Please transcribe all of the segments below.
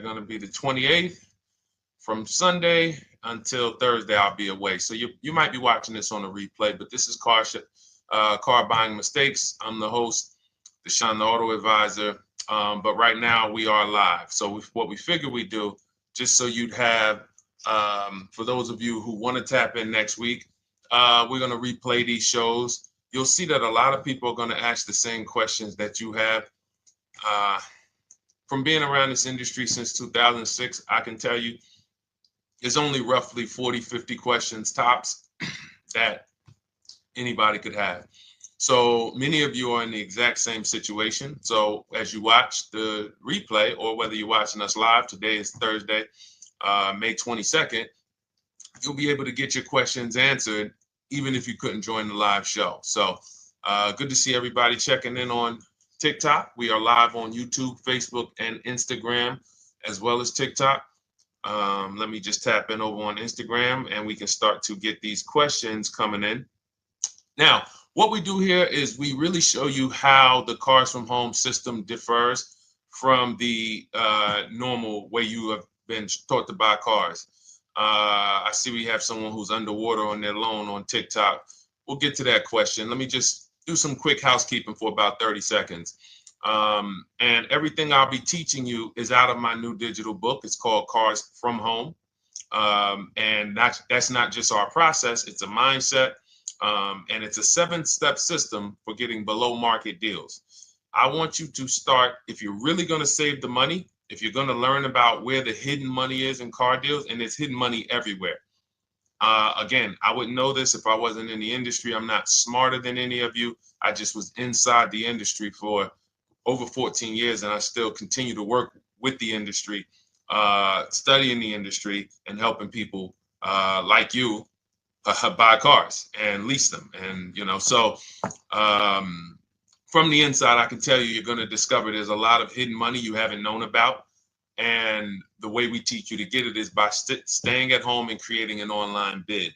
going to be the 28th. From Sunday until Thursday, I'll be away. So you might be watching this on a replay, but this is Car Buying Mistakes. I'm the host, Deshone the Auto Advisor. But right now we are live. So what we figure we do, just so you'd have, for those of you who want to tap in next week, we're going to replay these shows. You'll see that a lot of people are going to ask the same questions that you have. From being around this industry since 2006, I can tell you there's only roughly 40, 50 questions tops that anybody could have. So many of you are in the exact same situation. So as you watch the replay, or whether you're watching us live, today is Thursday, May 22nd, you'll be able to get your questions answered, even if you couldn't join the live show. So good to see everybody checking in on TikTok. We are live on YouTube, Facebook, and Instagram, as well as TikTok. Let me just tap in over on Instagram and we can start to get these questions coming in. Now, what we do here is we really show you how the Cars from Home system differs from the normal way you have been taught to buy cars. I see we have someone who's underwater on their loan on TikTok. We'll get to that question. Let me just do some quick housekeeping for about 30 seconds. And everything I'll be teaching you is out of my new digital book. It's called Cars from Home. And that's not just our process, it's a mindset. And it's a 7-step system for getting below market deals. I want you to start, if you're really going to save the money, if you're going to learn about where the hidden money is in car deals, and there's hidden money everywhere. Again, I wouldn't know this if I wasn't in the industry. I'm not smarter than any of you. I just was inside the industry for over 14 years, and I still continue to work with the industry, studying the industry and helping people like you buy cars and lease them. And, so from the inside, I can tell you, you're going to discover there's a lot of hidden money you haven't known about. And the way we teach you to get it is by staying at home and creating an online bid.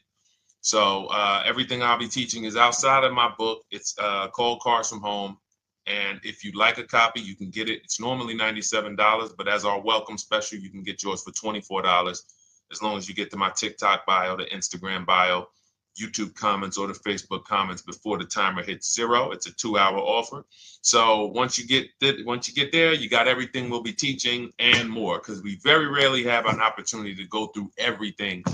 So everything I'll be teaching is outside of my book. It's called Cars from Home. And if you'd like a copy, you can get it. It's normally $97, but as our welcome special, you can get yours for $24, as long as you get to my TikTok bio, the Instagram bio, YouTube comments, or the Facebook comments before the timer hits 0. It's a 2-hour offer. So once you get there, you got everything we'll be teaching and more, because we very rarely have an opportunity to go through everything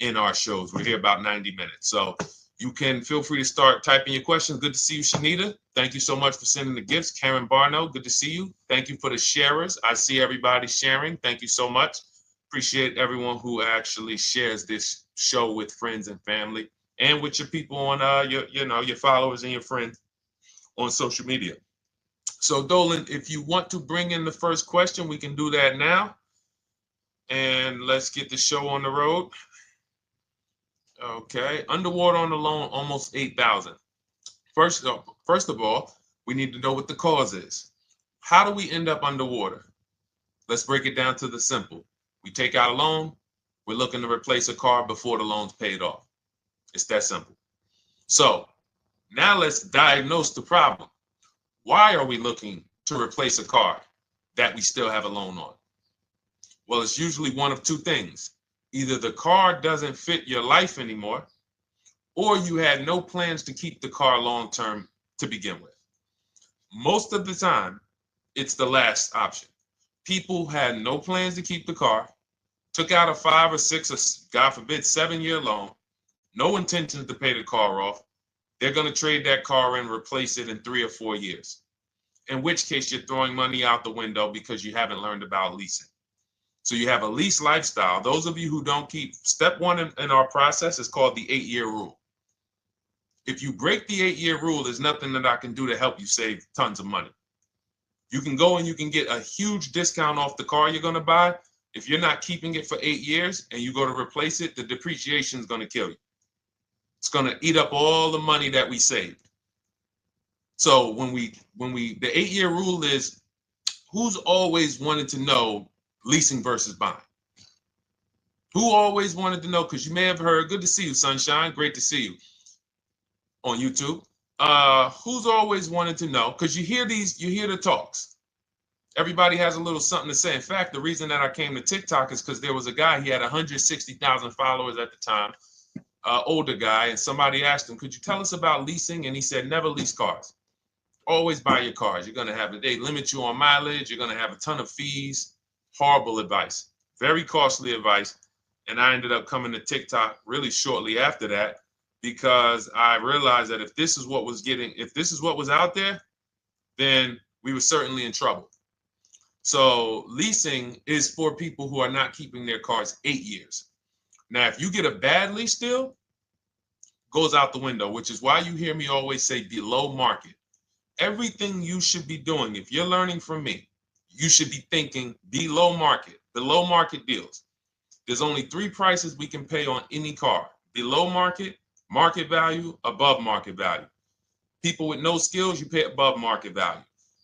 in our shows. We're here about 90 minutes. So you can feel free to start typing your questions. Good to see you, Shanita. Thank you so much for sending the gifts. Karen Barno, good to see you. Thank you for the sharers. I see everybody sharing. Thank you so much. Appreciate everyone who actually shares this show with friends and family, and with your people on your followers and your friends on social media. So Dolan, if you want to bring in the first question, we can do that now. And let's get the show on the road. Okay, underwater on the loan, almost 8,000. First of all, we need to know what the cause is. How do we end up underwater? Let's break it down to the simple. We take out a loan, we're looking to replace a car before the loan's paid off. It's that simple. So now let's diagnose the problem. Why are we looking to replace a car that we still have a loan on? Well, it's usually one of two things. Either the car doesn't fit your life anymore, or you had no plans to keep the car long-term to begin with. Most of the time, it's the last option. People had no plans to keep the car, took out a 5 or 6 or, God forbid, 7-year loan, no intention to pay the car off. They're going to trade that car and replace it in 3 or 4 years, in which case you're throwing money out the window because you haven't learned about leasing. So you have a lease lifestyle. Those of you who don't keep, step 1 in our process is called the 8-year rule. If you break the 8-year rule, there's nothing that I can do to help you save tons of money. You can go and you can get a huge discount off the car you're going to buy. If you're not keeping it for 8 years and you go to replace it, the depreciation is going to kill you. It's going to eat up all the money that we saved. So the 8-year rule is, who's always wanted to know leasing versus buying? Who always wanted to know? Because you may have heard, good to see you, Sunshine. Great to see you on YouTube. Who's always wanted to know? Because you hear the talks. Everybody has a little something to say. In fact, the reason that I came to TikTok is because there was a guy, he had 160,000 followers at the time, older guy, and somebody asked him, could you tell us about leasing? And he said, never lease cars. Always buy your cars. You're going to have, they limit you on mileage. You're going to have a ton of fees. Horrible advice. Very costly advice. And I ended up coming to TikTok really shortly after that because I realized that if this is what was out there, then we were certainly in trouble. So leasing is for people who are not keeping their cars 8 years. Now, if you get a bad lease deal, goes out the window, which is why you hear me always say below market. Everything you should be doing, if you're learning from me, you should be thinking below market deals. There's only 3 prices we can pay on any car: below market, market value, above market value. People with no skills, you pay above market value.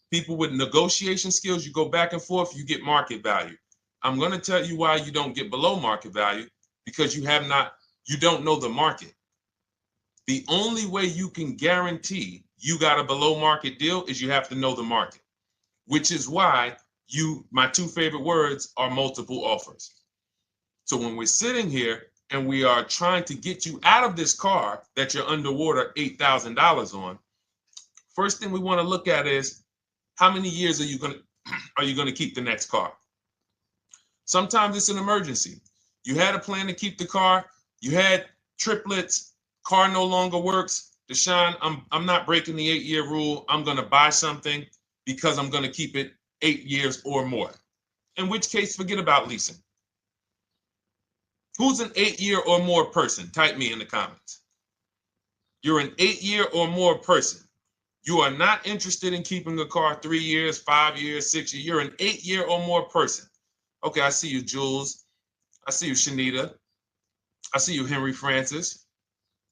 People with negotiation skills, you go back and forth, you get market value. I'm going to tell you why you don't get below market value, because you don't know the market. The only way you can guarantee you got a below market deal is you have to know the market, which is why my 2 favorite words are multiple offers. So when we're sitting here and we are trying to get you out of this car that you're underwater $8,000 on, first thing we want to look at is how many years are you going to keep the next car? Sometimes it's an emergency. You had a plan to keep the car. You had triplets. Car no longer works. Deshone, I'm not breaking the 8-year rule. I'm going to buy something because I'm going to keep it 8 years or more. In which case, forget about leasing. Who's an 8-year or more person? Type me in the comments. You're an 8-year or more person. You are not interested in keeping a car 3 years, 5 years, 6 years. You're an 8-year or more person. Okay, I see you, Jules. I see you, Shanita. I see you, Henry Francis.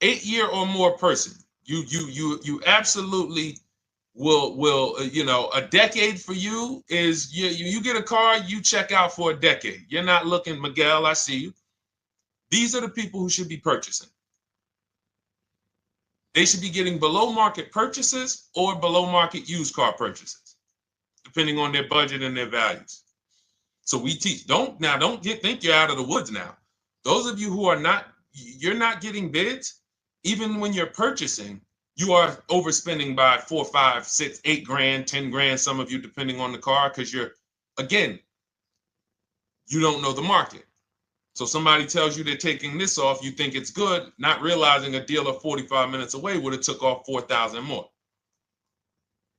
8-year or more person. You absolutely will a decade for you is you get a car, you check out for a decade. You're not looking, Miguel, I see you. These are the people who should be purchasing. They should be getting below market purchases or below market used car purchases, depending on their budget and their values. So we teach, think you're out of the woods now. Those of you who you're not getting bids, even when you're purchasing, you are overspending by 4, 5, 6, 8 grand, 10 grand, some of you, depending on the car, because you don't know the market. So somebody tells you they're taking this off, you think it's good, not realizing a dealer 45 minutes away would have took off 4,000 more.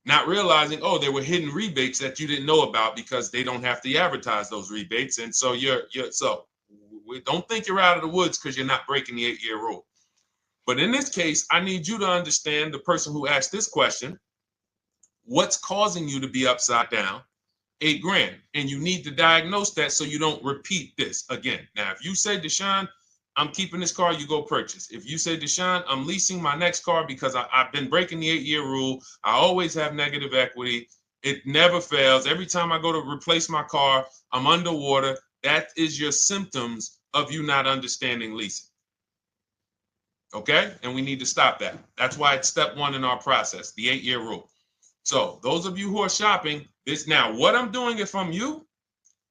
Not realizing, there were hidden rebates that you didn't know about because they don't have to advertise those rebates. And so don't think you're out of the woods because you're not breaking the 8-year rule. But in this case, I need you to understand, the person who asked this question, what's causing you to be upside down 8 grand? And you need to diagnose that so you don't repeat this again. Now, if you say, Deshone, I'm keeping this car, you go purchase. If you say, Deshone, I'm leasing my next car because I've been breaking the 8-year rule. I always have negative equity. It never fails. Every time I go to replace my car, I'm underwater. That is your symptoms of you not understanding leasing. Okay? And we need to stop that. That's why it's step 1 in our process, the 8-year rule. So those of you who are shopping this now, what I'm doing if I'm you,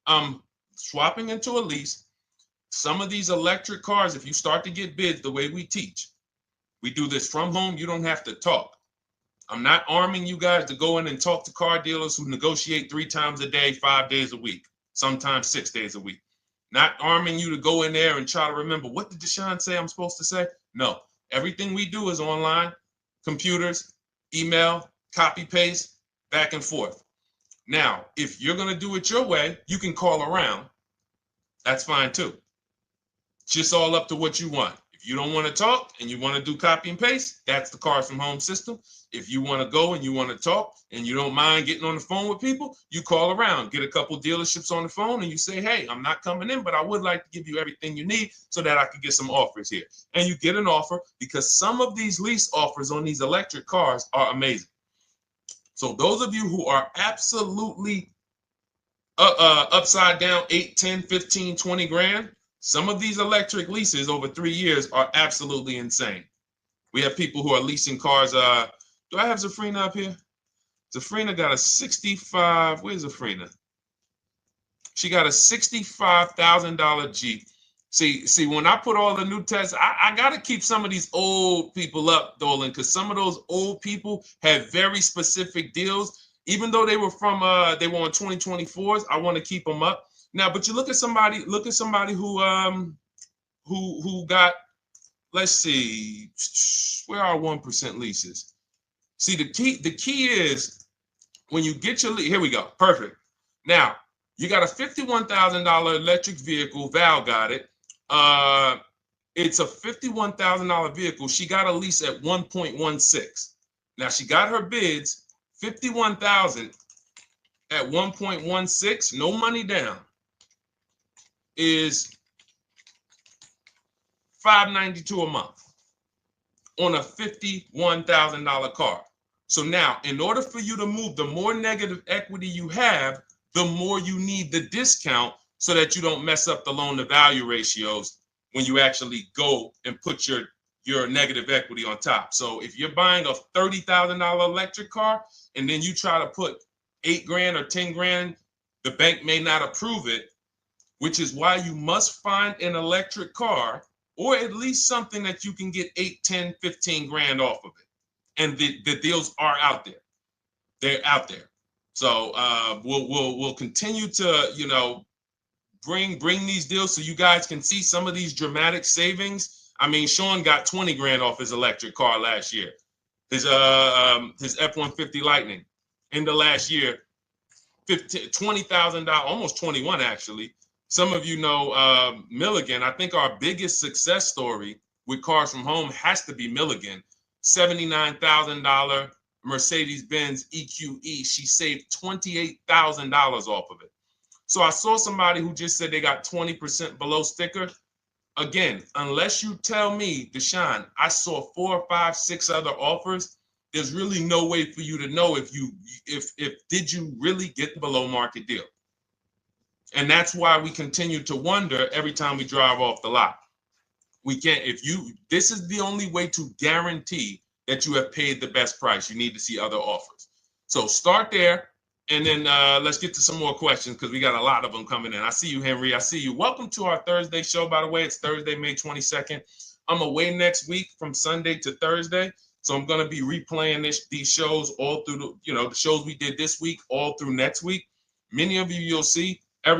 I'm swapping into a lease. Some of these electric cars, if you start to get bids the way we teach, we do this from home. You don't have to talk. I'm not arming you guys to go in and talk to car dealers who negotiate 3 times a day, 5 days a week, sometimes 6 days a week. Not arming you to go in there and try to remember, what did Deshone say I'm supposed to say? No, everything we do is online, computers, email, copy, paste, back and forth. Now, if you're going to do it your way, you can call around. That's fine too. It's just all up to what you want. If you don't want to talk and you want to do copy and paste, that's the Cars from Home system. If you want to go and you want to talk and you don't mind getting on the phone with people, you call around, get a couple dealerships on the phone and you say, hey, I'm not coming in, but I would like to give you everything you need so that I could get some offers here. And you get an offer, because some of these lease offers on these electric cars are amazing. So those of you who are absolutely upside down 8, 10, 15, 20 grand, some of these electric leases over 3 years are absolutely insane. We have people who are leasing cars. Do I have Zafrina up here? Zafrina got a 65. Where's Zafrina? She got a $65,000 Jeep. See, when I put all the new tests, I got to keep some of these old people up, Dolan, because some of those old people have very specific deals. Even though they were on 2024s, I want to keep them up. Now, but you look at somebody who got, let's see, where are 1% leases? See, the key is when you get your lease, here we go, perfect. Now, you got a $51,000 electric vehicle, Val got it. It's a $51,000 vehicle. She got a lease at 1.16. Now she got her bids, 51,000 at 1.16, no money down, is $592 a month on a $51,000 car. So now, in order for you to move, the more negative equity you have, the more you need the discount so that you don't mess up the loan to value ratios when you actually go and put your negative equity on top. So if you're buying a $30,000 electric car and then you try to put $8,000 or $10,000, the bank may not approve it, which is why you must find an electric car or at least something that you can get 8, 10, 15 grand off of it. And the deals are out there. They're out there. So we'll continue to, bring these deals so you guys can see some of these dramatic savings. I mean, Sean got 20 grand off his electric car last year. His F-150 Lightning in the last year, $20,000, almost 21 actually. Some of you know Milligan. I think our biggest success story with Cars from Home has to be Milligan. $79,000 Mercedes-Benz EQE. She saved $28,000 off of it. So I saw somebody who just said they got 20% below sticker. Again, unless you tell me, Deshone, I saw 4, 5, 6 other offers, there's really no way for you to know if did you really get the below market deal. And that's why we continue to wonder every time we drive off the lot. We can't, this is the only way to guarantee that you have paid the best price. You need to see other offers. So start there. And then let's get to some more questions because we got a lot of them coming in. I see you, Henry. I see you. Welcome to our Thursday show, by the way. It's Thursday, May 22nd. I'm away next week from Sunday to Thursday. So I'm going to be replaying these shows all through, the shows we did this week, all through next week. Many of you, you'll see, a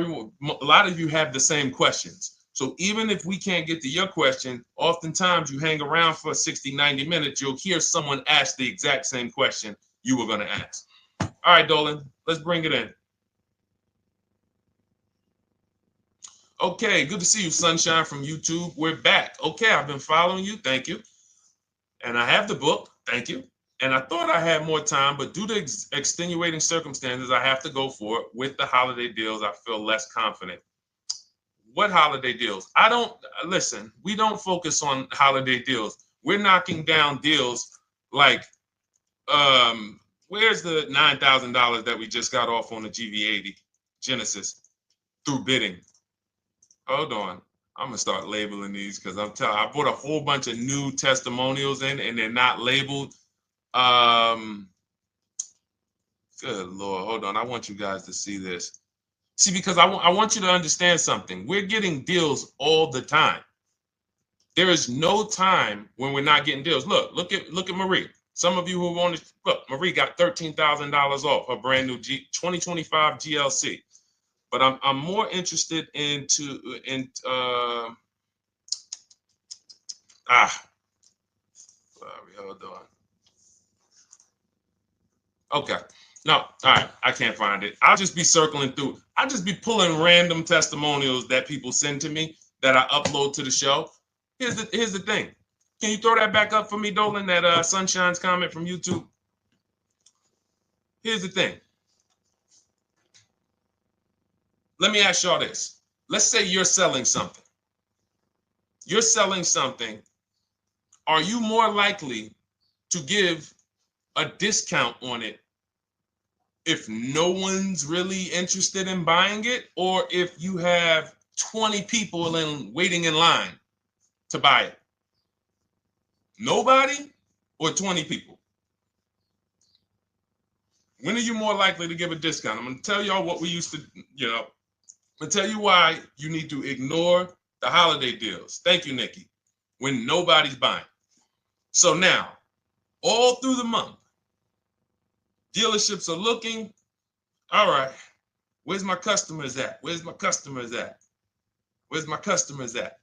lot of you have the same questions. So even if we can't get to your question, oftentimes you hang around for 60, 90 minutes, you'll hear someone ask the exact same question you were going to ask. All right, Dolan, let's bring it in. Okay, good to see you, Sunshine from YouTube. We're back. Okay, I've been following you. Thank you. And I have the book. Thank you. And I thought I had more time, but due to extenuating circumstances, I have to go for it. With the holiday deals, I feel less confident. What holiday deals? Listen, we don't focus on holiday deals. We're knocking down deals like, where's the $9,000 that we just got off on the GV80 Genesis through bidding? Hold on. I'm going to start labeling these because I bought a whole bunch of new testimonials in and they're not labeled. Good Lord. Hold on. I want you guys to see this. See, because I want you to understand something. We're getting deals all the time. There is no time when we're not getting deals. Look at Marie. Some of you who want to look, Marie got $13,000 off her brand new 2025 GLC. But I'm more interested sorry, hold on. Okay. No, all right. I can't find it. I'll just be circling through. I'll just be pulling random testimonials that people send to me that I upload to the show. Here's the thing. Can you throw that back up for me, Dolan, that Sunshine's comment from YouTube? Here's the thing. Let me ask y'all this. Let's say you're selling something. You're selling something. Are you more likely to give a discount on it if no one's really interested in buying it, or if you have 20 people waiting in line to buy it? Nobody or 20 people? When are you more likely to give a discount? I'm going to tell y'all what we used to, I'm going to tell you why you need to ignore the holiday deals. Thank you, Nikki. When nobody's buying. So now, all through the month, dealerships are looking, all right, where's my customers at? Where's my customers at? Where's my customers at?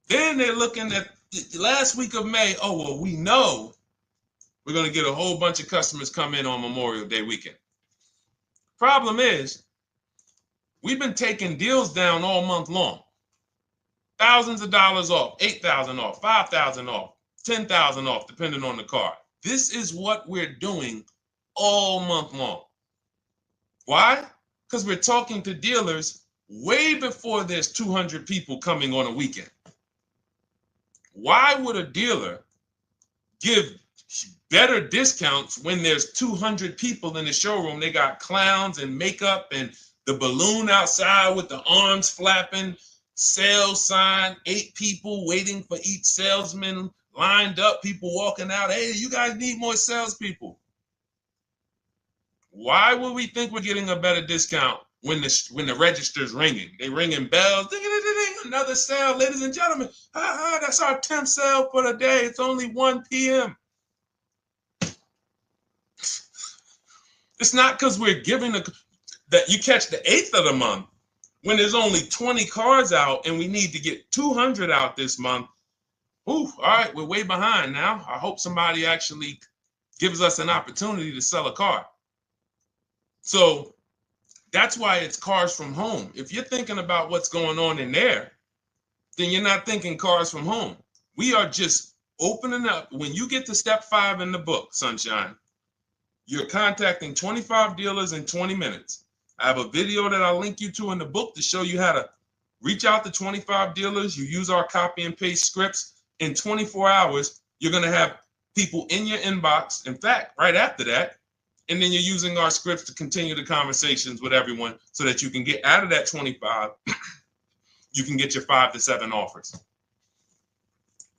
Then they're looking at the last week of May. Oh, well, we know we're going to get a whole bunch of customers come in on Memorial Day weekend. Problem is, we've been taking deals down all month long. Thousands of dollars off, 8,000 off, 5,000 off, 10,000 off, depending on the car. This is what we're doing all month long. Why? Because we're talking to dealers way before there's 200 people coming on a weekend. Why would a dealer give better discounts when there's 200 people in the showroom? They got clowns and makeup and the balloon outside with the arms flapping, sales sign, 8 people waiting for each salesman lined up, people walking out. Hey, you guys need more salespeople. Why would we think we're getting a better discount when the register's ringing? They ringing bells, ding, ding, ding, ding, another sale, ladies and gentlemen. That's our 10th sale for the day. It's only 1 p.m. It's not because we're giving that you catch the 8th of the month when there's only 20 cars out and we need to get 200 out this month. Ooh, all right, we're way behind now. I hope somebody actually gives us an opportunity to sell a car. So that's why it's cars from home. If you're thinking about what's going on in there, then you're not thinking cars from home. We are just opening up. When you get to step 5 in the book, Sunshine, you're contacting 25 dealers in 20 minutes. I have a video that I'll link you to in the book to show you how to reach out to 25 dealers. You use our copy and paste scripts. In 24 hours, you're going to have people in your inbox. In fact, right after that, and then you're using our scripts to continue the conversations with everyone so that you can get out of that 25, you can get your 5 to 7 offers.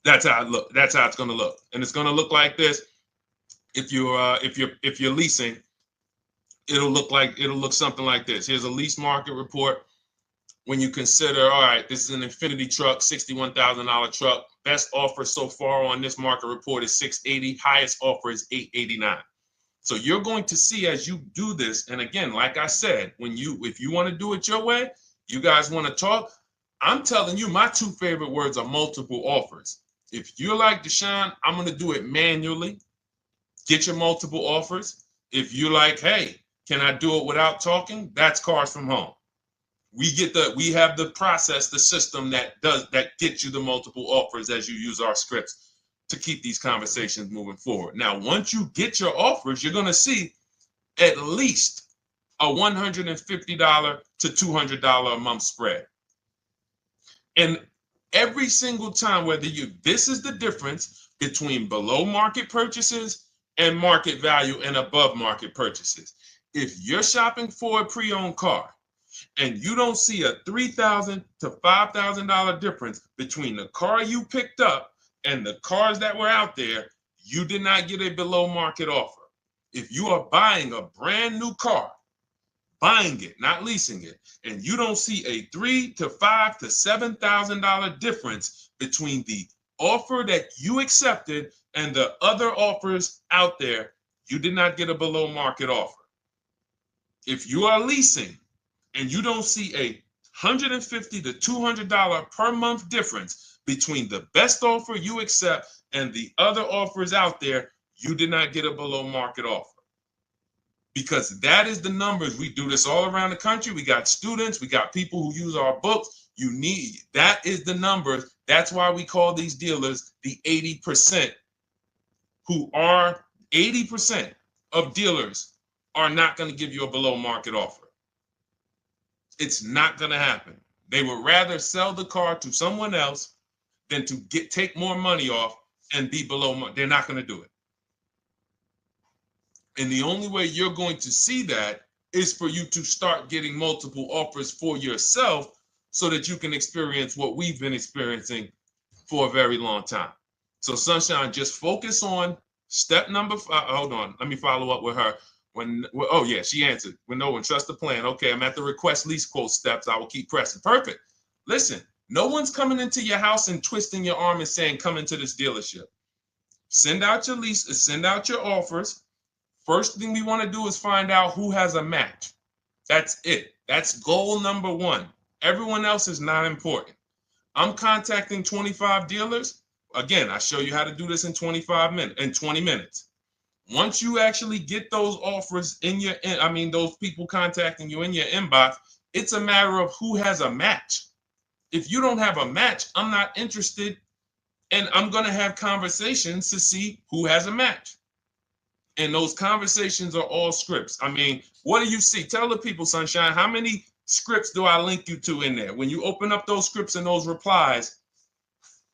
That's how it look. That's how it's going to look. And it's going to look like this. If you're leasing, it'll look something like this. Here's a lease market report. When you consider, all right, this is an Infinity truck, $61,000 truck. Best offer so far on this market report is $680. Highest offer is $889. So you're going to see as you do this, and again, like I said, if you want to do it your way, you guys want to talk, I'm telling you, my 2 favorite words are multiple offers. If you're like Deshone, I'm going to do it manually. Get your multiple offers. If you're like, hey, can I do it without talking? That's cars from home. We have the process, the system that gets you the multiple offers as you use our scripts to keep these conversations moving forward. Now, once you get your offers, you're going to see at least a $150 to $200 a month spread. And every single time, this is the difference between below market purchases and market value and above market purchases. If you're shopping for a pre-owned car and you don't see a $3,000 to $5,000 difference between the car you picked up and the cars that were out there, you did not get a below market offer. If you are buying a brand new car, buying it, not leasing it, and you don't see a $3,000 to $5,000 to $7,000 difference between the offer that you accepted and the other offers out there, you did not get a below market offer. If you are leasing and you don't see a $150 to $200 per month difference between the best offer you accept and the other offers out there, you did not get a below market offer. Because that is the numbers. We do this all around the country. We got students, we got people who use our books. That is the numbers. That's why we call these dealers the 80%, who are 80% of dealers are not going to give you a below market offer. It's not going to happen. They would rather sell the car to someone else than to take more money off and be below market. They're not going to do it. And the only way you're going to see that is for you to start getting multiple offers for yourself so that you can experience what we've been experiencing for a very long time. So Sunshine, just focus on Step number five, hold on, let me follow up with her. Oh yeah, she answered. When no one trusts the plan. Okay, I'm at the request lease quote steps. I will keep pressing. Perfect. Listen, no one's coming into your house and twisting your arm and saying, come into this dealership. Send out your leases, send out your offers. First thing we want to do is find out who has a match. That's it. That's goal number one. Everyone else is not important. I'm contacting 25 dealers. Again, I show you how to do this in 20 minutes. Once you actually get those offers in your, those people contacting you in your inbox, it's a matter of who has a match. If you don't have a match, I'm not interested, and I'm going to have conversations to see who has a match. And those conversations are all scripts. I mean, what do you see? Tell the people, Sunshine, how many scripts do I link you to in there? When you open up those scripts and those replies,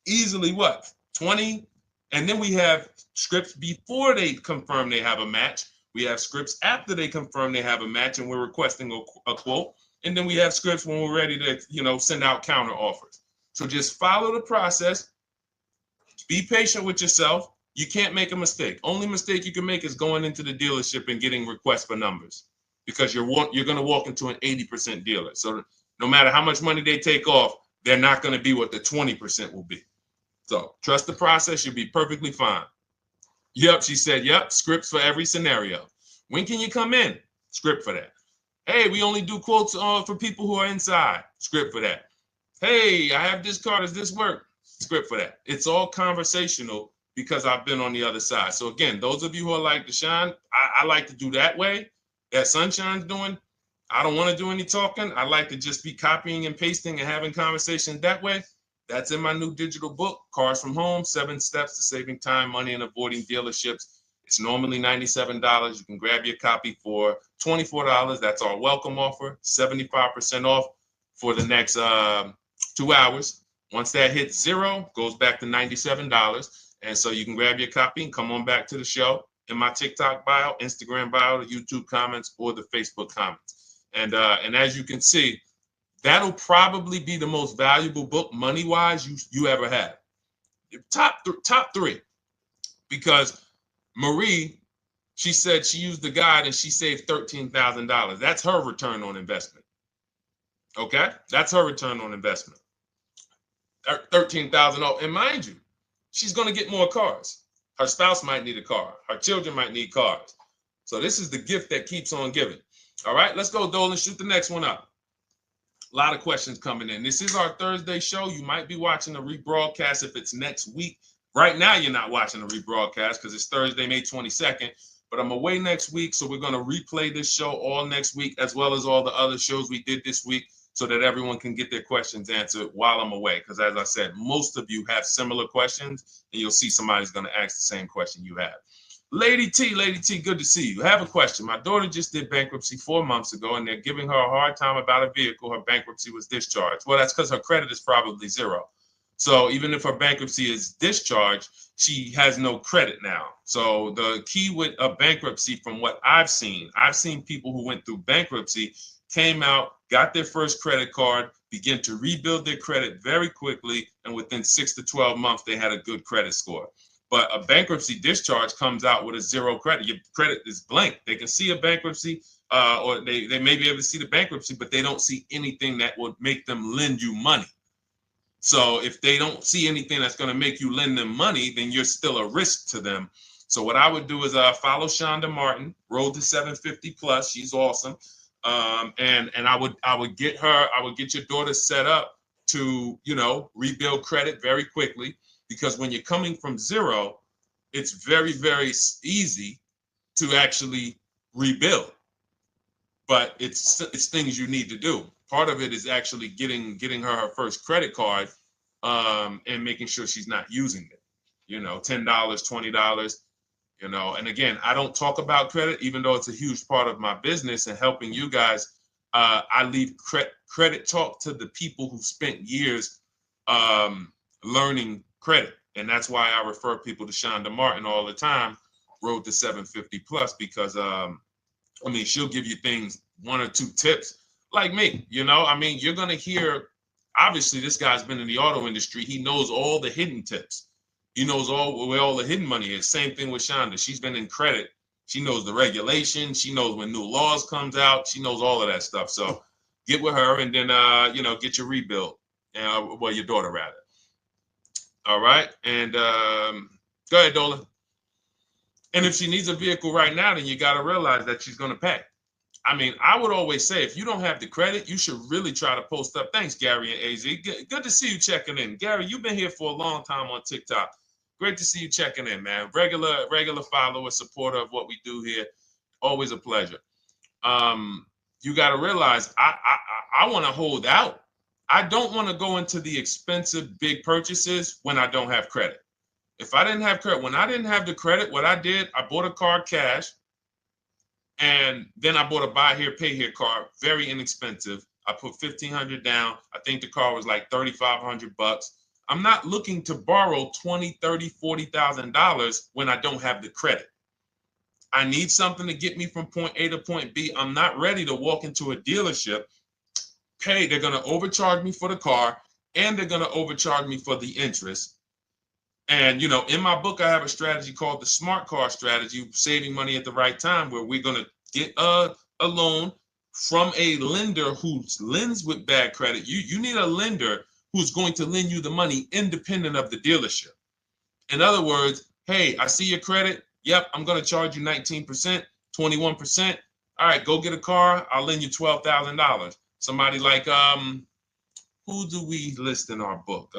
easily what? 20? And then we have scripts before they confirm they have a match. We have scripts after they confirm they have a match and we're requesting a quote. And then we have scripts when we're ready to, send out counter offers. So just follow the process. Be patient with yourself. You can't make a mistake. Only mistake you can make is going into the dealership and getting requests for numbers, because you're going to walk into an 80% dealer. So no matter how much money they take off, they're not going to be what the 20% will be. So trust the process. You'll be perfectly fine. Yep, she said, yep, scripts for every scenario. When can you come in? Script for that. Hey, we only do quotes for people who are inside. Script for that. Hey, I have this car. Does this work? Script for that. It's all conversational because I've been on the other side. So again, those of you who are like Deshone, I like to do that way, that Sunshine's doing. I don't want to do any talking. I like to just be copying and pasting and having conversations that way. That's in my new digital book, Cars from Home, 7 Steps to Saving Time, Money, and Avoiding Dealerships. It's normally $97. You can grab your copy for $24. That's our welcome offer, 75% off for the next 2 hours. Once that hits zero, goes back to $97. And so you can grab your copy and come on back to the show in my TikTok bio, Instagram bio, the YouTube comments, or the Facebook comments. And as you can see, that'll probably be the most valuable book money-wise you ever have. Top three. Because Marie, she said she used the guide and she saved $13,000. That's her return on investment. Okay? That's her return on investment. $13,000. And mind you, she's going to get more cars. Her spouse might need a car. Her children might need cars. So this is the gift that keeps on giving. All right, let's go, Dolan. Shoot the next one up. A lot of questions coming in. This is our Thursday show. You might be watching a rebroadcast if it's next week. Right now, you're not watching a rebroadcast because it's Thursday, May 22nd. But I'm away next week, so we're going to replay this show all next week, as well as all the other shows we did this week, so that everyone can get their questions answered while I'm away. Because as I said, most of you have similar questions, and you'll see somebody's going to ask the same question you have. Lady T, good to see you. I have a question. My daughter just did bankruptcy 4 months ago, and they're giving her a hard time about a vehicle. Her bankruptcy was discharged. Well, that's because her credit is probably zero. So even if her bankruptcy is discharged, she has no credit now. So the key with a bankruptcy, from what I've seen people who went through bankruptcy, came out, got their first credit card, began to rebuild their credit very quickly, and within 6 to 12 months, they had a good credit score. But a bankruptcy discharge comes out with a zero credit. Your credit is blank. They can see a bankruptcy, or they may be able to see the bankruptcy, but they don't see anything that would make them lend you money. So if they don't see anything that's going to make you lend them money, then you're still a risk to them. So what I would do is follow Shonda Martin, Road to 750 Plus. She's awesome. And I would get your daughter set up to, rebuild credit very quickly, because when you're coming from zero, it's very, very easy to actually rebuild. But it's things you need to do. Part of it is actually getting her first credit card, and making sure she's not using it. $10, $20. And again, I don't talk about credit, even though it's a huge part of my business and helping you guys. I leave credit talk to the people who spent years learning credit. And that's why I refer people to Shonda Martin all the time, Road to 750 Plus, because she'll give you things, 1 or 2 tips, like me. You're going to hear, obviously this guy's been in the auto industry. He knows all the hidden tips. He knows where all the hidden money is. Same thing with Shonda. She's been in credit. She knows the regulations. She knows when new laws comes out. She knows all of that stuff. So get with her and then, get your rebuild. Well, your daughter rather. All right. And go ahead, Dola. And if she needs a vehicle right now, then you got to realize that she's going to pay. I mean, I would always say if you don't have the credit, you should really try to post up. Thanks, Gary and AZ. Good to see you checking in. Gary, you've been here for a long time on TikTok. Great to see you checking in, man. Regular follower, supporter of what we do here. Always a pleasure. You got to realize I want to hold out. I don't want to go into the expensive big purchases when I don't have credit. If I didn't have credit, when I didn't have the credit, what I did, I bought a car cash. And then I bought a buy here, pay here car, very inexpensive. I put $1,500 down. I think the car was like $3,500. I'm not looking to borrow $20,000, $30,000, $40,000 when I don't have the credit. I need something to get me from point A to point B. I'm not ready to walk into a dealership, pay. They're going to overcharge me for the car, and they're going to overcharge me for the interest. And, in my book, I have a strategy called the smart car strategy, saving money at the right time, where we're going to get a loan from a lender who lends with bad credit. You need a lender who's going to lend you the money independent of the dealership. In other words, hey, I see your credit. Yep, I'm going to charge you 19%, 21%. All right, go get a car. I'll lend you $12,000. Somebody like, who do we list in our book?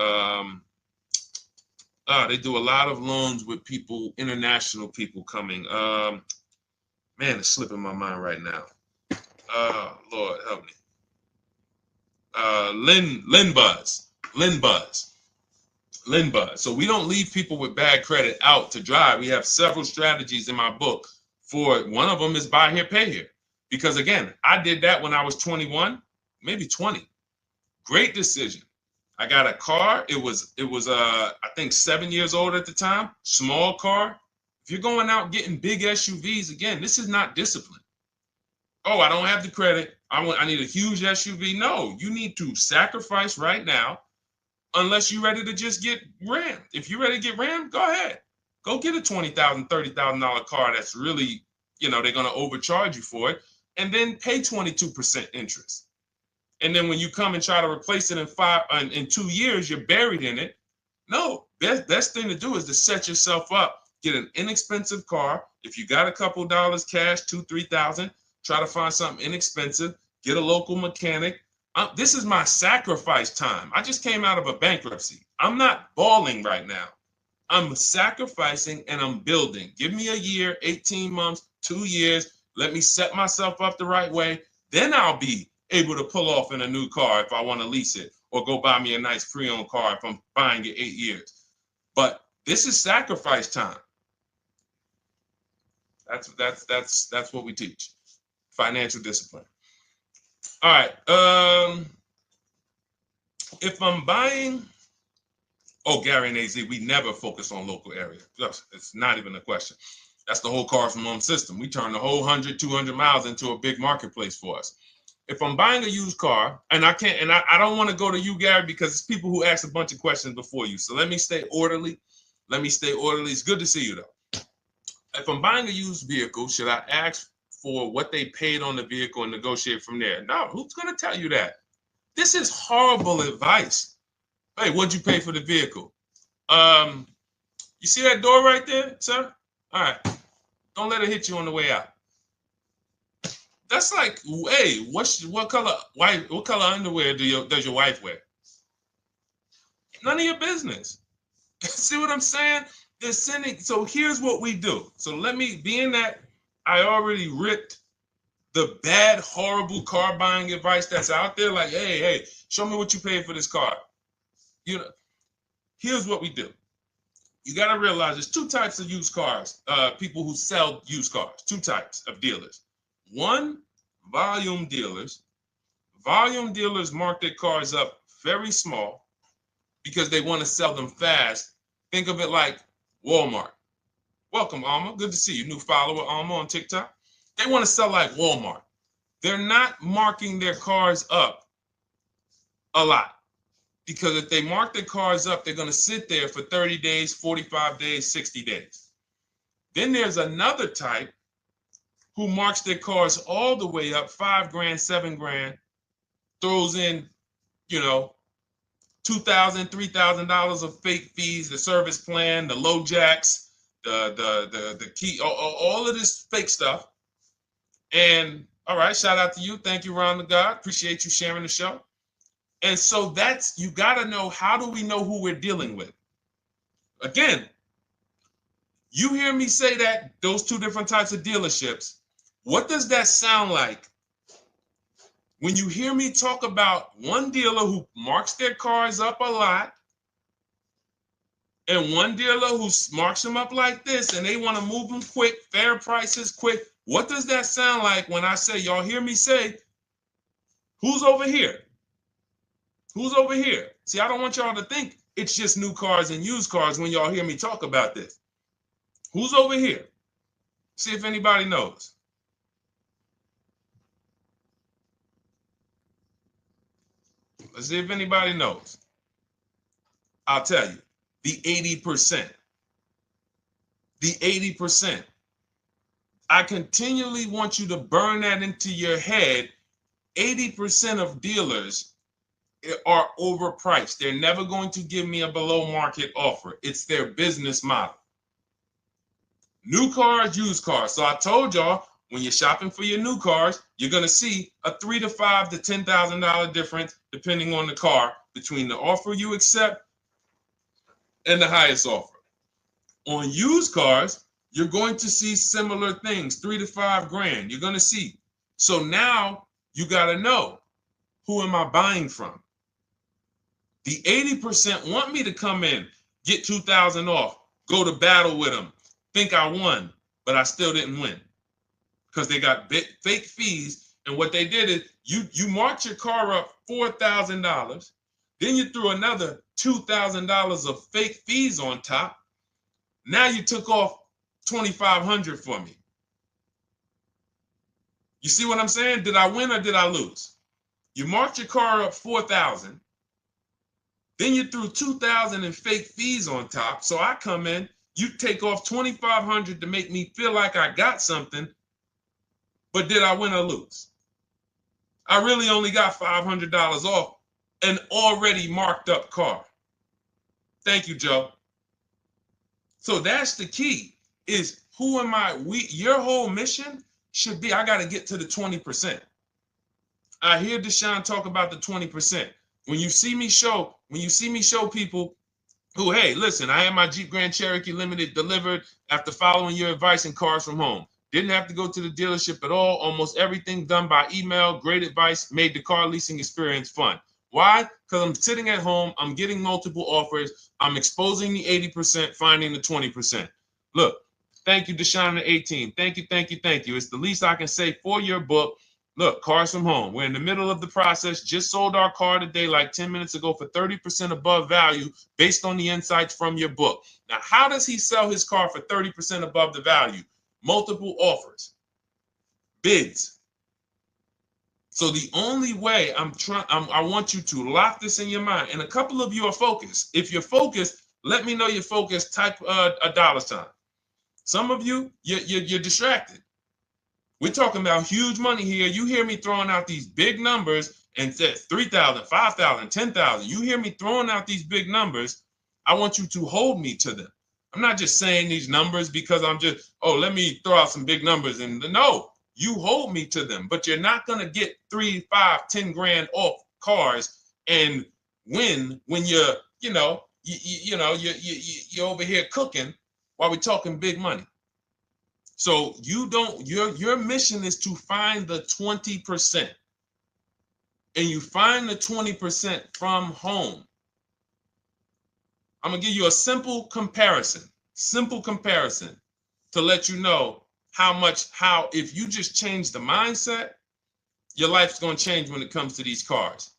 They do a lot of loans with people, international people coming. Man, it's slipping my mind right now. Lord help me. LendBuzz. So we don't leave people with bad credit out to dry. We have several strategies in my book. For one of them is buy here, pay here. Because again, I did that when I was 21, maybe 20. Great decision. I got a car. It was I think 7 years old at the time. Small car. If you're going out getting big SUVs, again, this is not discipline. Oh, I don't have the credit. I need a huge SUV. No, you need to sacrifice right now, unless you're ready to just get rammed. If you're ready to get rammed, go ahead. Go get a $20,000, $30,000 car that's really, they're going to overcharge you for it, and then pay 22% interest. And then when you come and try to replace it in 2 years, you're buried in it. No, best thing to do is to set yourself up. Get an inexpensive car. If you got a couple dollars cash, $2,000, $3,000, try to find something inexpensive. Get a local mechanic. This is my sacrifice time. I just came out of a bankruptcy. I'm not balling right now. I'm sacrificing and I'm building. Give me a year, 18 months, 2 years. Let me set myself up the right way. Then I'll be able to pull off in a new car if I want to lease it, or go buy me a nice pre-owned car if I'm buying it 8 years. But this is sacrifice time. That's what we teach. Financial discipline. All right. If I'm buying, Gary and AZ, we never focus on local area. It's not even a question. That's the whole car from home system. We turn the whole 100, 200 miles into a big marketplace for us. If I'm buying a used car, and I don't want to go to you, Gary, because it's people who ask a bunch of questions before you. So let me stay orderly. It's good to see you, though. If I'm buying a used vehicle, should I ask for what they paid on the vehicle and negotiate from there? No, who's going to tell you that? This is horrible advice. Hey, what'd you pay for the vehicle? You see that door right there, sir? All right. Don't let it hit you on the way out. That's like, hey, what color underwear does your wife wear? None of your business. See what I'm saying? They're sending. So here's what we do. So being that I already ripped the bad, horrible car buying advice that's out there, like, hey, show me what you paid for this car. Here's what we do. You got to realize there's two types of used cars, people who sell used cars, two types of dealers. One, volume dealers. Volume dealers mark their cars up very small because they want to sell them fast. Think of it like Walmart. Welcome, Alma. Good to see you. New follower, Alma, on TikTok. They want to sell like Walmart. They're not marking their cars up a lot. Because if they mark their cars up, they're going to sit there for 30 days, 45 days, 60 days. Then there's another type who marks their cars all the way up, 5 grand, 7 grand, throws in, you know, $2,000, $3,000 of fake fees, the service plan, the low jacks, the key, all of this fake stuff. And all right, shout out to you. Thank you, Ron the God. Appreciate you sharing the show. And so that's, you got to know, how do we know who we're dealing with? Again, you hear me say that, those two different types of dealerships. What does that sound like when you hear me talk about one dealer who marks their cars up a lot and one dealer who marks them up like this and they want to move them quick, fair prices, quick? What does that sound like when I say, y'all hear me say, who's over here? Who's over here? See, I don't want y'all to think it's just new cars and used cars when y'all hear me talk about this. Who's over here? See if anybody knows. Let's see if anybody knows. I'll tell you, the 80%. The 80%. I continually want you to burn that into your head. 80% of dealers are overpriced. They're never going to give me a below market offer. It's their business model. New cars, used cars. So I told y'all, when you're shopping for your new cars, you're going to see a $3,000 to $5,000 to $10,000 difference, depending on the car, between the offer you accept and the highest offer. On used cars, you're going to see similar things, 3 to 5 grand. You're going to see. So now you got to know, who am I buying from? The 80% want me to come in, get 2,000 off, go to battle with them, think I won, but I still didn't win because they got fake fees. And what they did is you marked your car up $4,000, then you threw another $2,000 of fake fees on top. Now you took off $2,500 for me. You see what I'm saying? Did I win or did I lose? You marked your car up $4,000. Then you threw $2,000 in fake fees on top. So I come in, you take off $2,500 to make me feel like I got something. But did I win or lose? I really only got $500 off an already marked up car. Thank you, Joe. So that's the key, is who am I? Your whole mission should be, I got to get to the 20%. I hear Deshone talk about the 20%. When you see me show people who, hey, listen, I had my Jeep Grand Cherokee Limited delivered after following your advice and cars from home. Didn't have to go to the dealership at all. Almost everything done by email. Great advice. Made the car leasing experience fun. Why? Because I'm sitting at home. I'm getting multiple offers. I'm exposing the 80%, finding the 20%. Look, thank you, Deshone the 18. Thank you, thank you, thank you. It's the least I can say for your book. Look, cars from home. We're in the middle of the process. Just sold our car today, like 10 minutes ago, for 30% above value based on the insights from your book. Now, how does he sell his car for 30% above the value? Multiple offers, bids. So the only way I want you to lock this in your mind. And a couple of you are focused. If you're focused, let me know you're focused. Type a $. Some of you, you're distracted. We're talking about huge money here. You hear me throwing out these big numbers and said 3,000, 5,000, 10,000. You hear me throwing out these big numbers. I want you to hold me to them. I'm not just saying these numbers because I'm just, let me throw out some big numbers. And no, you hold me to them, but you're not going to get 3, 5, 10 grand off cars and win when you're over here cooking while we're talking big money. So your mission is to find the 20%. And you find the 20% from home. I'm going to give you a simple comparison to let you know how if you just change the mindset, your life's going to change when it comes to these cars.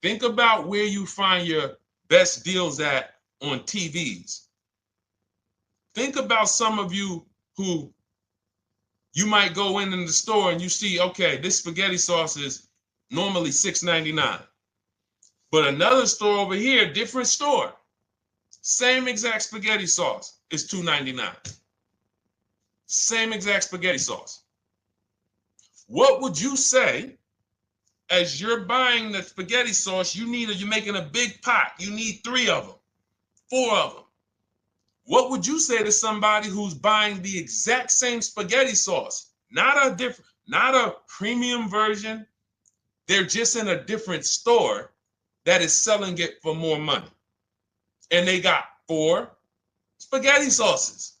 Think about where you find your best deals at on TVs. Think about some of you who you might go in the store and you see, okay, this spaghetti sauce is normally $6.99. But another store over here, different store, same exact spaghetti sauce is $2.99. Same exact spaghetti sauce. What would you say as you're buying the spaghetti sauce? You're making a big pot. You need 3 of them, 4 of them. What would you say to somebody who's buying the exact same spaghetti sauce? Not a premium version. They're just in a different store that is selling it for more money. And they got 4 spaghetti sauces,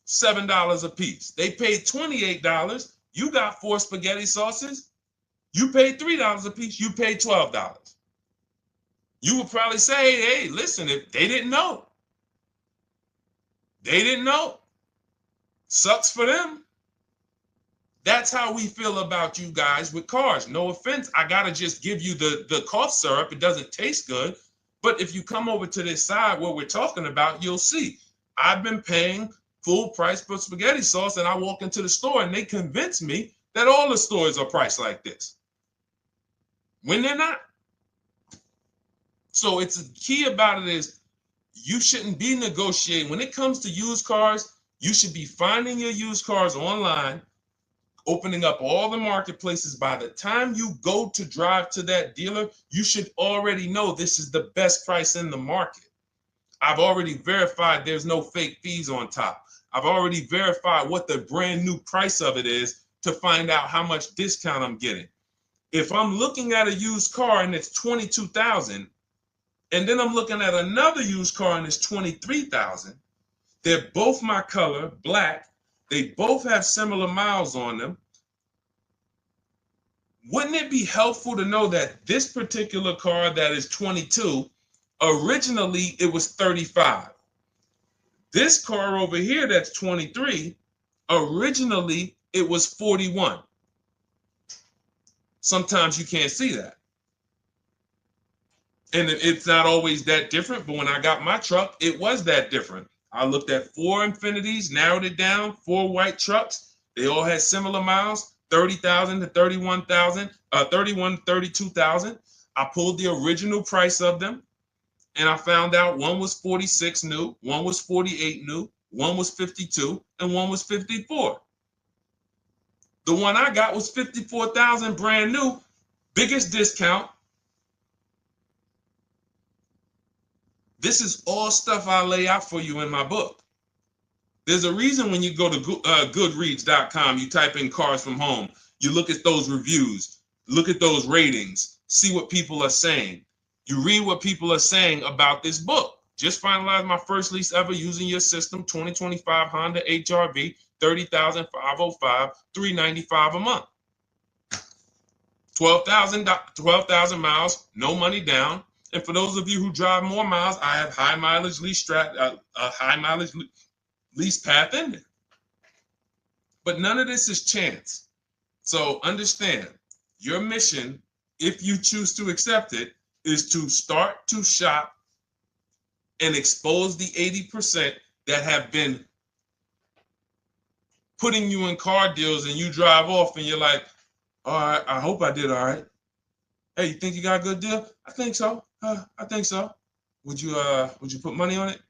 $7 a piece. They paid $28. You got 4 spaghetti sauces. You paid $3 a piece. You paid $12. You would probably say, hey, listen, if they didn't know. They didn't know. Sucks for them. That's how we feel about you guys with cars. No offense. I got to just give you the cough syrup. It doesn't taste good. But if you come over to this side where we're talking about, you'll see. I've been paying full price for spaghetti sauce, and I walk into the store and they convince me that all the stores are priced like this, when they're not. So it's the key about it is you shouldn't be negotiating. When it comes to used cars, you should be finding your used cars online, opening up all the marketplaces. By the time you go to drive to that dealer, you should already know this is the best price in the market. I've already verified there's no fake fees on top. I've already verified what the brand new price of it is to find out how much discount I'm getting. If I'm looking at a used car and it's $22,000, and then I'm looking at another used car and it's $23,000, they're both my color, black. They both have similar miles on them. Wouldn't it be helpful to know that this particular car that is 22, originally it was 35? This car over here that's 23, originally it was 41. Sometimes you can't see that. And it's not always that different, but when I got my truck, it was that different. I looked at 4 Infinities, narrowed it down, 4 white trucks. They all had similar miles, 30,000 to 31,000, 31, 32,000. I pulled the original price of them, and I found out one was 46 new, one was 48 new, one was 52, and one was 54. The one I got was 54,000 brand new, biggest discount. This is all stuff I lay out for you in my book. There's a reason when you go to Goodreads.com, you type in cars from home, you look at those reviews, look at those ratings, see what people are saying. You read what people are saying about this book. Just finalized my first lease ever using your system, 2025 Honda HRV, 30,505, $395 a month. 12,000 miles, no money down. And for those of you who drive more miles, I have high mileage lease lease path in there. But none of this is chance. So understand, your mission, if you choose to accept it, is to start to shop and expose the 80% that have been putting you in car deals, and you drive off and you're like, all right, I hope I did all right. Hey, you think you got a good deal? I think so. I think so. Would you put money on it?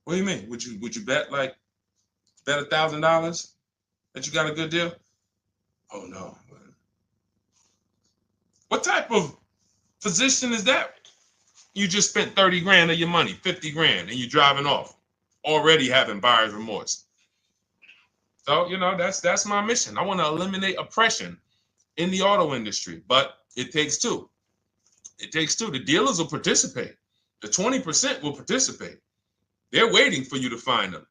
What do you mean? Would you bet $1,000 that you got a good deal? Oh no. What type of position is that? You just spent 30 grand of your money, 50 grand, and you're driving off, already having buyer's remorse. So, that's my mission. I want to eliminate oppression in the auto industry, but it takes two. It takes two. The dealers will participate. The 20% will participate. They're waiting for you to find them.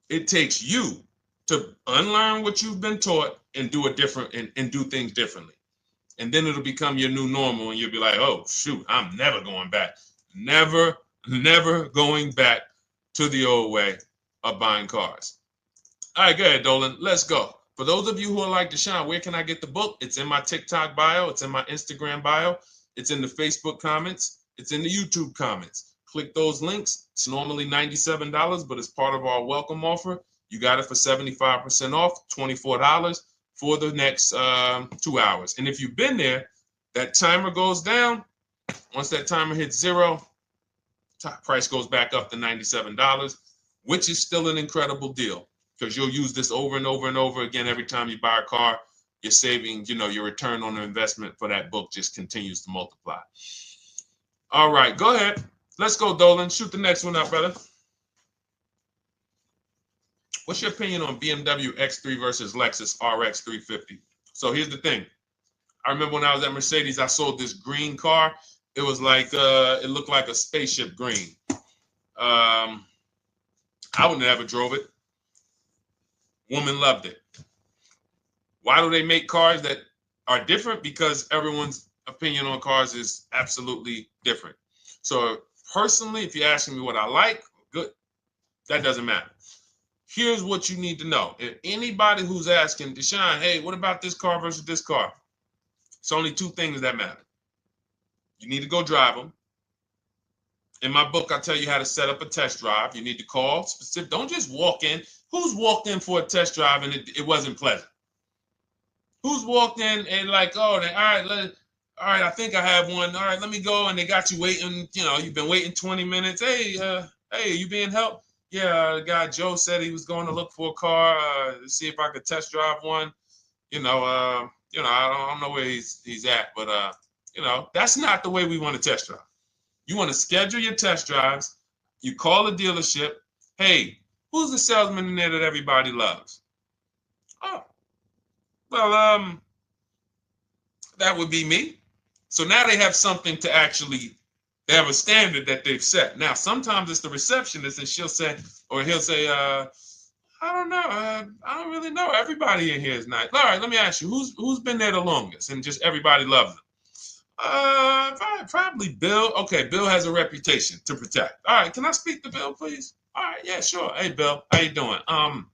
It takes you to unlearn what you've been taught and do it different and do things differently. And then it'll become your new normal, and you'll be like, oh, shoot, I'm never going back. Never going back to the old way of buying cars. All right, go ahead, Dolan. Let's go. For those of you who are like Deshone, where can I get the book? It's in my TikTok bio. It's in my Instagram bio. It's in the Facebook comments. It's in the YouTube comments. Click those links. It's normally $97, but it's part of our welcome offer. You got it for 75% off, $24 for the next 2 hours. And if you've been there, that timer goes down. Once that timer hits 0, top price goes back up to $97, which is still an incredible deal because you'll use this over and over and over again every time you buy a car. You're saving, your return on the investment for that book just continues to multiply. All right, go ahead. Let's go, Dolan. Shoot the next one up, brother. What's your opinion on BMW X3 versus Lexus RX 350? So here's the thing. I remember when I was at Mercedes, I sold this green car. It was like, it looked like a spaceship green. I would never drove it. Woman loved it. Why do they make cars that are different? Because everyone's opinion on cars is absolutely different. So personally, if you're asking me what I like, good, that doesn't matter. Here's what you need to know. If anybody who's asking, Deshone, hey, what about this car versus this car? It's only two things that matter. You need to go drive them. In my book, I tell you how to set up a test drive. You need to call specific. Don't just walk in. Who's walked in for a test drive and it wasn't pleasant? Who's walked in and like, oh, all right, I think I have one. All right, let me go. And they got you waiting. You've been waiting 20 minutes. Hey, you being helped? Yeah, the guy Joe said he was going to look for a car to see if I could test drive one. I don't know where he's at, but that's not the way we want to test drive. You want to schedule your test drives. You call the dealership. Hey, who's the salesman in there that everybody loves? Oh, well, that would be me. So now they have something to actually, they have a standard that they've set. Now, sometimes it's the receptionist and he'll say, I don't know. I don't really know. Everybody in here is nice. All right, let me ask you, who's been there the longest? And just everybody loves them. Probably Bill. Okay, Bill has a reputation to protect. All right, can I speak to Bill, please? All right, yeah, sure. Hey, Bill, how you doing? I'm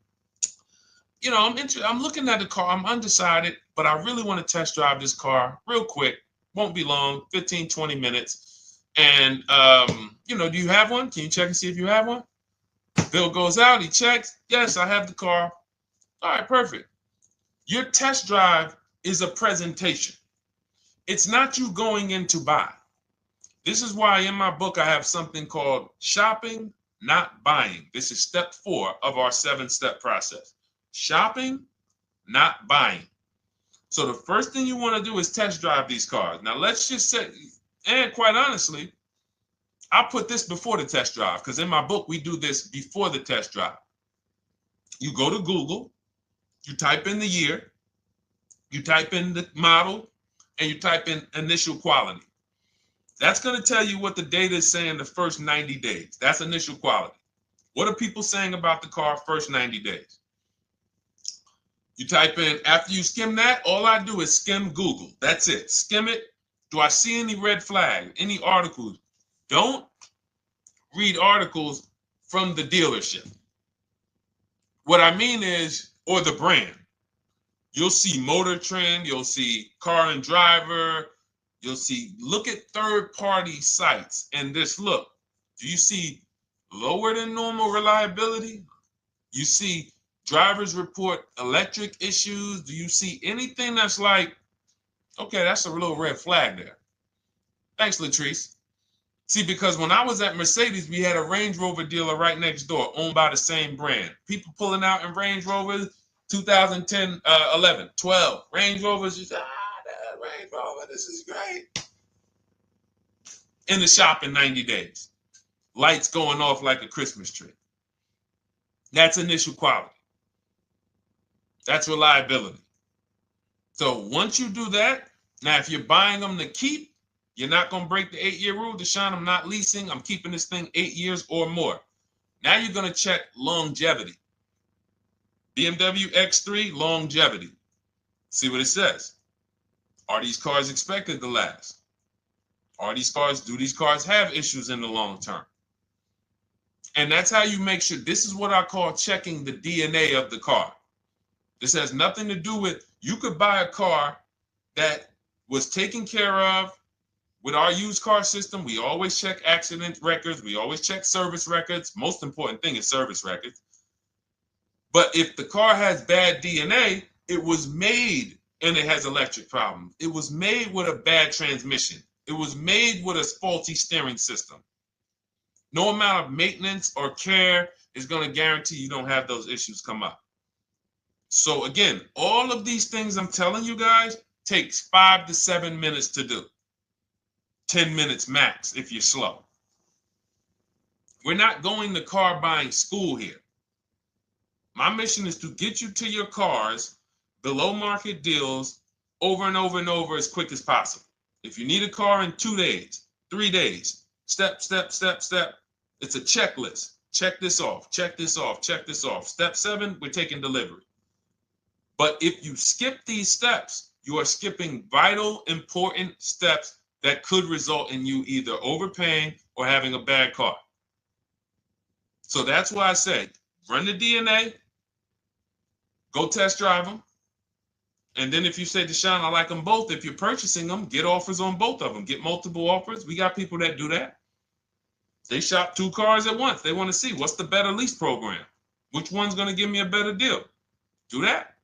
looking at the car. I'm undecided, but I really want to test drive this car real quick. Won't be long, 15, 20 minutes. And, do you have one? Can you check and see if you have one? Bill goes out, he checks. Yes, I have the car. All right, perfect. Your test drive is a presentation. It's not you going in to buy. This is why in my book I have something called shopping, not buying. This is step 4 of our 7-step process. Shopping, not buying. So the first thing you want to do is test drive these cars. Now let's just say, and quite honestly, I put this before the test drive because in my book we do this before the test drive. You go to Google, you type in the year, you type in the model, and you type in initial quality. That's going to tell you what the data is saying the first 90 days. That's initial quality. What are people saying about the car first 90 days? You type in, after you skim that, all I do is skim Google. That's it. Skim it. Do I see any red flags, any articles? Don't read articles from the dealership. What I mean is, or the brand. You'll see Motor Trend, you'll see Car and Driver, look at third-party sites and just look. Do you see lower than normal reliability? You see drivers report electric issues? Do you see anything that's like, okay, that's a little red flag there? Thanks, Latrice. See, because when I was at Mercedes, we had a Range Rover dealer right next door owned by the same brand. People pulling out in Range Rovers, 2010, 11, 12. Range Rovers, that Range Rover, this is great. In the shop in 90 days. Lights going off like a Christmas tree. That's initial quality. That's reliability. So once you do that, now if you're buying them to keep, you're not going to break the 8-year rule. Deshone, I'm not leasing. I'm keeping this thing 8 years or more. Now you're going to check longevity. BMW X3, longevity. See what it says. Are these cars expected to last? Do these cars have issues in the long term? And that's how you make sure. This is what I call checking the DNA of the car. This has nothing to do with, you could buy a car that was taken care of. With our used car system, we always check accident records. We always check service records. Most important thing is service records. But if the car has bad DNA, it was made and it has electric problems. It was made with a bad transmission. It was made with a faulty steering system. No amount of maintenance or care is going to guarantee you don't have those issues come up. So again, all of these things I'm telling you guys takes 5 to 7 minutes to do. 10 minutes max if you're slow. We're not going to car buying school here. My mission is to get you to your cars below market deals over and over and over as quick as possible. If you need a car in 2 days, 3 days, step, step, step, step. It's a checklist. Check this off, check this off, check this off. Step 7, we're taking delivery. But if you skip these steps, you are skipping vital, important steps that could result in you either overpaying or having a bad car. So that's why I say, run the DNA, go test drive them. And then if you say, Deshone, I like them both, if you're purchasing them, get offers on both of them. Get multiple offers. We got people that do that. They shop 2 cars at once. They want to see what's the better lease program. Which one's going to give me a better deal? Do that.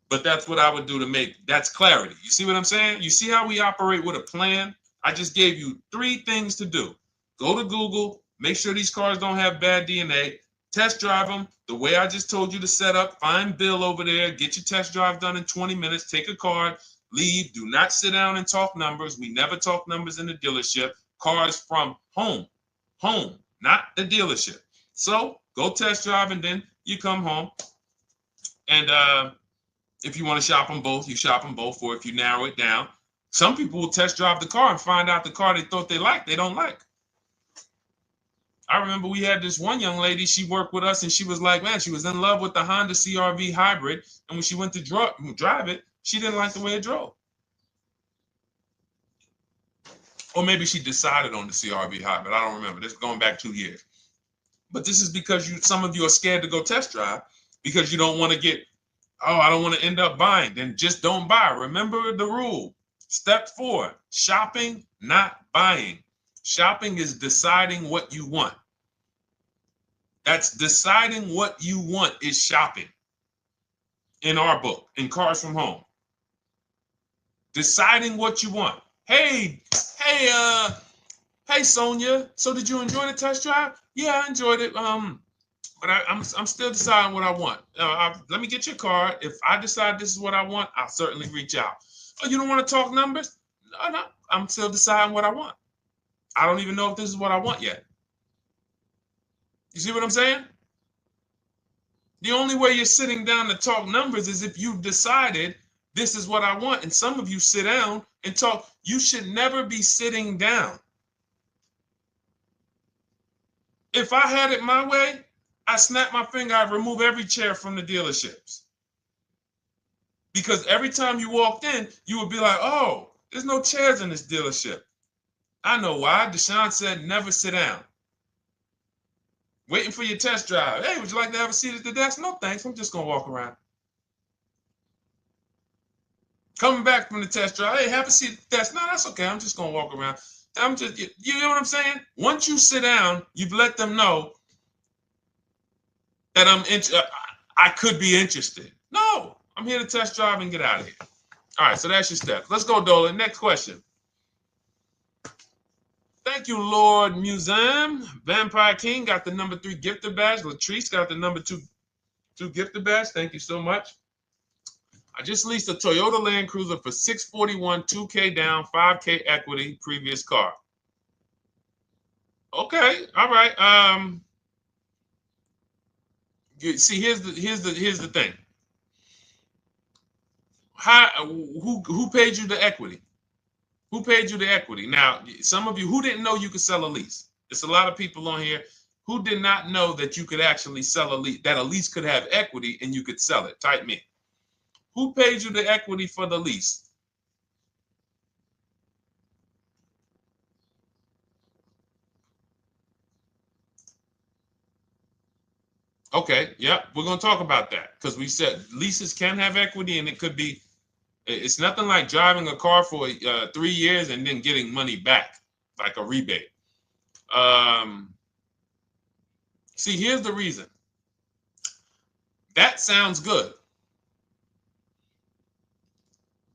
But that's what I would do to make, that's clarity. You see what I'm saying? You see how we operate with a plan? I just gave you 3 things to do. Go to Google, make sure these cars don't have bad DNA, test drive them the way I just told you to set up, find Bill over there, get your test drive done in 20 minutes, take a card, leave, do not sit down and talk numbers. We never talk numbers in the dealership. Cars from home, not the dealership. So go test drive and then you come home. And if you want to shop them both, you shop them both. Or if you narrow it down, some people will test drive the car and find out the car they thought they liked, they don't like. I remember we had this one young lady, she worked with us and she was like, man, she was in love with the Honda CR-V hybrid. And when she went to drive it, she didn't like the way it drove. Or maybe she decided on the CR-V hybrid. I don't remember. This is going back 2 years. But this is because some of you are scared to go test drive because you don't want to get, oh, I don't want to end up buying. Then just don't buy. Remember the rule. Step 4, shopping, not buying. Shopping is deciding what you want. That's deciding what you want is shopping. In our book, in Cars from Home. Deciding what you want. Hey, Sonia. So did you enjoy the test drive? Yeah, I enjoyed it. But I'm still deciding what I want. Let me get your card. If I decide this is what I want, I'll certainly reach out. Oh, you don't want to talk numbers? No. I'm still deciding what I want. I don't even know if this is what I want yet. You see what I'm saying? The only way you're sitting down to talk numbers is if you've decided this is what I want. And some of you sit down and talk. You should never be sitting down. If I had it my way, I snap my finger, I'd remove every chair from the dealerships. Because every time you walked in, you would be like, oh, there's no chairs in this dealership. I know why. Deshone said never sit down. Waiting for your test drive. Hey, would you like to have a seat at the desk? No, thanks. I'm just going to walk around. Coming back from the test drive. Hey, have a seat at the desk. No, that's okay. I'm just going to walk around. You know what I'm saying? Once you sit down, you've let them know that I could be interested. No, I'm here to test drive and get out of here. All right, so that's your steps. Let's go, Dolan. Next question. Thank you, Lord Museum. Vampire King got the number 3 gifter badge. Latrice got the number 2 gifter badge. Thank you so much. I just leased a Toyota Land Cruiser for $641, $2K down, $5K equity, previous car. Okay, all right. See, here's the thing. Who paid you the equity? Who paid you the equity? Now, some of you who didn't know you could sell a lease. There's a lot of people on here who did not know that you could actually sell a lease, that a lease could have equity and you could sell it. Type me. Who paid you the equity for the lease? Okay, yeah, we're going to talk about that because we said leases can have equity and it could be, it's nothing like driving a car for 3 years and then getting money back, like a rebate. See, here's the reason. That sounds good.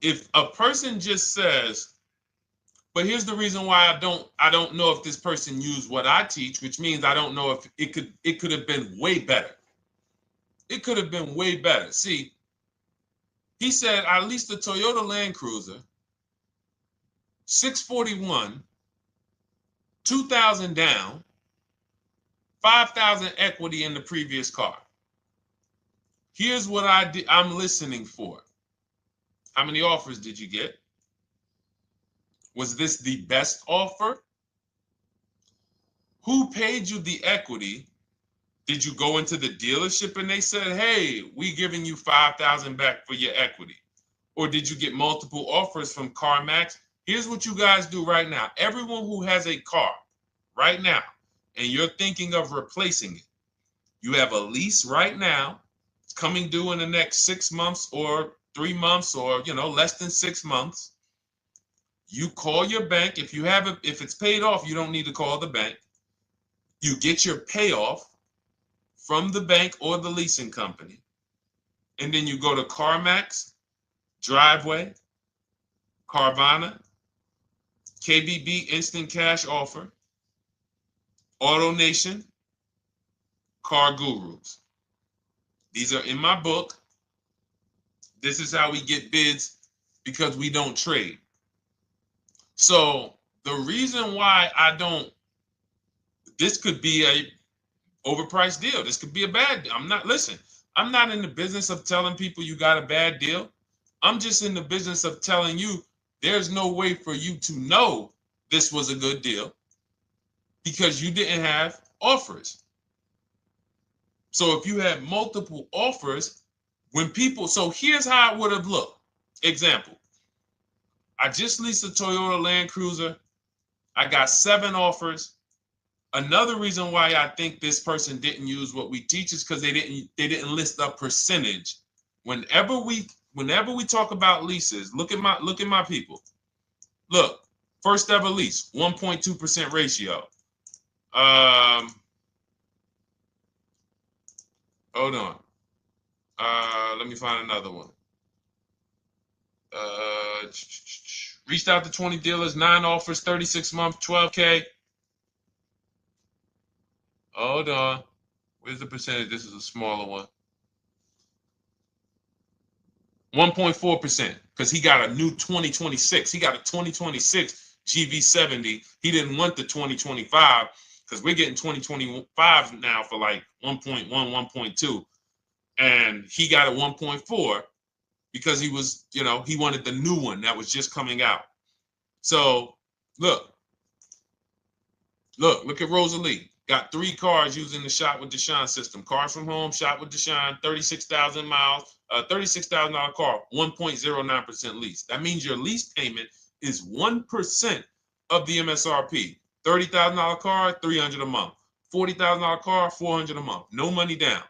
If a person just says, But here's the reason why I don't know if this person used what I teach, which means I don't know if it could have been way better. It could have been way better. See, he said I leased a Toyota Land Cruiser, 641, 2,000 down, 5,000 equity in the previous car. Here's what I'm listening for. How many offers did you get? Was this the best offer? Who paid you the equity? Did you go into the dealership and they said, hey, we giving you 5,000 back for your equity? Or did you get multiple offers from CarMax? Here's what you guys do right now. Everyone who has a car right now, and you're thinking of replacing it, you have a lease right now. It's coming due in the next 6 months or 3 months or, less than 6 months. You call your bank. If it's paid off, you don't need to call the bank. You get your payoff from the bank or the leasing company. And then you go to CarMax, Driveway, Carvana, KBB Instant Cash Offer, AutoNation, Car Gurus. These are in my book. This is how we get bids because we don't trade. So the reason why this could be a overpriced deal. This could be a bad deal. I'm not in the business of telling people you got a bad deal. I'm just in the business of telling you there's no way for you to know this was a good deal because you didn't have offers. So if you had multiple offers, so here's how it would have looked. Example, I just leased a Toyota Land Cruiser. I got 7 offers. Another reason why I think this person didn't use what we teach is because they didn't list a percentage. Whenever we talk about leases, look at my people. Look, first ever lease, 1.2% ratio. Hold on. Let me find another one. Reached out to 20 dealers, 9 offers, 36 months, 12K. Hold on. Where's the percentage? This is a smaller one. 1.4%, because he got a new 2026. He got a 2026 GV70. He didn't want the 2025 because we're getting 2025 now for like 1.1, 1.2. And he got a 1.4 because he was, he wanted the new one that was just coming out. So look at Rosalie. Got 3 cars using the Shop with Deshone system. Cars from home, Shop with Deshone, 36,000 miles, $36,000 car, 1.09% lease. That means your lease payment is 1% of the MSRP. $30,000 car, $300 a month. $40,000 car, $400 a month. No money down.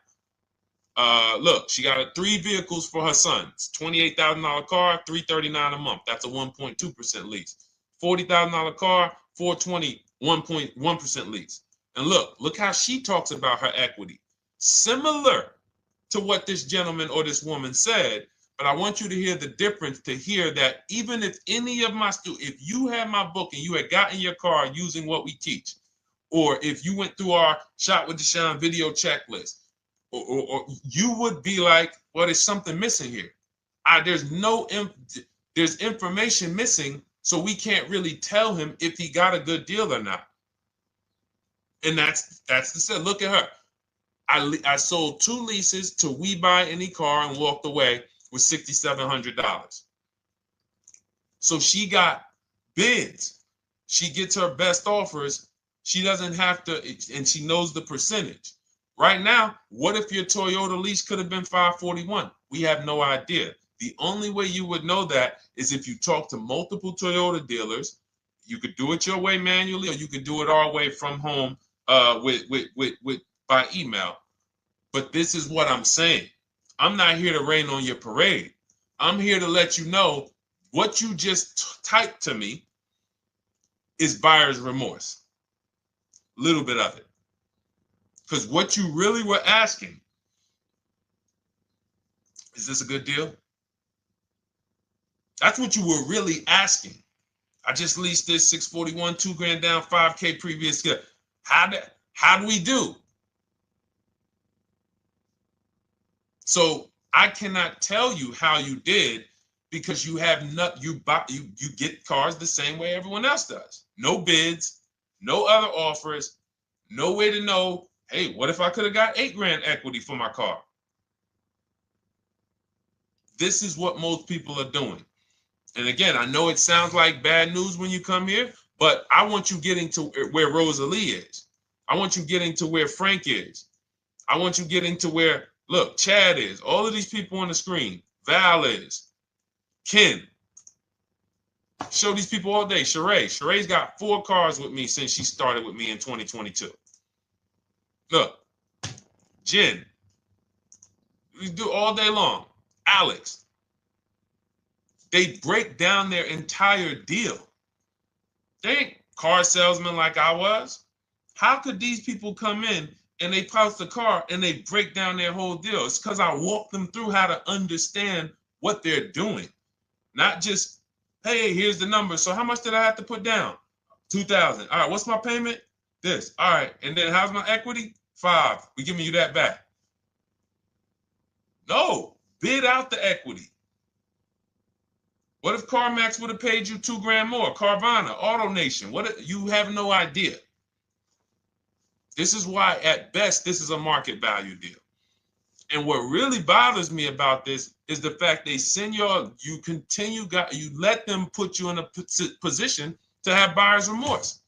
Look, she got 3 vehicles for her sons. $28,000 car, $339 a month. That's a 1.2% lease. $40,000 car, $420, 1.1% lease. And look how she talks about her equity. Similar to what this gentleman or this woman said, but I want you to hear the difference, to hear that even if any of my students, if you had my book and you had gotten your car using what we teach, or if you went through our Shop with Deshone video checklist, or you would be like, well, there's something missing here. There's information missing, so we can't really tell him if he got a good deal or not. And that's the set. Look at her. I sold 2 leases to We Buy Any Car and walked away with $6,700. So she got bids. She gets her best offers. She doesn't have to, and she knows the percentage. Right now, what if your Toyota lease could have been 541? We have no idea. The only way you would know that is if you talk to multiple Toyota dealers. You could do it your way manually, or you could do it our way from home by email. But this is what I'm saying. I'm not here to rain on your parade. I'm here to let you know what you just typed to me is buyer's remorse. A little bit of it. Because what you really were asking, is this a good deal? That's what you were really asking. I just leased this 641, 2 grand down, 5K previous. How do we do? So I cannot tell you how you did because you have not you get cars the same way everyone else does. No bids, no other offers, no way to know, hey, what if I could have got 8 grand equity for my car? This is what most people are doing. And again, I know it sounds like bad news when you come here, but I want you getting to where Rosalie is. I want you getting to where Frank is. I want you getting to where, look, Chad is. All of these people on the screen. Val is. Ken. Show these people all day. Sheree. Sheree's got 4 cars with me since she started with me in 2022. Look. Jen. We do all day long. Alex. They break down their entire deal. They ain't car salesmen like I was. How could these people come in and they post the car and they break down their whole deal? It's because I walk them through how to understand what they're doing. Not just, hey, here's the number. So how much did I have to put down? 2,000. All right, what's my payment? This. All right, and then how's my equity? 5. We giving you that back. No, bid out the equity. What if CarMax would have paid you 2 grand more? Carvana, AutoNation, what? You have no idea. This is why, at best, this is a market value deal. And what really bothers me about this is the fact they send you let them put you in a position to have buyer's remorse.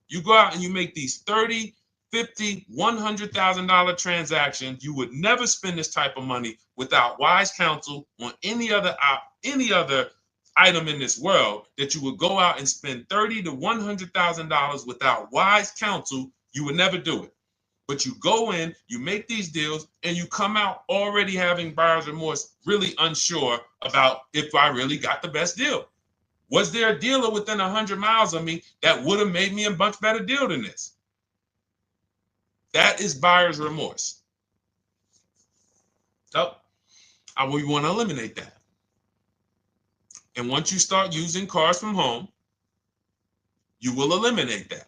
You go out and you make these $30,000, $50,000, $100,000 transactions. You would never spend this type of money without wise counsel on any other item in this world, that you would go out and spend $30,000 to $100,000 without wise counsel. You would never do it. But you go in, you make these deals, and you come out already having buyer's remorse, really unsure about if I really got the best deal. Was there a dealer within 100 miles of me that would have made me a much better deal than this? That is buyer's remorse. So we want to eliminate that. And once you start using cars from home, you will eliminate that.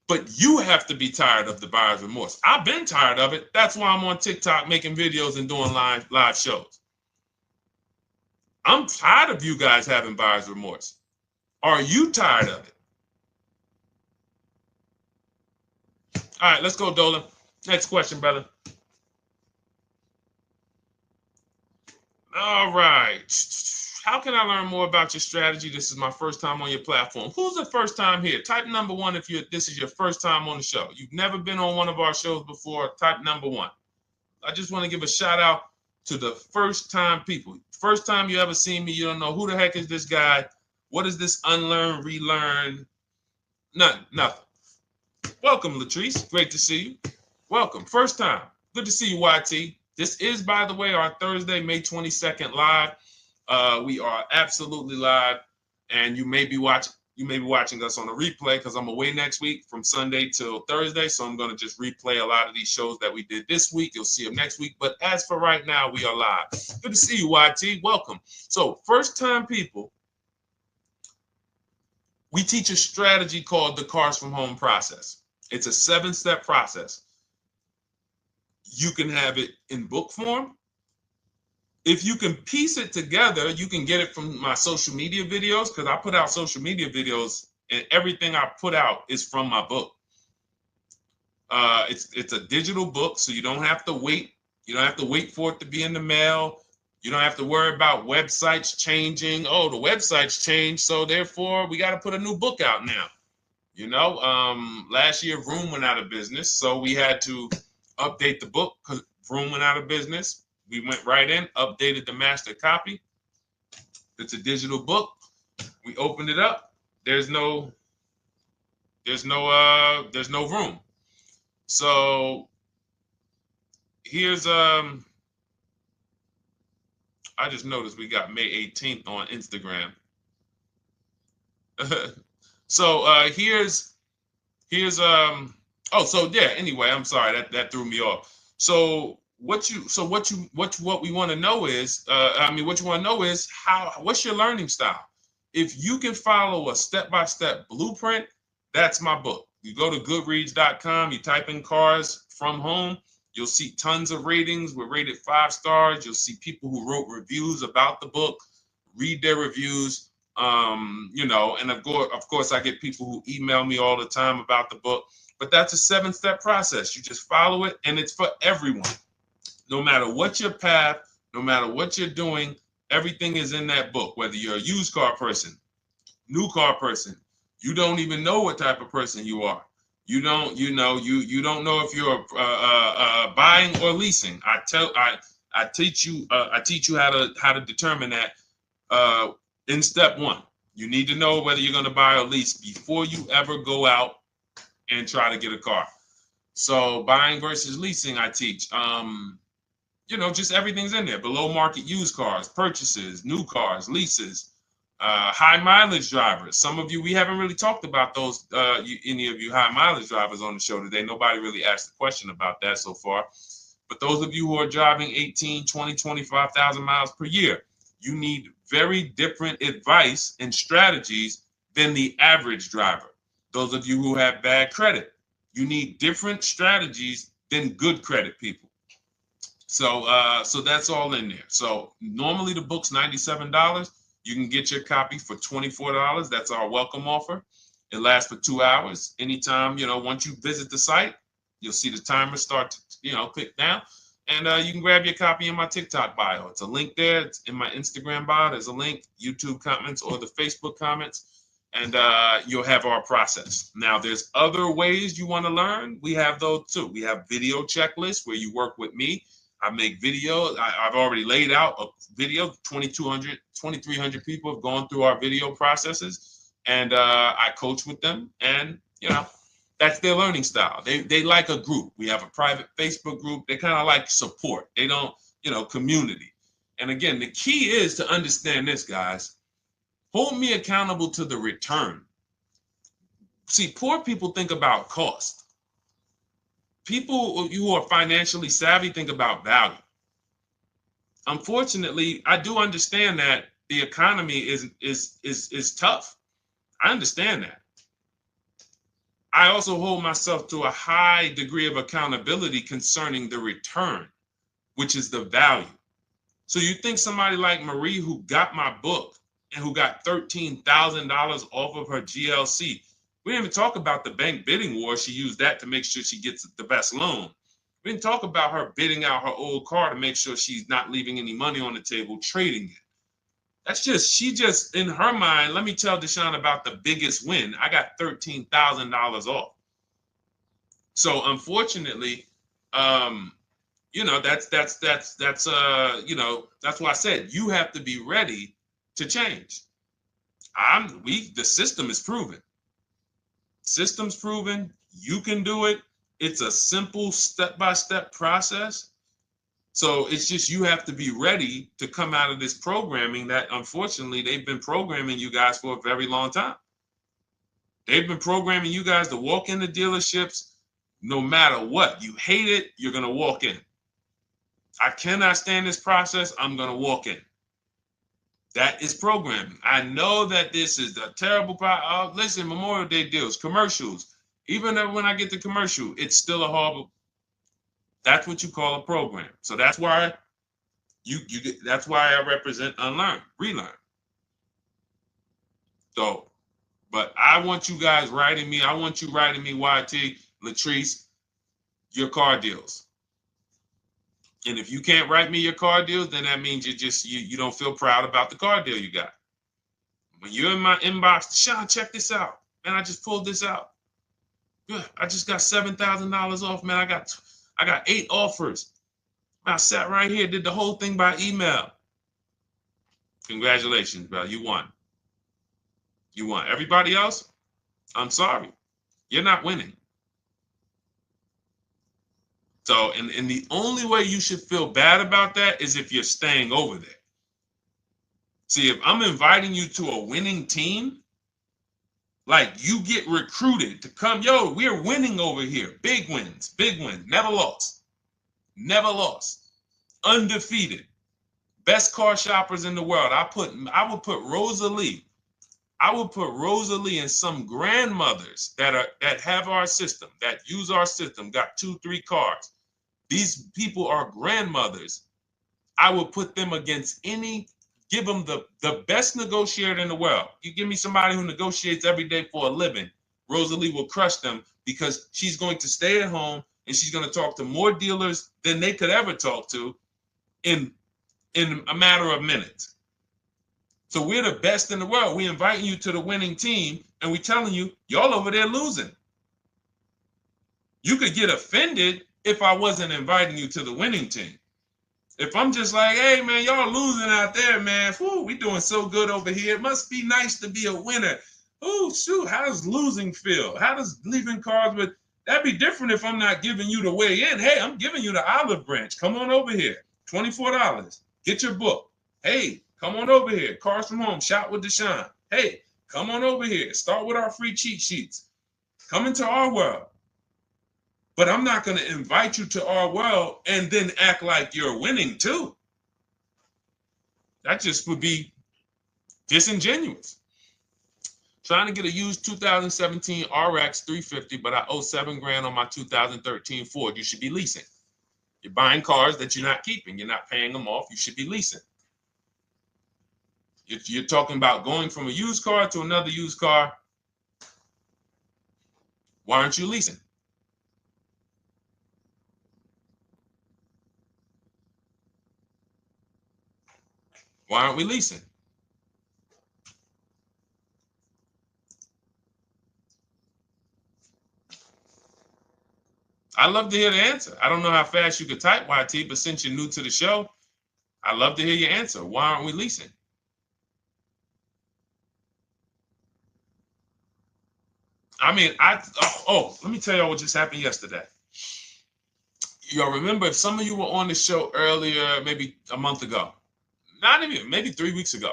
But you have to be tired of the buyer's remorse. I've been tired of it. That's why I'm on TikTok making videos and doing live shows. I'm tired of you guys having buyer's remorse. Are you tired of it? All right, let's go, Dolan. Next question, brother. All right. How can I learn more about your strategy? This is my first time on your platform. Who's the first time here? Type number 1 if this is your first time on the show. You've never been on one of our shows before. Type number 1. I just want to give a shout out to the first time people. First time you ever seen me, you don't know who the heck is this guy. What is this unlearn, relearn? Nothing. Welcome, Latrice. Great to see you. Welcome. First time. Good to see you, YT. This is, by the way, our Thursday, May 22nd live. We are absolutely live, and you may be watching us on a replay because I'm away next week from Sunday till Thursday, so I'm going to just replay a lot of these shows that we did this week. You'll see them next week, but as for right now, we are live. Good to see you, YT. Welcome. So, first-time people, we teach a strategy called the Cars from Home process. It's a 7-step process. You can have it in book form. If you can piece it together, you can get it from my social media videos, because I put out social media videos and everything I put out is from my book. It's a digital book, so you don't have to wait. You don't have to wait for it to be in the mail. You don't have to worry about websites changing. Oh, the website's changed, so therefore we got to put a new book out now. You know, last year Vroom went out of business, so we had to update the book because Vroom went out of business. We went right in, updated the master copy. It's a digital book. We opened it up. There's no room. So here's I just noticed we got May 18th on Instagram. So here's anyway, I'm sorry, that threw me off. So what we want to know is, what's your learning style? If you can follow a step-by-step blueprint, that's my book. You go to goodreads.com, you type in cars from home, you'll see tons of ratings. We're rated 5 stars. You'll see people who wrote reviews about the book, read their reviews. And of course, I get people who email me all the time about the book. But that's a 7-step process. You just follow it, and it's for everyone. No matter what your path, no matter what you're doing, everything is in that book. Whether you're a used car person, new car person, you don't even know what type of person you are. You don't know if you're buying or leasing. I teach you how to determine that in step 1. You need to know whether you're going to buy or lease before you ever go out and try to get a car. So buying versus leasing, I teach. Just everything's in there. Below market used cars, purchases, new cars, leases, high mileage drivers. Some of you, we haven't really talked about those, any of you high mileage drivers on the show today. Nobody really asked a question about that so far. But those of you who are driving 18, 20, 25,000 miles per year, you need very different advice and strategies than the average driver. Those of you who have bad credit, you need different strategies than good credit people. So that's all in there. So normally the book's $97. You can get your copy for $24. That's our welcome offer. It lasts for 2 hours. Anytime, once you visit the site, you'll see the timer start to, click down. And you can grab your copy in my TikTok bio. It's a link there. It's in my Instagram bio. There's a link, YouTube comments or the Facebook comments. And you'll have our process. Now, there's other ways you want to learn. We have those too. We have video checklists where you work with me. I make videos. I've already laid out a video. 2,300 people have gone through our video processes, and I coach with them. And that's their learning style. They like a group. We have a private Facebook group. They kind of like support. They don't, community. And again, the key is to understand this, guys. Hold me accountable to the return. See, poor people think about cost. People who are financially savvy think about value. Unfortunately, I do understand that the economy is tough. I understand that. I also hold myself to a high degree of accountability concerning the return, which is the value. So you think somebody like Marie, who got my book and who got $13,000 off of her GLC, we didn't even talk about the bank bidding war. She used that to make sure she gets the best loan. We didn't talk about her bidding out her old car to make sure she's not leaving any money on the table, trading it. She just, in her mind, let me tell Deshone about the biggest win. I got $13,000 off. So unfortunately, that's why I said you have to be ready to change. The system is proven. System's proven. You can do it. It's a simple step-by-step process. So it's just you have to be ready to come out of this programming that, unfortunately, they've been programming you guys for a very long time. They've been programming you guys to walk into dealerships no matter what. You hate it, you're going to walk in. I cannot stand this process, I'm going to walk in. That is programming. I know that this is a terrible problem. Listen, Memorial Day deals, commercials. Even when I get the commercial, it's still a horrible. That's what you call a program. So that's why that's why I represent unlearn, relearn. So, but I want you guys writing me. I want you writing me, YT, Latrice, your car deals. And if you can't write me your car deals, then that means you don't feel proud about the car deal you got. When you're in my inbox, Deshone, check this out. Man, I just pulled this out. Yeah, I just got $7,000 off, man. I got 8 offers. I sat right here, did the whole thing by email. Congratulations, bro. You won. You won. Everybody else, I'm sorry. You're not winning. So, and the only way you should feel bad about that is if you're staying over there. See, if I'm inviting you to a winning team, like you get recruited to come, yo, we're winning over here. Big wins, never lost. Never lost. Undefeated. Best car shoppers in the world. I would put Rosalie I will put Rosalie and some grandmothers that have our system, that use our system, got 2-3 cars. These people are grandmothers. I will put them against give them the best negotiator in the world. You give me somebody who negotiates every day for a living, Rosalie will crush them because she's going to stay at home and she's going to talk to more dealers than they could ever talk to in a matter of minutes. So we're the best in the world. We inviting you to the winning team and we telling you, y'all over there losing. You could get offended if I wasn't inviting you to the winning team. If I'm just like, hey, man, y'all losing out there, man. Whew, we doing so good over here. It must be nice to be a winner. Oh, shoot, how does losing feel? How does leaving cars with... That'd be different if I'm not giving you the way in. Hey, I'm giving you the olive branch. Come on over here. $24. Get your book. Hey, come on over here. Cars from Home. Shop with Deshone. Hey, come on over here. Start with our free cheat sheets. Come into our world. But I'm not going to invite you to our world and then act like you're winning too. That just would be disingenuous. Trying to get a used 2017 RX 350, but I owe $7,000 on my 2013 Ford. You should be leasing. You're buying cars that you're not keeping. You're not paying them off. You should be leasing. If you're talking about going from a used car to another used car, why aren't you leasing? Why aren't we leasing? I'd love to hear the answer. I don't know how fast you could type, YT, but since you're new to the show, I'd love to hear your answer. Why aren't we leasing? I mean, let me tell y'all what just happened yesterday. Y'all remember, if some of you were on the show earlier, maybe a month ago, not even, maybe 3 weeks ago.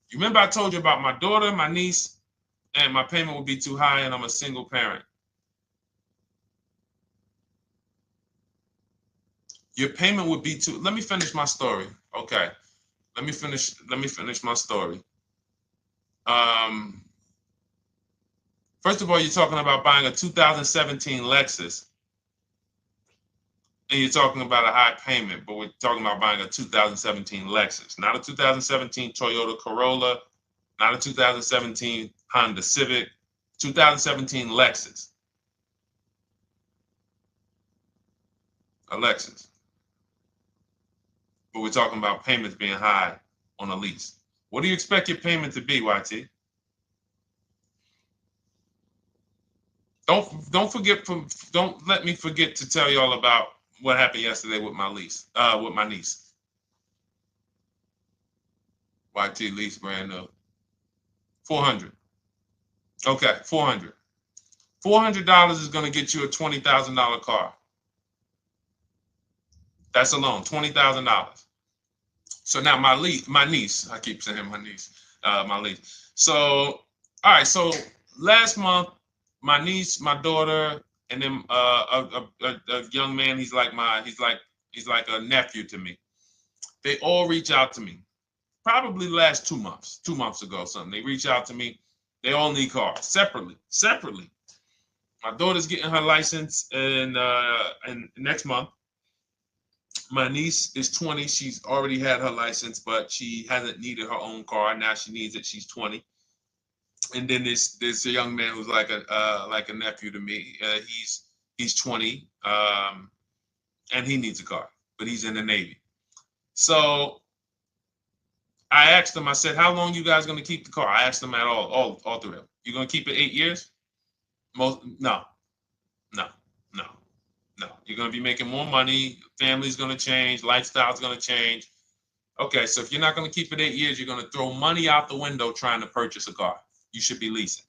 You remember I told you about my daughter, my niece, and my payment would be too high and I'm a single parent. Your payment would be too, let me finish my story. Okay. Let me finish my story. First of all, you're talking about buying a 2017 Lexus. And you're talking about a high payment, but we're talking about buying a 2017 Lexus, not a 2017 Toyota Corolla, not a 2017 Honda Civic, 2017 Lexus. A Lexus. But we're talking about payments being high on a lease. What do you expect your payment to be, YT? Don't let me forget to tell y'all about what happened yesterday with my niece. YT lease brand new. $400. Okay, $400. $400 is going to get you a $20,000 car. That's alone, $20,000. So now my niece, I keep saying my niece, my niece. So, all right, so last month, my niece, my daughter, and then a young man, he's like a nephew to me. They all reach out to me. Probably the last 2 months ago, something. They reach out to me. They all need cars separately. My daughter's getting her license in next month. My niece is 20. She's already had her license, but she hasn't needed her own car. Now she needs it. She's 20. And then there's a young man who's like a nephew to me. He's 20, and he needs a car, but he's in the Navy. So I asked them. I said, "How long you guys gonna keep the car?" I asked them at all three of them. You gonna keep it 8 years? No. You're gonna be making more money. Family's gonna change. Lifestyle's gonna change. Okay, so if you're not gonna keep it 8 years, you're gonna throw money out the window trying to purchase a car. You should be leasing.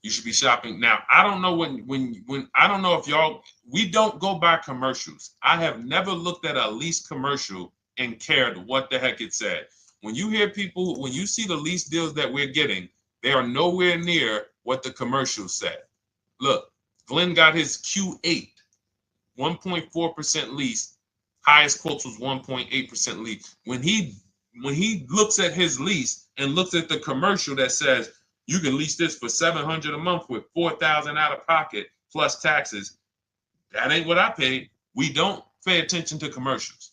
You should be shopping. Now, I don't know when I don't know if y'all, we don't go by commercials. I have never looked at a lease commercial and cared what the heck it said. When you hear people, when you see the lease deals that we're getting, they are nowhere near what the commercial said. Look, Glenn got his Q8, 1.4% lease. Highest quotes was 1.8% lease. When he looks at his lease, and looks at the commercial that says you can lease this for $700 a month with $4,000 out of pocket plus taxes, that ain't what I paid. We don't pay attention to commercials.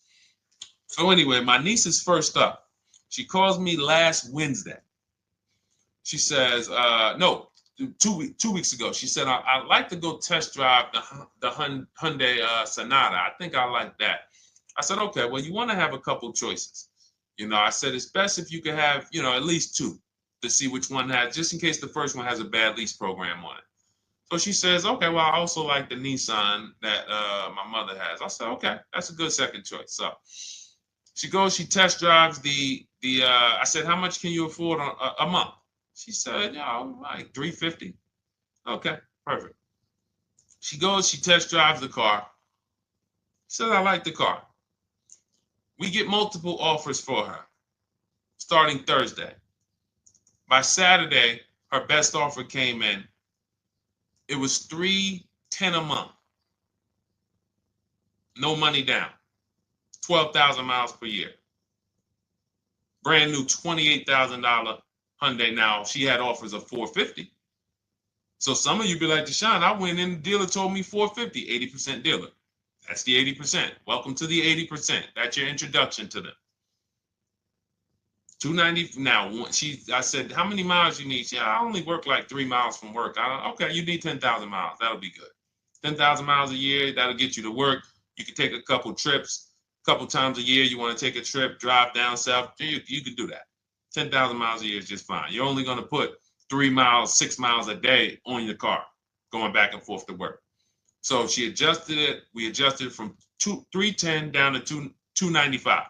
So anyway, my niece is first up. She calls me last Wednesday. She says, no, 2 weeks ago. She said, I'd like to go test drive the Hyundai Sonata. I think I like that. I said, okay, well, you want to have a couple choices. I said, it's best if you could have, at least two to see which one has, just in case the first one has a bad lease program on it. So she says, okay, well, I also like the Nissan that my mother has. I said, okay, that's a good second choice. So she goes, she test drives I said, how much can you afford a month? She said, like $350. Okay, perfect. She goes, she test drives the car. She says, I like the car. We get multiple offers for her starting Thursday. By Saturday, her best offer came in. It was $310 a month. No money down. 12,000 miles per year. Brand new $28,000 Hyundai. Now, she had offers of $450. So some of you be like, Deshone, I went in, the dealer told me $450, 80% dealer. That's the 80%. Welcome to the 80%. That's your introduction to them. $290. Now, I said, how many miles you need? She said, I only work like 3 miles from work. Okay, you need 10,000 miles. That'll be good. 10,000 miles a year, that'll get you to work. You can take a couple trips, a couple times a year. You want to take a trip, drive down south. You can do that. 10,000 miles a year is just fine. You're only going to put 3 miles, 6 miles a day on your car, going back and forth to work. So she adjusted it. We adjusted it from $310 down to $295.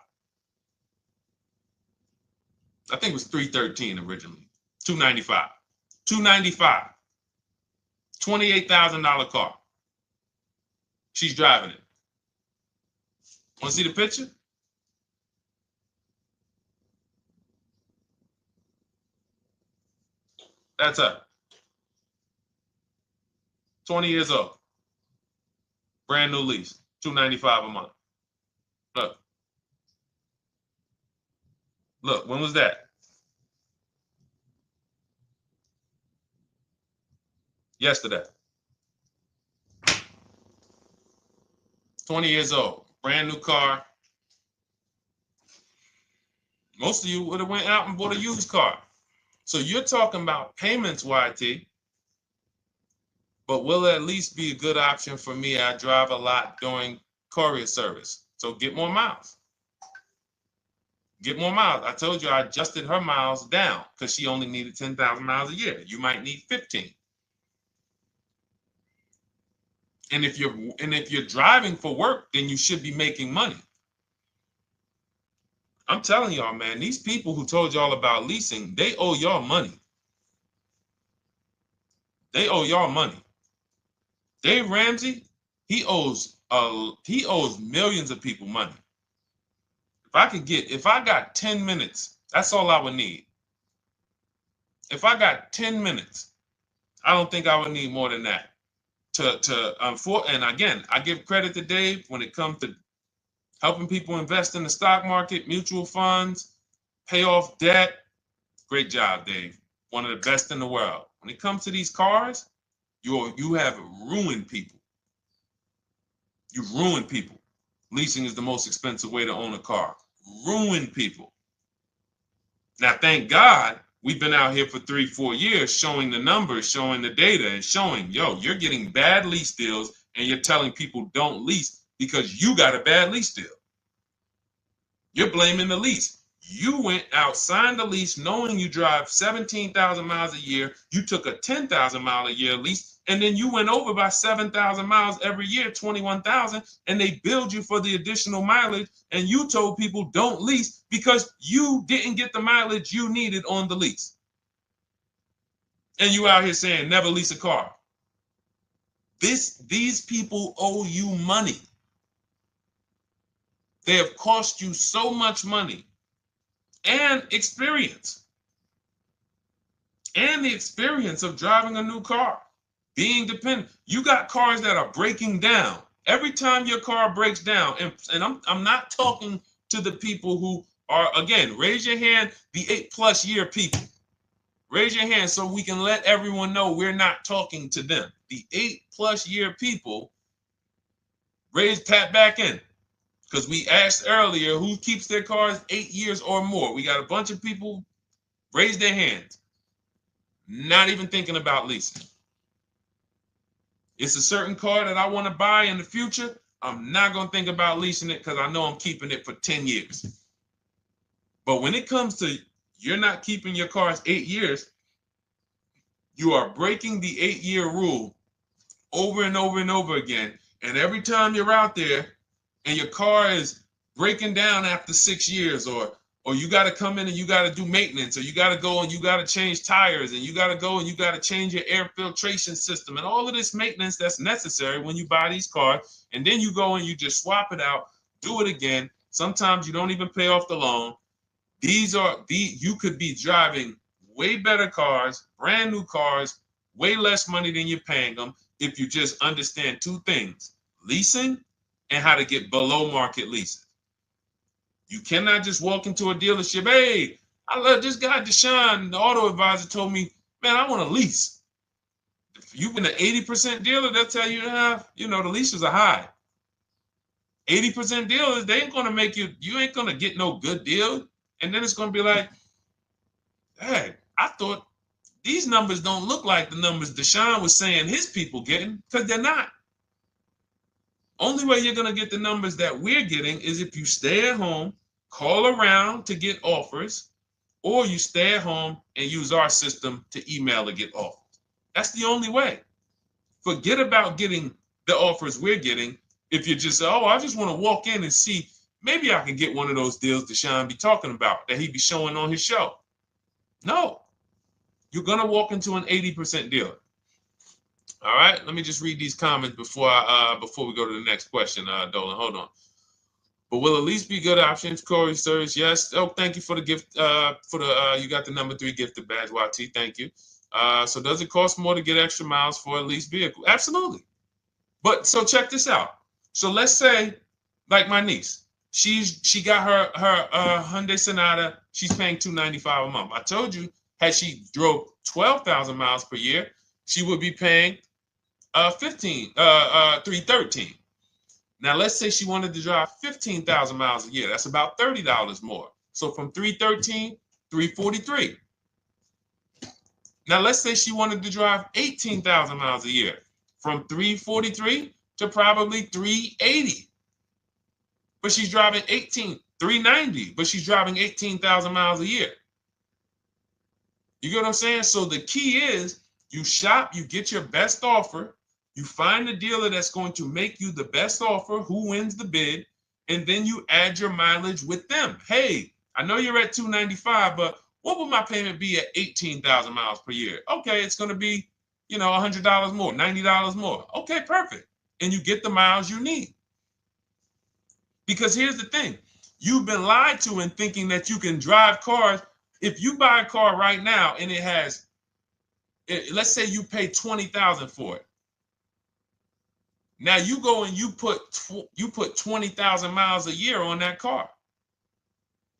I think it was $313 originally. $295. $295. $28,000 car. She's driving it. Want to see the picture? That's her. 20 years old. Brand new lease. $295 a month. Look. Look, when was that? Yesterday. 20 years old. Brand new car. Most of you would have went out and bought a used car. So you're talking about payments, YT. But will it at least be a good option for me? I drive a lot during courier service. So get more miles. Get more miles. I told you I adjusted her miles down because she only needed 10,000 miles a year. You might need 15. And if you're driving for work, then you should be making money. I'm telling y'all, man, these people who told y'all about leasing, they owe y'all money. They owe y'all money. Dave Ramsey, he owes millions of people money. If I got 10 minutes, that's all I would need. If I got 10 minutes, I don't think I would need more than that. And again, I give credit to Dave when it comes to helping people invest in the stock market, mutual funds, pay off debt. Great job, Dave. One of the best in the world. When it comes to these cars, you have ruined people. You've ruined people. Leasing is the most expensive way to own a car. Ruined people. Now, thank God, we've been out here for 3-4 years showing the numbers, showing the data, and showing, you're getting bad lease deals, and you're telling people don't lease because you got a bad lease deal. You're blaming the lease. You went out, signed the lease, knowing you drive 17,000 miles a year. You took a 10,000 mile a year lease, and then you went over by 7,000 miles every year, 21,000, and they billed you for the additional mileage, and you told people don't lease because you didn't get the mileage you needed on the lease. And you out here saying never lease a car. These people owe you money. They have cost you so much money and experience. And the experience of driving a new car, being dependent. You got cars that are breaking down. Every time your car breaks down, and I'm not talking to the people who Or again, raise your hand, the 8+ year people. Raise your hand so we can let everyone know we're not talking to them. The 8+ year people, tap back in. Because we asked earlier who keeps their cars 8 years or more. We got a bunch of people raise their hands. Not even thinking about leasing. It's a certain car that I want to buy in the future. I'm not going to think about leasing it because I know I'm keeping it for 10 years. But when it comes to you're not keeping your cars 8 years, you are breaking the 8-year rule over and over and over again. And every time you're out there and your car is breaking down after 6 years, or you got to come in and you got to do maintenance, or you got to go and you got to change tires, and you got to go and you got to change your air filtration system, and all of this maintenance that's necessary when you buy these cars, and then you go and you just swap it out, do it again. Sometimes you don't even pay off the loan. You could be driving way better cars, brand new cars, way less money than you're paying them if you just understand 2 things: leasing and how to get below market leases. You cannot just walk into a dealership. Hey, I love this guy, Deshone, the auto advisor, told me, man, I want to lease. If you've been an 80% dealer, they'll tell you, the leases are high. 80% dealers, they ain't going to make you ain't going to get no good deal. And then it's going to be like, hey, I thought these numbers don't look like the numbers Deshone was saying his people getting, because they're not. Only way you're going to get the numbers that we're getting is if you stay at home, call around to get offers, or you stay at home and use our system to email to get offers. That's the only way. Forget about getting the offers we're getting. If you just say, oh, I just want to walk in and see, maybe I can get one of those deals Deshone be talking about that he be showing on his show. No, you're going to walk into an 80% dealer. All right, let me just read these comments before we go to the next question, Dolan. Hold on. But will at least be good options, Corey Sirs? Yes. Oh, thank you for the gift. You got the number 3 gifted badge, YT. Thank you. So does it cost more to get extra miles for a leased vehicle? Absolutely. But so check this out. So let's say, like my niece, she got her Hyundai Sonata. She's paying $295 a month. I told you, had she drove 12,000 miles per year, she would be paying $313. Now let's say she wanted to drive 15,000 miles a year. That's about $30 more. So from $313, $343. Now let's say she wanted to drive 18,000 miles a year, from $343 to probably $380. But she's driving $390, but she's driving 18,000 miles a year. You get what I'm saying? So the key is you shop, you get your best offer, you find the dealer that's going to make you the best offer, who wins the bid, and then you add your mileage with them. Hey, I know you're at $295, but what would my payment be at 18,000 miles per year? Okay, it's going to be, $100 more, $90 more. Okay, perfect. And you get the miles you need. Because here's the thing. You've been lied to in thinking that you can drive cars. If you buy a car right now and it has, let's say you pay $20,000 for it. Now you go and you put 20,000 miles a year on that car.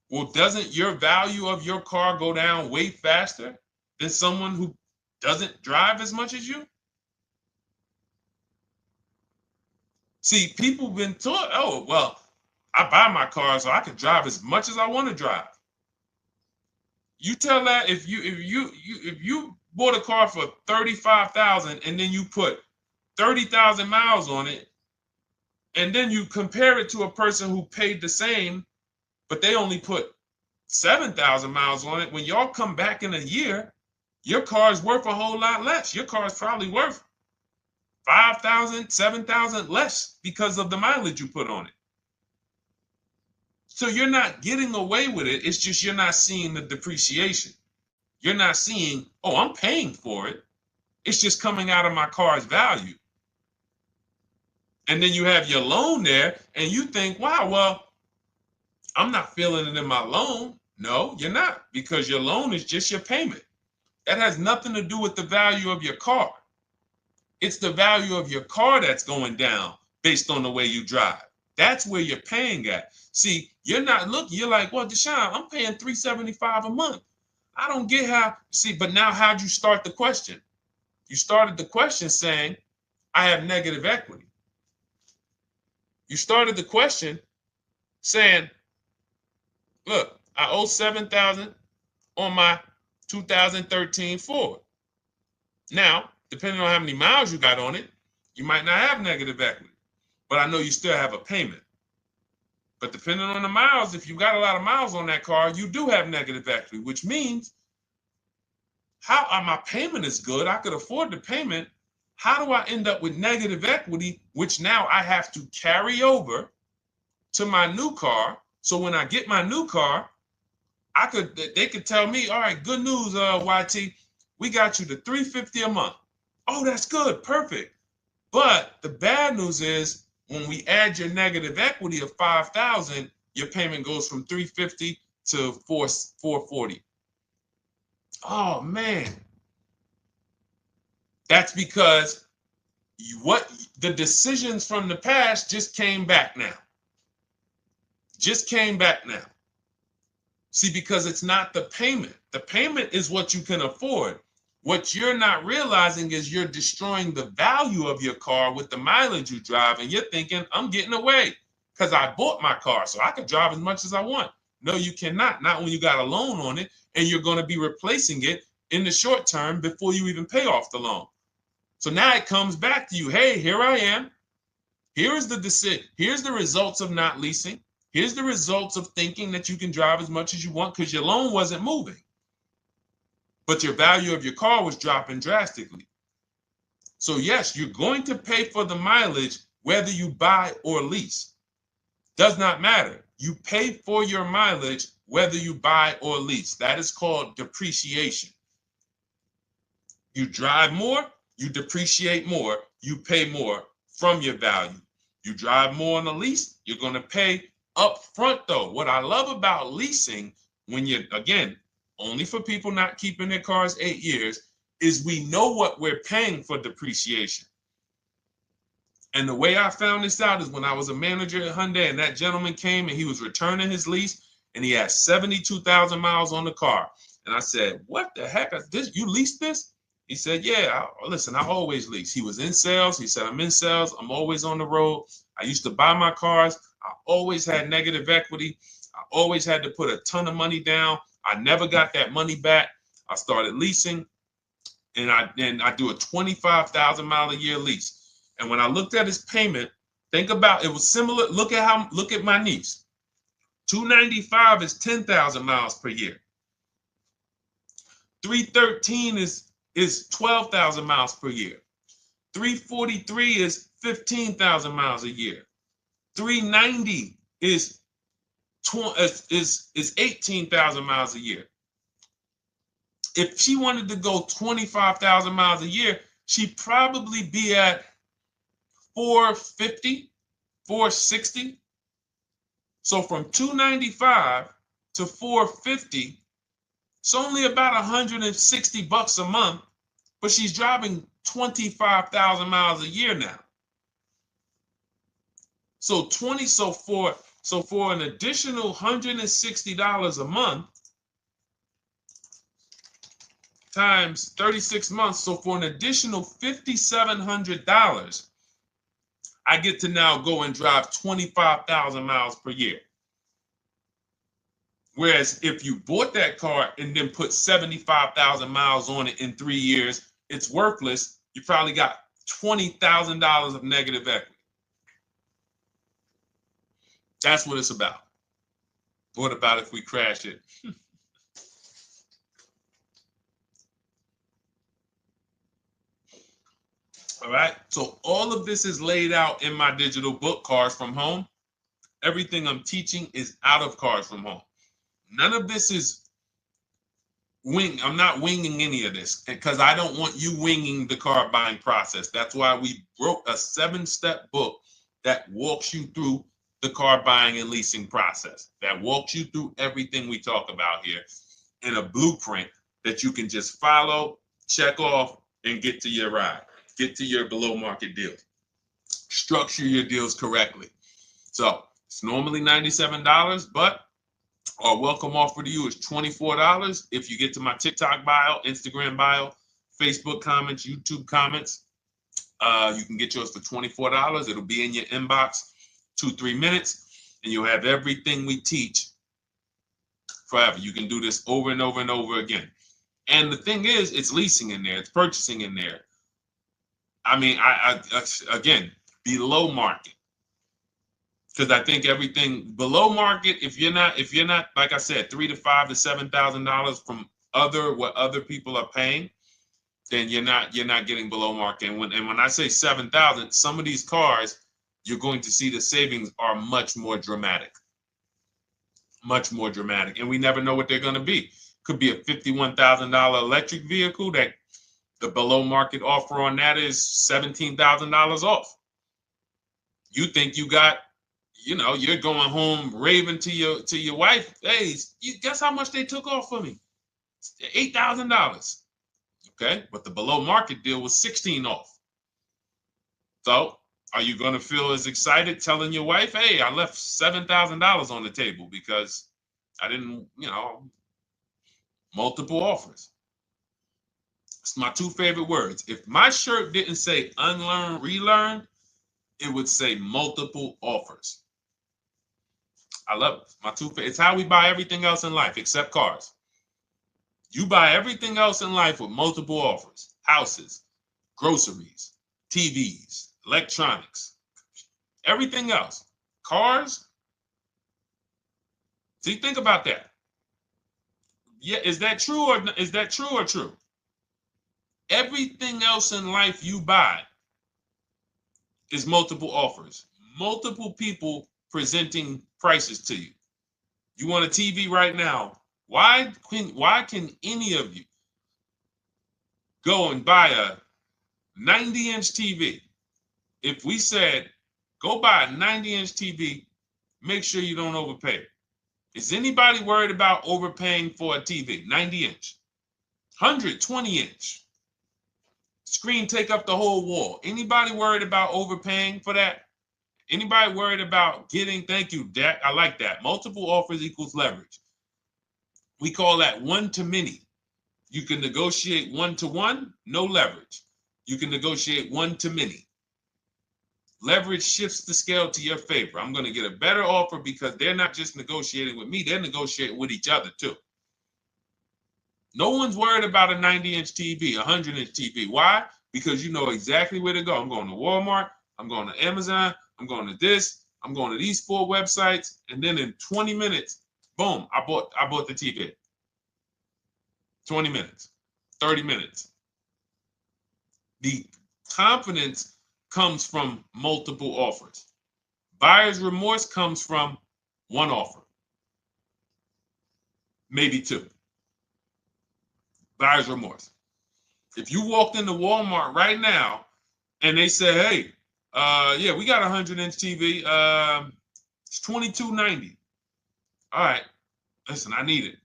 Well, doesn't your value of your car go down way faster than someone who doesn't drive as much as you? See, people have been taught, oh, well, I buy my car so I can drive as much as I want to drive. You tell that if you bought a car for $35,000 and then you put 30,000 miles on it, and then you compare it to a person who paid the same, but they only put 7,000 miles on it. When y'all come back in a year, your car is worth a whole lot less. Your car is probably worth 5,000, 7,000 less because of the mileage you put on it. So you're not getting away with it. It's just you're not seeing the depreciation. You're not seeing, oh, I'm paying for it. It's just coming out of my car's value. And then you have your loan there and you think, wow, well, I'm not feeling it in my loan. No, you're not, because your loan is just your payment. That has nothing to do with the value of your car. It's the value of your car that's going down based on the way you drive. That's where you're paying at. See, You're not looking, you're like, well, Deshone, I'm paying $375 a month. I don't get how, see, but now how'd you start the question? You started the question saying, I have negative equity. You started the question saying, look, I owe $7,000 on my 2013 Ford. Now, depending on how many miles you got on it, you might not have negative equity, but I know you still have a payment. But depending on the miles, if you got a lot of miles on that car, you do have negative equity, which means my payment is good. I could afford the payment. How do I end up with negative equity, which now I have to carry over to my new car? So when I get my new car, they could tell me, all right, good news, YT, we got you to $350 a month. Oh, that's good, perfect. But the bad news is when we add your negative equity of $5,000, your payment goes from $350 to $440. Oh man, that's because the decisions from the past just came back now. Just came back now. See, because it's not the payment. The payment is what you can afford. What you're not realizing is you're destroying the value of your car with the mileage you drive, and you're thinking, I'm getting away because I bought my car, so I can drive as much as I want. No, you cannot. Not when you got a loan on it, and you're going to be replacing it in the short term before you even pay off the loan. So now it comes back to you. Hey, here I am. Here's the decision. Here's the results of not leasing. Here's the results of thinking that you can drive as much as you want because your loan wasn't moving. But your value of your car was dropping drastically. So yes, you're going to pay for the mileage whether you buy or lease. Does not matter. You pay for your mileage whether you buy or lease. That is called depreciation. You drive more, you depreciate more, you pay more from your value. You drive more on a lease, you're going to pay up front though. What I love about leasing, when you're, again, only for people not keeping their cars 8 years, is we know what we're paying for depreciation. And the way I found this out is when I was a manager at Hyundai and that gentleman came and he was returning his lease and he had 72,000 miles on the car. And I said, what the heck? You leased this? He said, yeah, listen, I always lease. He was in sales. He said, I'm in sales. I'm always on the road. I used to buy my cars. I always had negative equity. I always had to put a ton of money down. I never got that money back. I started leasing, and I do a 25,000 mile a year lease. And when I looked at his payment, think about it was similar. Look at my niece. 295 is 10,000 miles per year. 313 is 12,000 miles per year. 343 is 15,000 miles a year. 390 is 18,000 miles a year. If she wanted to go 25,000 miles a year, she'd probably be at 450, 460. So from 295 to 450, it's only about 160 bucks a month, but she's driving 25,000 miles a year now. So for an additional $160 a month times 36 months, so for an additional $5,700, I get to now go and drive 25,000 miles per year. Whereas if you bought that car and then put 75,000 miles on it in 3 years, it's worthless. You probably got $20,000 of negative equity. That's what it's about. What about if we crash it? All right. So all of this is laid out in my digital book, Cars from Home. Everything I'm teaching is out of Cars from Home. None of this is I'm not winging any of this because I don't want you winging the car buying process. That's why we wrote a 7-step book that walks you through the car buying and leasing process, that walks you through everything we talk about here in a blueprint that you can just follow, check off, and get to your ride, get to your below market deals, structure your deals correctly. So It's normally $97, but our welcome offer to you is $24 if you get to my TikTok bio, Instagram bio, Facebook comments, YouTube comments. You can get yours for $24. It'll be in your inbox 2-3 minutes, and you'll have everything we teach forever. You can do this over and over and over again. And the thing is, it's leasing in there, it's purchasing in there. I mean, I again, below market. Because I think everything below market, if you're not, like I said, $3,000 to $5,000 to $7,000 from what other people are paying, then you're not getting below market. And when I say 7,000, some of these cars, you're going to see the savings are much more dramatic, and we never know what they're going to be. Could be a $51,000 electric vehicle that the below market offer on that is $17,000 off. You think you got, you're going home raving to your wife. Hey, you guess how much they took off for me? $8,000. Okay, but the below market deal was 16 off. So are you going to feel as excited telling your wife, hey, I left $7,000 on the table because I didn't, multiple offers? It's my two favorite words. If my shirt didn't say unlearn, relearn, it would say multiple offers. I love it. My two favorite. It's how we buy everything else in life except cars. You buy everything else in life with multiple offers: houses, groceries, TVs, electronics, everything else. Cars. See, think about that. Yeah, is that true or true? Everything else in life you buy is multiple offers, multiple people presenting prices to you. You want a TV right now? Why can any of you go and buy a 90-inch TV? If we said, go buy a 90-inch TV, make sure you don't overpay. Is anybody worried about overpaying for a TV? 90-inch, 120-inch. Screen take up the whole wall. Anybody worried about overpaying for that? Anybody worried about getting, thank you, Dak, I like that. Multiple offers equals leverage. We call that one to many. You can negotiate 1-to-1, no leverage. You can negotiate 1 to many. Leverage shifts the scale to your favor. I'm going to get a better offer because they're not just negotiating with me, they're negotiating with each other too. No one's worried about a 90-inch TV, a 100-inch TV. Why? Because you know exactly where to go. I'm going to Walmart, I'm going to Amazon, I'm going to this, I'm going to these 4 websites, and then in 20 minutes, boom, I bought the TV. 20 minutes, 30 minutes. The confidence comes from multiple offers. Buyer's remorse comes from one offer, maybe 2. Buyer's remorse. If you walked into Walmart right now and they say, hey, yeah, we got a 100-inch TV. It's $22.90. All right, listen, I need it.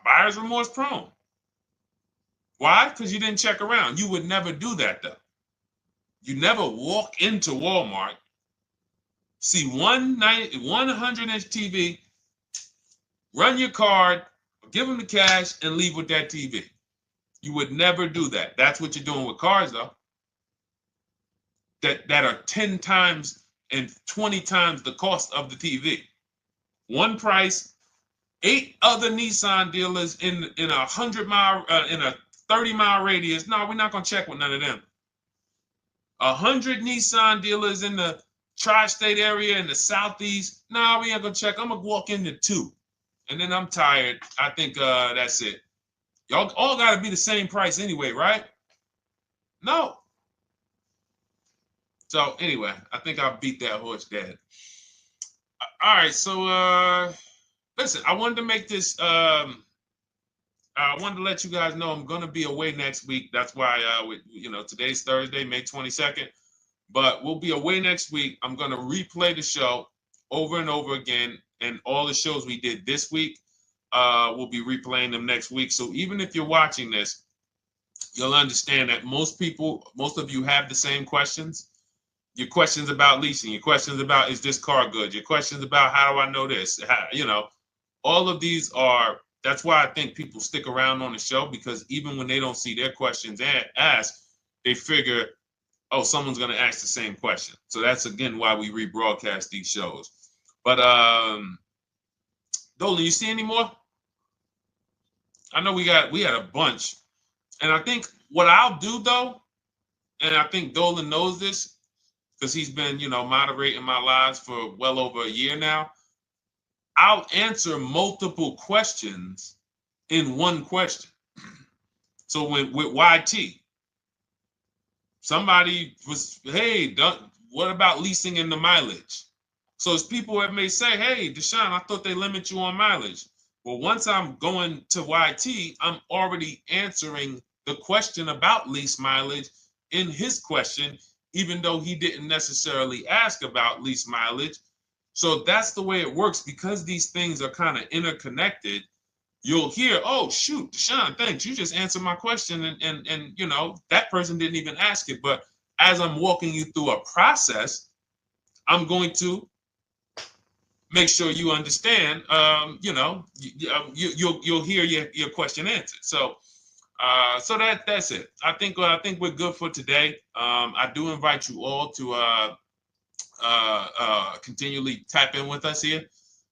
Buyer's remorse prone. Why? Because you didn't check around. You would never do that, though. You never walk into Walmart, see one 100-inch TV, run your card, give them the cash, and leave with that TV. You would never do that. That's what you're doing with cars, though. That are 10 times and 20 times the cost of the TV. One price, 8 other Nissan dealers in a 100-mile, in a 30-mile radius. No, we're not gonna check with none of them. 100 Nissan dealers in the tri-state area in the southeast. No, we ain't gonna check. I'm gonna walk into 2, and then I'm tired. I think that's it. Y'all all gotta be the same price anyway, right? No. So anyway, I think I beat that horse dead. All right, so listen, I wanted to make this. I wanted to let you guys know I'm gonna be away next week. That's why today's Thursday, May 22nd, but we'll be away next week. I'm gonna replay the show over and over again, and all the shows we did this week, we'll be replaying them next week. So even if you're watching this you'll understand that most of you have the same questions. Your questions about leasing, your questions about, is this car good? Your questions about, how do I know this? All of these are, that's why I think people stick around on the show, because even when they don't see their questions asked, they figure, oh, someone's going to ask the same question. So that's, again, why we rebroadcast these shows. But Dolan, you see any more? I know we had a bunch. And I think what I'll do, though, and I think Dolan knows this because he's been, moderating my lives for well over a year now, I'll answer multiple questions in one question. So with YT, somebody was, hey, what about leasing in the mileage? So as people that may say, hey, Deshone, I thought they limit you on mileage. Well, once I'm going to YT, I'm already answering the question about lease mileage in his question, even though he didn't necessarily ask about lease mileage. So that's the way it works. Because these things are kind of interconnected, you'll hear, oh, shoot, Deshone, thanks. You just answered my question. And that person didn't even ask it. But as I'm walking you through a process, I'm going to make sure you understand, you'll hear your question answered. So that's it. I think we're good for today. I do invite you all to continually tap in with us here,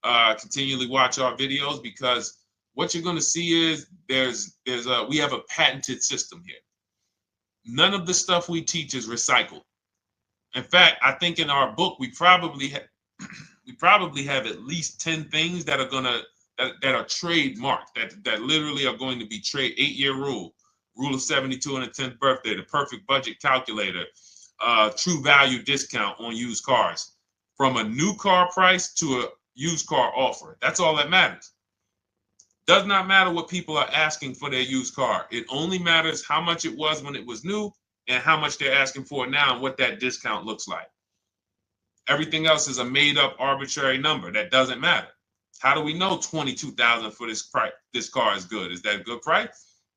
continually watch our videos, because what you're going to see is we have a patented system here. None of the stuff we teach is recycled. In fact, I think in our book we probably have at least 10 things that are that are trademarked, that literally are going to be 8-year rule of 72 on the 10th birthday, the perfect budget calculator, true value discount on used cars, from a new car price to a used car offer. That's all that matters. Does not matter what people are asking for their used car. It only matters how much it was when it was new and how much they're asking for it now and what that discount looks like. Everything else is a made up arbitrary number that doesn't matter. How do we know $22,000 for this price? This car is good. Is that a good price?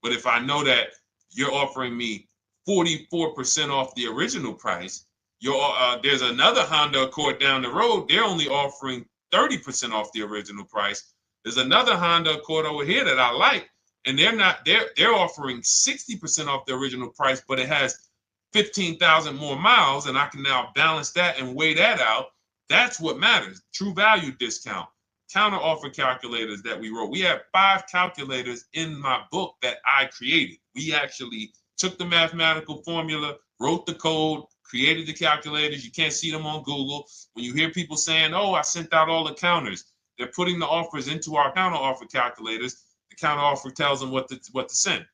But if I know that you're offering me 44% off the original price, there's another Honda Accord down the road. They're only offering 30% off the original price. There's another Honda Accord over here that I like, and they're offering 60% off the original price, but it has 15,000 more miles, and I can now balance that and weigh that out. That's what matters. True value discount, counter offer calculators that we wrote. We have 5 calculators in my book that I created. We actually took the mathematical formula, wrote the code, created the calculators. You can't see them on Google. When you hear people saying, oh, I sent out all the counters, they're putting the offers into our counter offer calculators. The counter offer tells them what to send.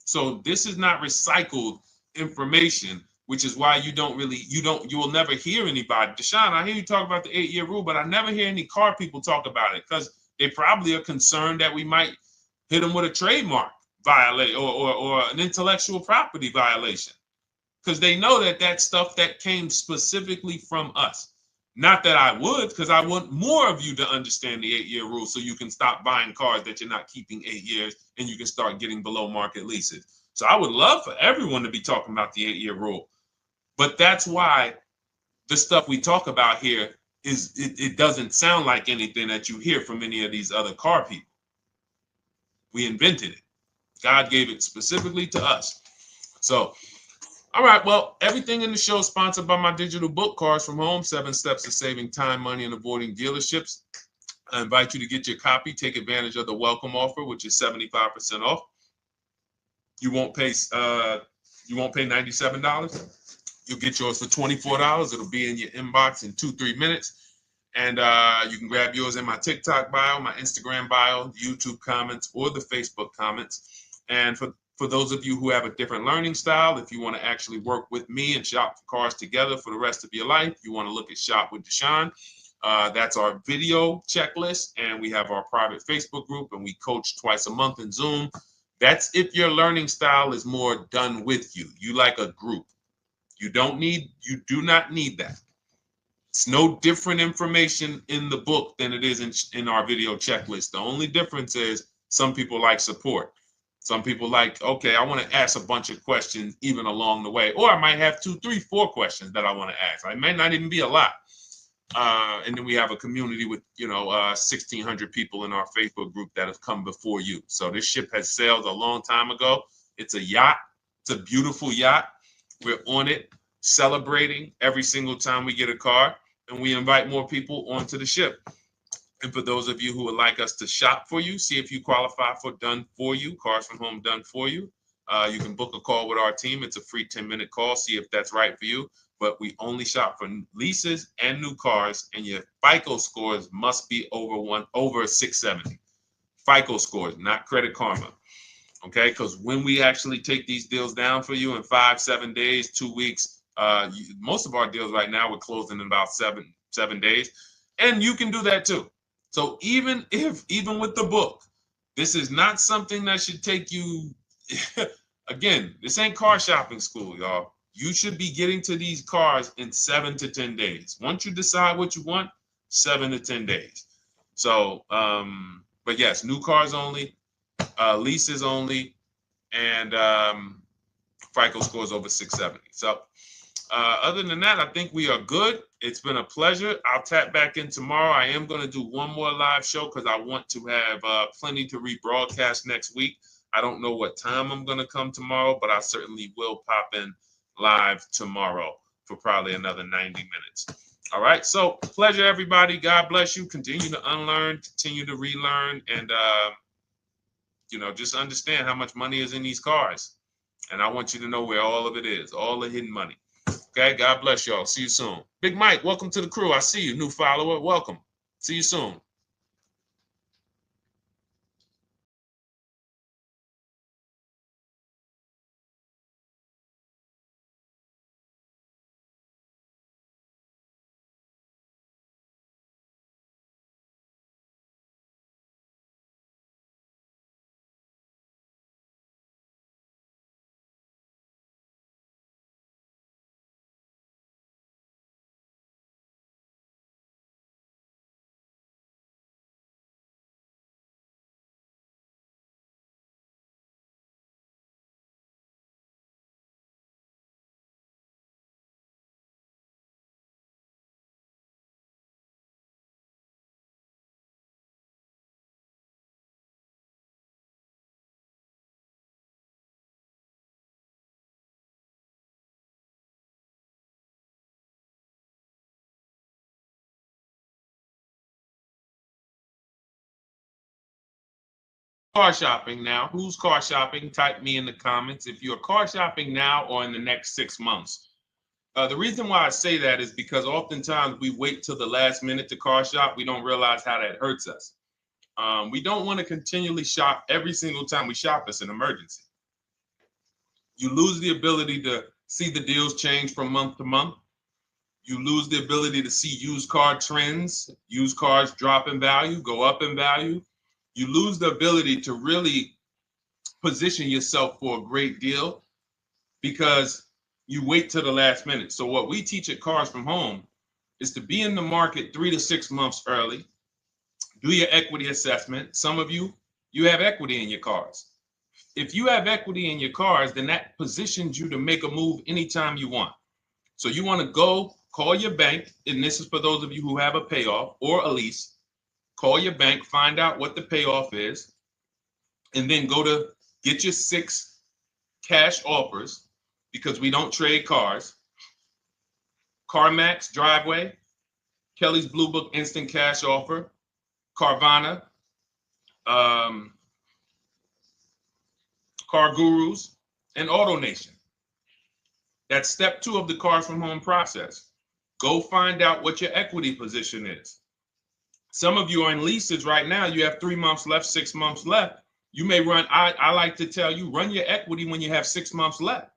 So this is not recycled information, which is why you will never hear anybody. Deshone, I hear you talk about the 8-year rule, but I never hear any car people talk about it, because they probably are concerned that we might hit them with a trademark violation or an intellectual property violation, because they know that stuff that came specifically from us. Not that I would, because I want more of you to understand the 8-year rule, so you can stop buying cars that you're not keeping 8 years and you can start getting below market leases. So I would love for everyone to be talking about the 8-year rule. But that's why the stuff we talk about here it doesn't sound like anything that you hear from any of these other car people. We invented it. God gave it specifically to us. So, all right, well, everything in the show is sponsored by my digital book, Cars from Home, 7 Steps to Saving Time, Money, and Avoiding Dealerships. I invite you to get your copy. Take advantage of the welcome offer, which is 75% off. You won't pay $97. You'll get yours for $24. It'll be in your inbox in 2-3 minutes. And you can grab yours in my TikTok bio, my Instagram bio, YouTube comments, or the Facebook comments. And for those of you who have a different learning style, if you want to actually work with me and shop for cars together for the rest of your life, you want to look at Shop with Deshone. That's our video checklist. And we have our private Facebook group, and we coach twice a month in Zoom. That's if your learning style is more done with you. You like a group. You do not need that. It's no different information in the book than it is in our video checklist. The only difference is some people like support. Some people like, okay, I want to ask a bunch of questions even along the way, or I might have 2, 3, 4 questions that I want to ask. It might not even be a lot. And then we have a community with, 1,600 people in our Facebook group that have come before you. So this ship has sailed a long time ago. It's a yacht. It's a beautiful yacht. We're on it, celebrating every single time we get a car, and we invite more people onto the ship. And for those of you who would like us to shop for you, see if you qualify for Done For You, Cars from Home Done For You, you can book a call with our team. It's a free 10-minute call. See if that's right for you. But we only shop for leases and new cars, and your FICO scores must be over 670. FICO scores, not Credit Karma. Okay, because when we actually take these deals down for you in 5, 7 days, 2 weeks, most of our deals right now we're closing in about seven days, and you can do that too. So even with the book, this is not something that should take you. Again, this ain't car shopping school, y'all. You should be getting to these cars in 7 to 10 days. Once you decide what you want, 7 to 10 days. So, but yes, new cars only, leases only, and FICO scores over 670. So other than that, I think we are good. It's been a pleasure. I'll tap back in tomorrow. I am going to do one more live show because I want to have plenty to rebroadcast next week. I don't know what time I'm going to come tomorrow, but I certainly will pop in live tomorrow for probably another 90 minutes. All right. So pleasure, everybody. God bless you. Continue to unlearn, continue to relearn, and, just understand how much money is in these cars. And I want you to know where all of it is, all the hidden money. Okay. God bless y'all. See you soon. Big Mike, welcome to the crew. I see you. New follower. Welcome. See you soon. Car shopping now. Who's car shopping? Type me in the comments if you're car shopping now or in the next 6 months. The reason why I say that is because oftentimes we wait till the last minute to car shop. We don't realize how that hurts us. We don't want to continually shop every single time we shop. It's an emergency. You lose the ability to see the deals change from month to month. You lose the ability to see used car trends, used cars drop in value, go up in value. You lose the ability to really position yourself for a great deal because you wait till the last minute. So what we teach at Cars from Home is to be in the market 3 to 6 months early. Do your equity assessment. Some of you have equity in your cars. If you have equity in your cars, then that positions you to make a move anytime you want. So you want to go call your bank, and this is for those of you who have a payoff or a lease. Call your bank, find out what the payoff is, and then go to get your 6 cash offers, because we don't trade cars. CarMax Driveway, Kelly's Blue Book Instant Cash Offer, Carvana, Car Gurus, and AutoNation. That's step 2 of the Cars from Home process. Go find out what your equity position is. Some of you are in leases right now. You have 3 months left, 6 months left. You may run, I like to tell you, run your equity when you have 6 months left.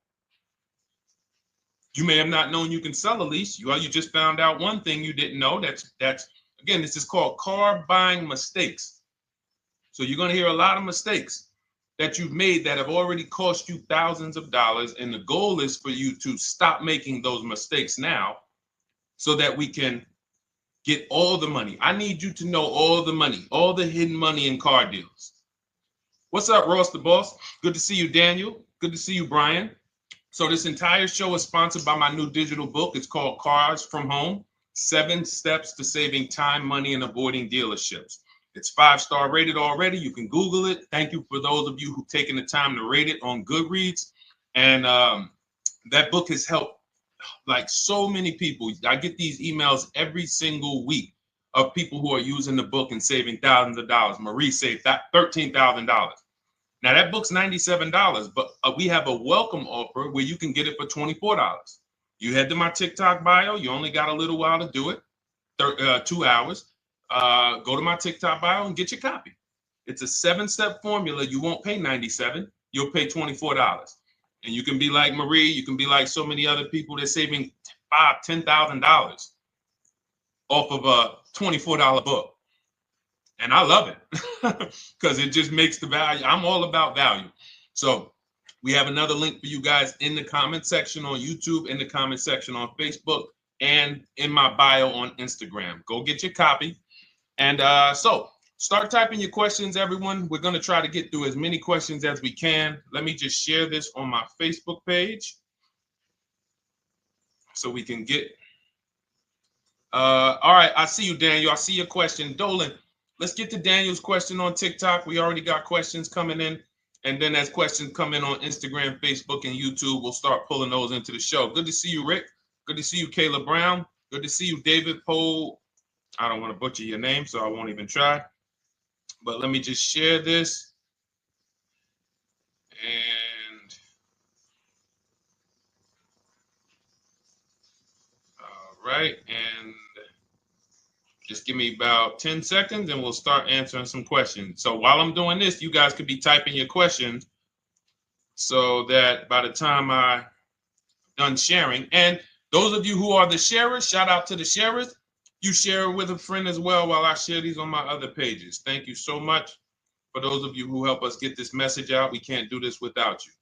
You may have not known you can sell a lease. You just found out one thing you didn't know. That's again, this is called car buying mistakes. So you're going to hear a lot of mistakes that you've made that have already cost you thousands of dollars. And the goal is for you to stop making those mistakes now so that we can get all the money. I need you to know all the money, all the hidden money in car deals. What's up, Ross the Boss? Good to see you, Daniel. Good to see you, Brian. So this entire show is sponsored by my new digital book. It's called Cars from Home, 7 Steps to Saving Time, Money, and Avoiding Dealerships. It's 5-star rated already. You can Google it. Thank you for those of you who've taken the time to rate it on Goodreads. And that book has helped like so many people. I get these emails every single week of people who are using the book and saving thousands of dollars. Marie saved $13,000. Now that book's $97, but we have a welcome offer where you can get it for $24. You head to my TikTok bio. You only got a little while to do it, 2 hours. Go to my TikTok bio and get your copy. It's a 7-step formula. You won't pay $97. You'll pay $24. And you can be like Marie. You can be like so many other people. They're saving $5,000, $10,000 off of a $24 book. And I love it because it just makes the value. I'm all about value. So we have another link for you guys in the comment section on YouTube, in the comment section on Facebook, and in my bio on Instagram. Go get your copy. And so start typing your questions, everyone. We're going to try to get through as many questions as we can. Let me just share this on my Facebook page so we can get. All right. I see you, Daniel. I see your question. Dolan, let's get to Daniel's question on TikTok. We already got questions coming in. And then as questions come in on Instagram, Facebook, and YouTube, we'll start pulling those into the show. Good to see you, Rick. Good to see you, Kayla Brown. Good to see you, David Poe. I don't want to butcher your name, so I won't even try. But let me just share this. And all right. And just give me about 10 seconds and we'll start answering some questions. So while I'm doing this, you guys could be typing your questions so that by the time I'm done sharing, and those of you who are the sharers, shout out to the sharers. You share it with a friend as well while I share these on my other pages. Thank you so much for those of you who help us get this message out. We can't do this without you.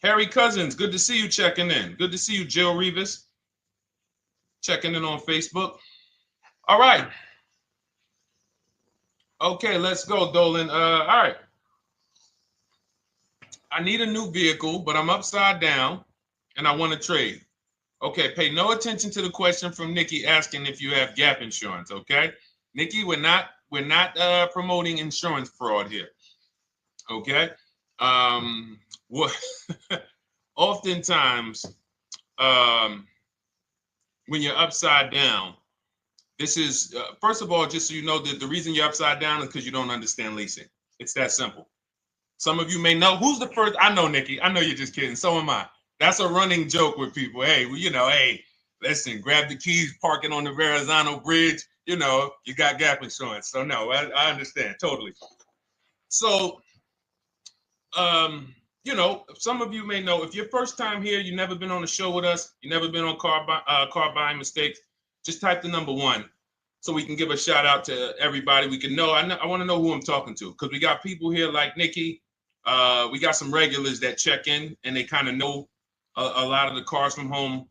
Harry Cousins, good to see you checking in. Good to see you, Jill Rivas, checking in on Facebook. All right. Okay, let's go, Dolan. All right. I need a new vehicle, but I'm upside down and I want to trade. Okay, pay no attention to the question from Nikki asking if you have gap insurance, okay? Nikki, we're not promoting insurance fraud here, okay? Oftentimes, when you're upside down, this is, first of all, just so you know that the reason you're upside down is because you don't understand leasing. It's that simple. Some of you may know, who's the first? I know, Nikki. I know you're just kidding. So am I. That's a running joke with people. Hey, well, you know, hey, listen, grab the keys, park it on the Verrazano Bridge. You know, you got gap insurance. So no, I understand totally. So, you know, some of you may know, if you're first time here, you've never been on a show with us, you've never been on car buying mistakes, just type the number 1 so we can give a shout out to everybody. We can know. I want to know who I'm talking to because we got people here like Nikki. We got some regulars that check in and they kind of know a lot of the Cars from Home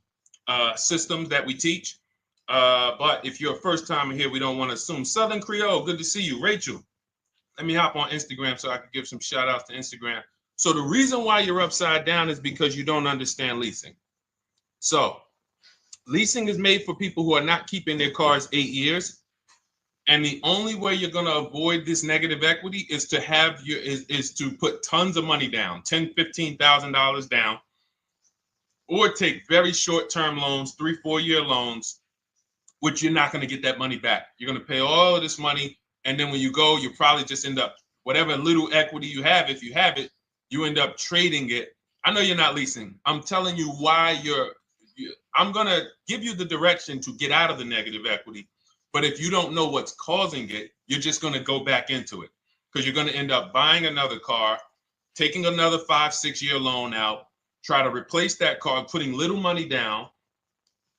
systems that we teach. But if you're a first timer here, we don't want to assume. Southern Creole, good to see you. Rachel, let me hop on Instagram so I can give some shout outs to Instagram. So the reason why you're upside down is because you don't understand leasing. So leasing is made for people who are not keeping their cars 8 years. And the only way you're going to avoid this negative equity is to have is to put tons of money down, $10,000, $15,000 down, or take very short-term loans, 3-4 year loans, which you're not going to get that money back. You're going to pay all of this money. And then when you go, you probably just end up, whatever little equity you have, if you have it, you end up trading it. I know you're not leasing. I'm telling you why I'm going to give you the direction to get out of the negative equity. But if you don't know what's causing it, you're just going to go back into it because you're going to end up buying another car, taking another 5-6 year loan out, try to replace that car, putting little money down,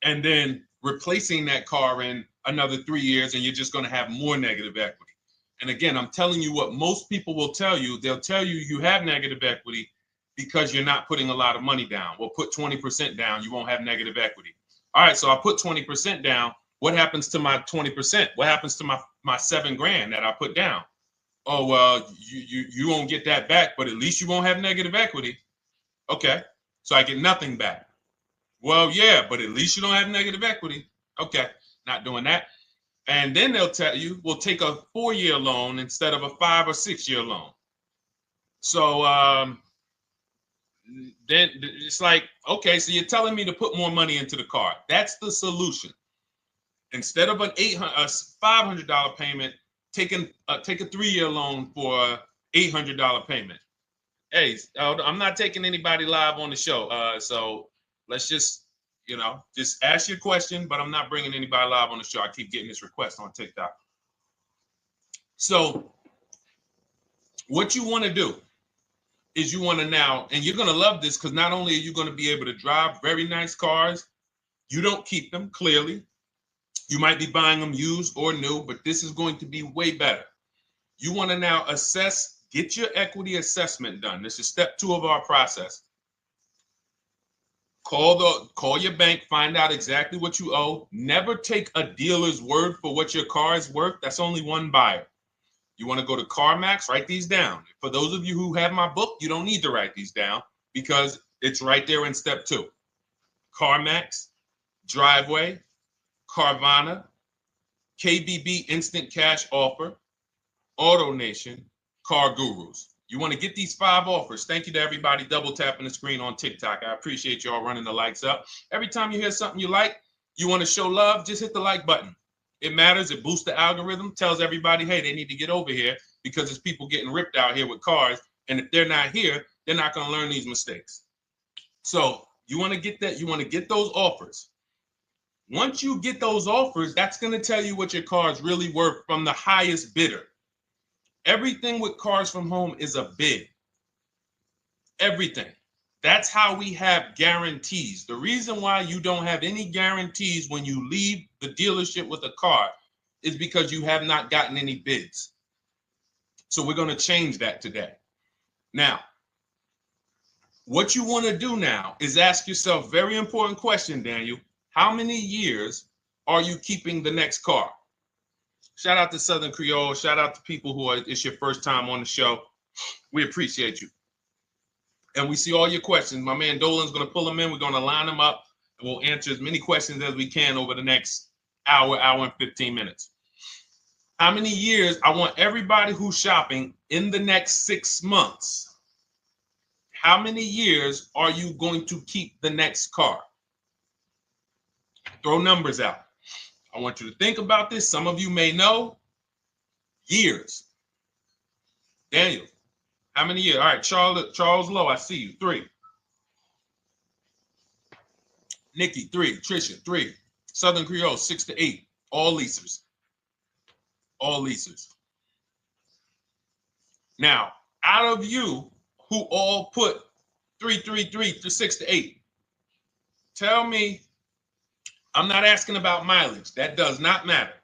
and then replacing that car in another 3 years, and you're just going to have more negative equity. And again, I'm telling you what most people will tell you. They'll tell you you have negative equity because you're not putting a lot of money down. Well, put 20% down, you won't have negative equity. All right, so I put 20% down. What happens to my 20%? What happens to my my $7,000 that I put down. Oh, well, you won't get that back, but at least you won't have negative equity. Okay, so I get nothing back. Well, yeah, but at least you don't have negative equity. Okay, not doing that. And then they'll tell you, we'll take a 4-year loan instead of a 5 or 6-year loan. So then it's like, okay, so you're telling me to put more money into the car. That's the solution. Instead of a $500 payment, take a 3-year loan for a $800 payment. Hey, I'm not taking anybody live on the show. So let's just, just ask your question, but I'm not bringing anybody live on the show. I keep getting this request on TikTok. So what you want to do is you want to now, and you're going to love this because not only are you going to be able to drive very nice cars, you don't keep them, clearly. You might be buying them used or new, but this is going to be way better. You want to now assess, get your equity assessment done. This is step 2 of our process. Call your bank, find out exactly what you owe. Never take a dealer's word for what your car is worth. That's only one buyer. You want to go to CarMax, write these down. For those of you who have my book, you don't need to write these down because it's right there in step 2. CarMax, Driveway, Carvana, KBB Instant Cash Offer, AutoNation, Car Gurus. You want to get these 5 offers. Thank you to everybody double tapping the screen on TikTok. I appreciate y'all running the likes up. Every time you hear something you like, you want to show love, just hit the like button. It matters. It boosts the algorithm, tells everybody, hey, they need to get over here because there's people getting ripped out here with cars. And if they're not here, they're not going to learn these mistakes. So you want to get that. You want to get those offers. Once you get those offers, that's going to tell you what your car is really worth from the highest bidder. Everything with Cars from Home is a bid. Everything. That's how we have guarantees. The reason why you don't have any guarantees when you leave the dealership with a car is because you have not gotten any bids. So we're going to change that today. Now, what you want to do now is ask yourself, very important question, Daniel. How many years are you keeping the next car? Shout out to Southern Creole. Shout out to people who it's your first time on the show. We appreciate you. And we see all your questions. My man Dolan's going to pull them in. We're going to line them up. And we'll answer as many questions as we can over the next hour and 15 minutes. How many years? I want everybody who's shopping in the next 6 months. How many years are you going to keep the next car? Throw numbers out. I want you to think about this. Some of you may know. Years. Daniel, how many years? All right, Charles Lowe, I see you. 3. Nikki, 3. Trisha, 3. Southern Creole, 6 to 8. All leasers. All leasers. Now, out of you who all put 3 to 6 to 8, tell me. I'm not asking about mileage. That does not matter.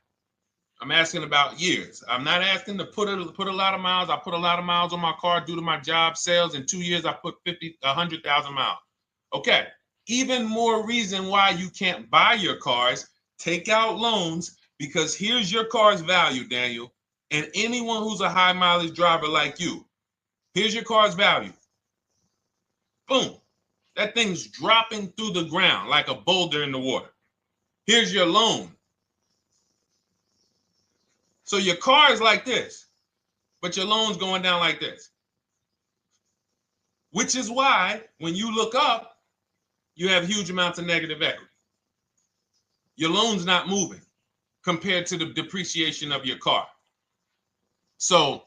I'm asking about years. I'm not asking to put a lot of miles. I put a lot of miles on my car due to my job sales. In 2 years, I put 100,000 miles. Okay. Even more reason why you can't buy your cars. Take out loans because here's your car's value, Daniel. And anyone who's a high mileage driver like you, here's your car's value. Boom. That thing's dropping through the ground like a boulder in the water. Here's your loan. So your car is like this, but your loan's going down like this. Which is why when you look up, you have huge amounts of negative equity. Your loan's not moving compared to the depreciation of your car. So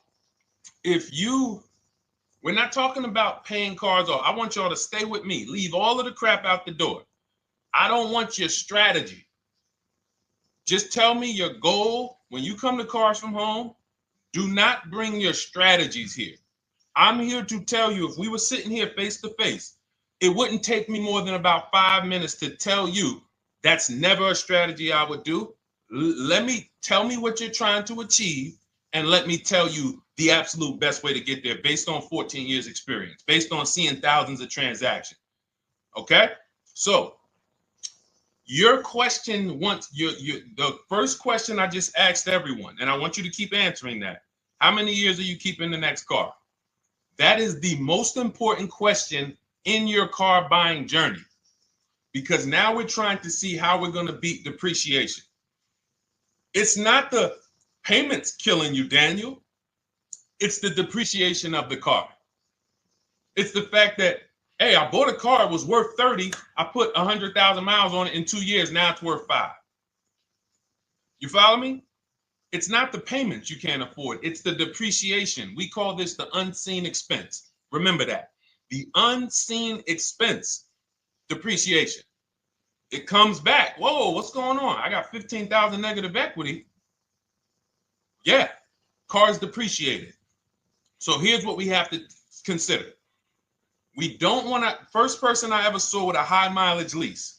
we're not talking about paying cars off. I want y'all to stay with me. Leave all of the crap out the door. I don't want your strategy. Just tell me your goal. When you come to Cars from Home, do not bring your strategies here. I'm here to tell you, if we were sitting here face to face, it wouldn't take me more than about 5 minutes to tell you that's never a strategy I would do. Tell me what you're trying to achieve, and let me tell you the absolute best way to get there based on 14 years experience, based on seeing thousands of transactions. Okay? So Your question the first question I just asked everyone, and I want you to keep answering that. How many years are you keeping the next car? That is the most important question in your car buying journey, because now we're trying to see how we're going to beat depreciation. It's not the payments killing you, Daniel. It's the depreciation of the car. It's the fact that, hey, I bought a car, it was worth 30. I put 100,000 miles on it in 2 years. Now it's worth 5. You follow me? It's not the payments you can't afford. It's the depreciation. We call this the unseen expense. Remember that. The unseen expense, depreciation. It comes back. Whoa, what's going on? I got 15,000 negative equity. Yeah, car's depreciated. So here's what we have to consider. We don't want to, first person I ever saw with a high mileage lease.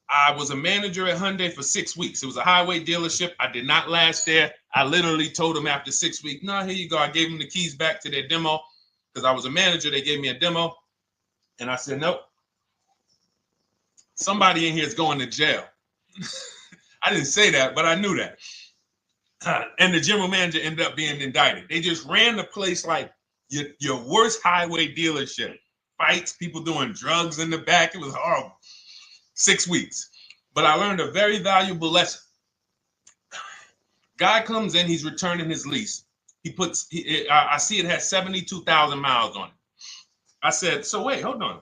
I was a manager at Hyundai for 6 weeks. It was a highway dealership. I did not last there. I literally told them after 6 weeks, no, here you go. I gave them the keys back to their demo because I was a manager. They gave me a demo. And I said, nope. Somebody in here is going to jail. I didn't say that, but I knew that. And the general manager ended up being indicted. They just ran the place like your worst highway dealership. Fights, people doing drugs in the back. It was horrible. 6 weeks. But I learned a very valuable lesson. Guy comes in, he's returning his lease. I see it has 72,000 miles on it. I said, so wait, hold on.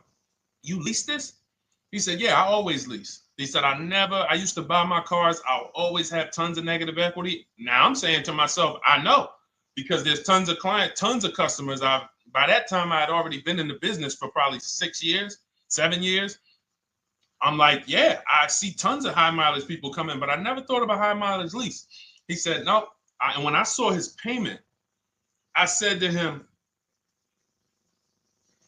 You leased this? He said, yeah, I always lease. He said, I used to buy my cars. I'll always have tons of negative equity. Now I'm saying to myself, I know, because there's tons of clients, tons of customers. By that time, I had already been in the business for probably 6 years, 7 years. I'm like, yeah, I see tons of high mileage people coming, but I never thought about high mileage lease. He said, no. And when I saw his payment, I said to him,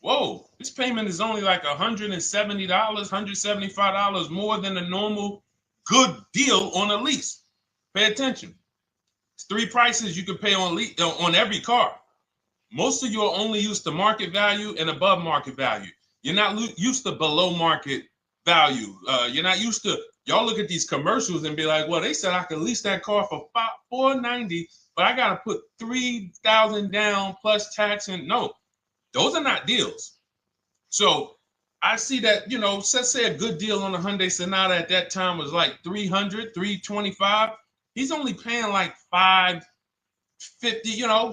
whoa, this payment is only like $170, $175 more than a normal good deal on a lease. Pay attention. It's 3 prices you can pay on every car. Most of you are only used to market value and above market value. You're not used to below market value. You're not used to, y'all look at these commercials and be like, well, they said I could lease that car for $490, but I got to put $3,000 down plus tax. And no, those are not deals. So I see that, let's say a good deal on a Hyundai Sonata at that time was like $300, $325. He's only paying like $550,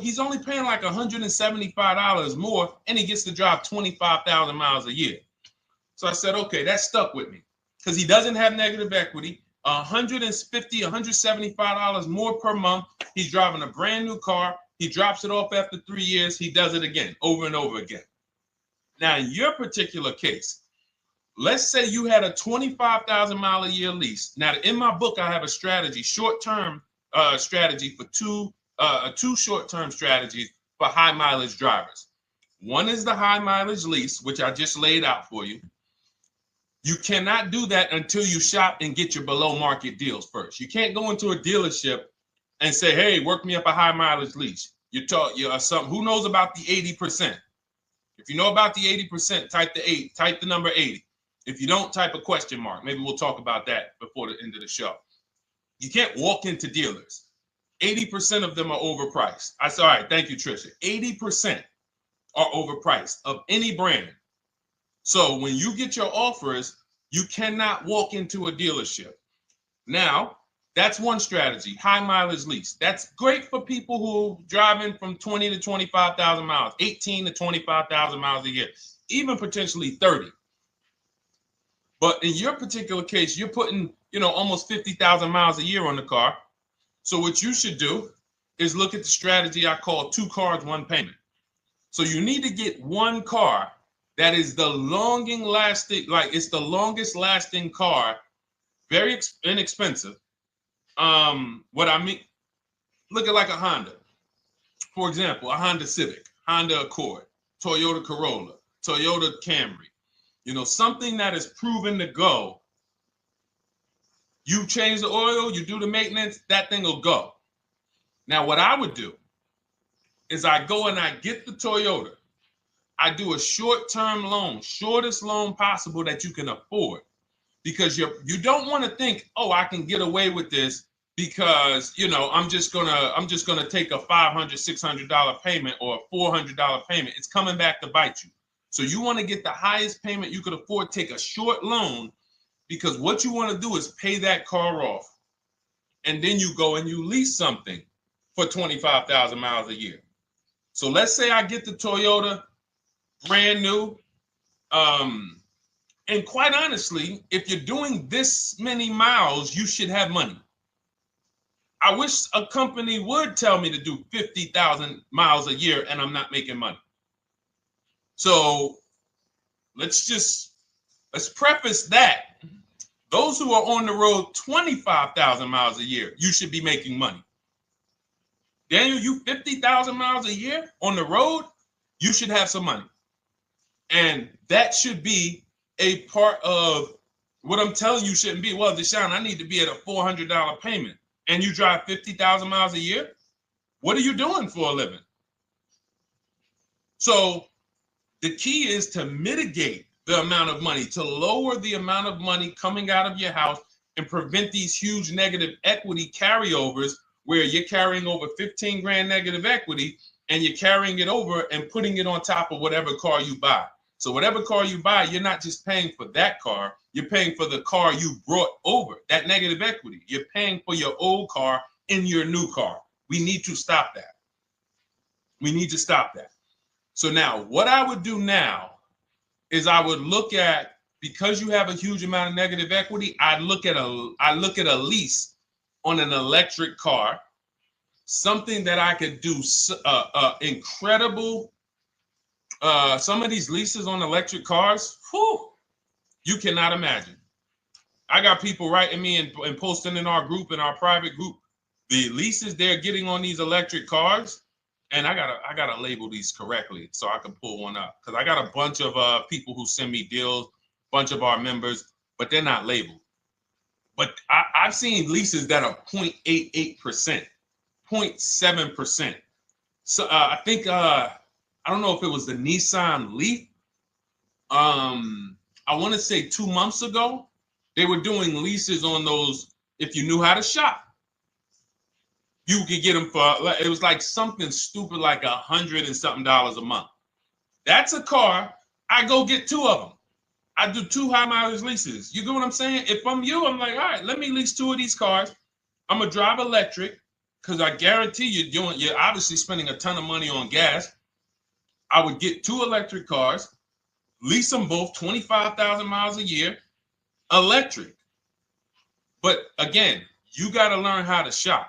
he's only paying like $175 more, and he gets to drive 25,000 miles a year. So I said, okay, that stuck with me because he doesn't have negative equity. $150, $175 more per month. He's driving a brand new car. He drops it off after 3 years. He does it again, over and over again. Now, in your particular case, let's say you had a 25,000 mile a year lease. Now, in my book, I have a strategy, short-term strategy for two short-term strategies for high mileage drivers. One is the high mileage lease, which I just laid out for you. You cannot do that until you shop and get your below market deals first. You can't go into a dealership and say, hey, work me up a high mileage lease. You're who knows about the 80%? If you know about the 80%, type the number 80. If you don't, type a question mark. Maybe we'll talk about that before the end of the show. You can't walk into dealers. 80% of them are overpriced. I said, all right, thank you, Trisha. 80% are overpriced of any brand. So when you get your offers, you cannot walk into a dealership. Now, that's one strategy, high mileage lease. That's great for people who are driving from 20 to 25,000 miles, 18 to 25,000 miles a year, even potentially 30. But in your particular case, you're putting, almost 50,000 miles a year on the car. So what you should do is look at the strategy I call 2 cars, 1 payment. So you need to get one car that is the longest lasting car, very inexpensive. What I mean, look at like a Honda. For example, a Honda Civic, Honda Accord, Toyota Corolla, Toyota Camry. Something that is proven to go. You change the oil, you do the maintenance, that thing will go. Now, what I would do is I go and I get the Toyota. I do a short-term loan, shortest loan possible that you can afford. because you don't want to think, oh, I can get away with this because, you know, I'm just gonna take a $500, $600 payment or a $400 payment. It's coming back to bite you. So you want to get the highest payment you could afford, take a short loan, because what you want to do is pay that car off. And then you go and you lease something for 25,000 miles a year. So let's say I get the Toyota brand new. And quite honestly, if you're doing this many miles, you should have money. I wish a company would tell me to do 50,000 miles a year and I'm not making money. So let's preface that. Those who are on the road 25,000 miles a year, you should be making money. Daniel, you 50,000 miles a year on the road, you should have some money. And that should be a part of what I'm telling you shouldn't be. Well, Deshone, I need to be at a $400 payment. And you drive 50,000 miles a year? What are you doing for a living? So the key is to mitigate the amount of money, to lower the amount of money coming out of your house and prevent these huge negative equity carryovers where you're carrying over 15 grand negative equity and you're carrying it over and putting it on top of whatever car you buy. So whatever car you buy, you're not just paying for that car, you're paying for the car you brought over, that negative equity. You're paying for your old car in your new car. We need to stop that. We need to stop that. So now what I would do now is I would look at, because you have a huge amount of negative equity, I look at a lease on an electric car, something that I could do incredible. Some of these leases on electric cars, whew, you cannot imagine. I got people writing me and posting in our group, in our private group, the leases they're getting on these electric cars. And I gotta label these correctly so I can pull one up, because I got a bunch of people who send me deals, bunch of our members, but they're not labeled. But I've seen leases that are 0.88%, 0.7%. So I think I don't know if it was the Nissan Leaf. I want to say 2 months ago, they were doing leases on those. If you knew how to shop, you could get them for, it was like something stupid like $100 and something a month. That's a car. I go get 2 of them. I do 2 high mileage leases. You get what I'm saying? If I'm you, I'm like, all right, let me lease 2 of these cars. I'm gonna drive electric, because I guarantee you're obviously spending a ton of money on gas. I would get 2 electric cars, lease them both 25,000 miles a year, electric. But again, you got to learn how to shop.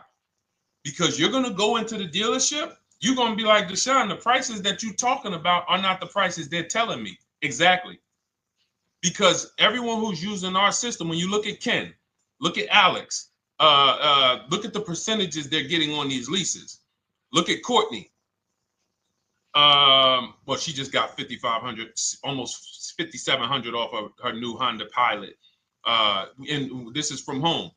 Because you're going to go into the dealership, you're going to be like, Deshone, the prices that you're talking about are not the prices they're telling me. Exactly. Because everyone who's using our system, when you look at Ken, look at Alex, look at the percentages they're getting on these leases. Look at Courtney. Well, she just got 5,500, almost 5,700 off of her new Honda Pilot. And this is from home.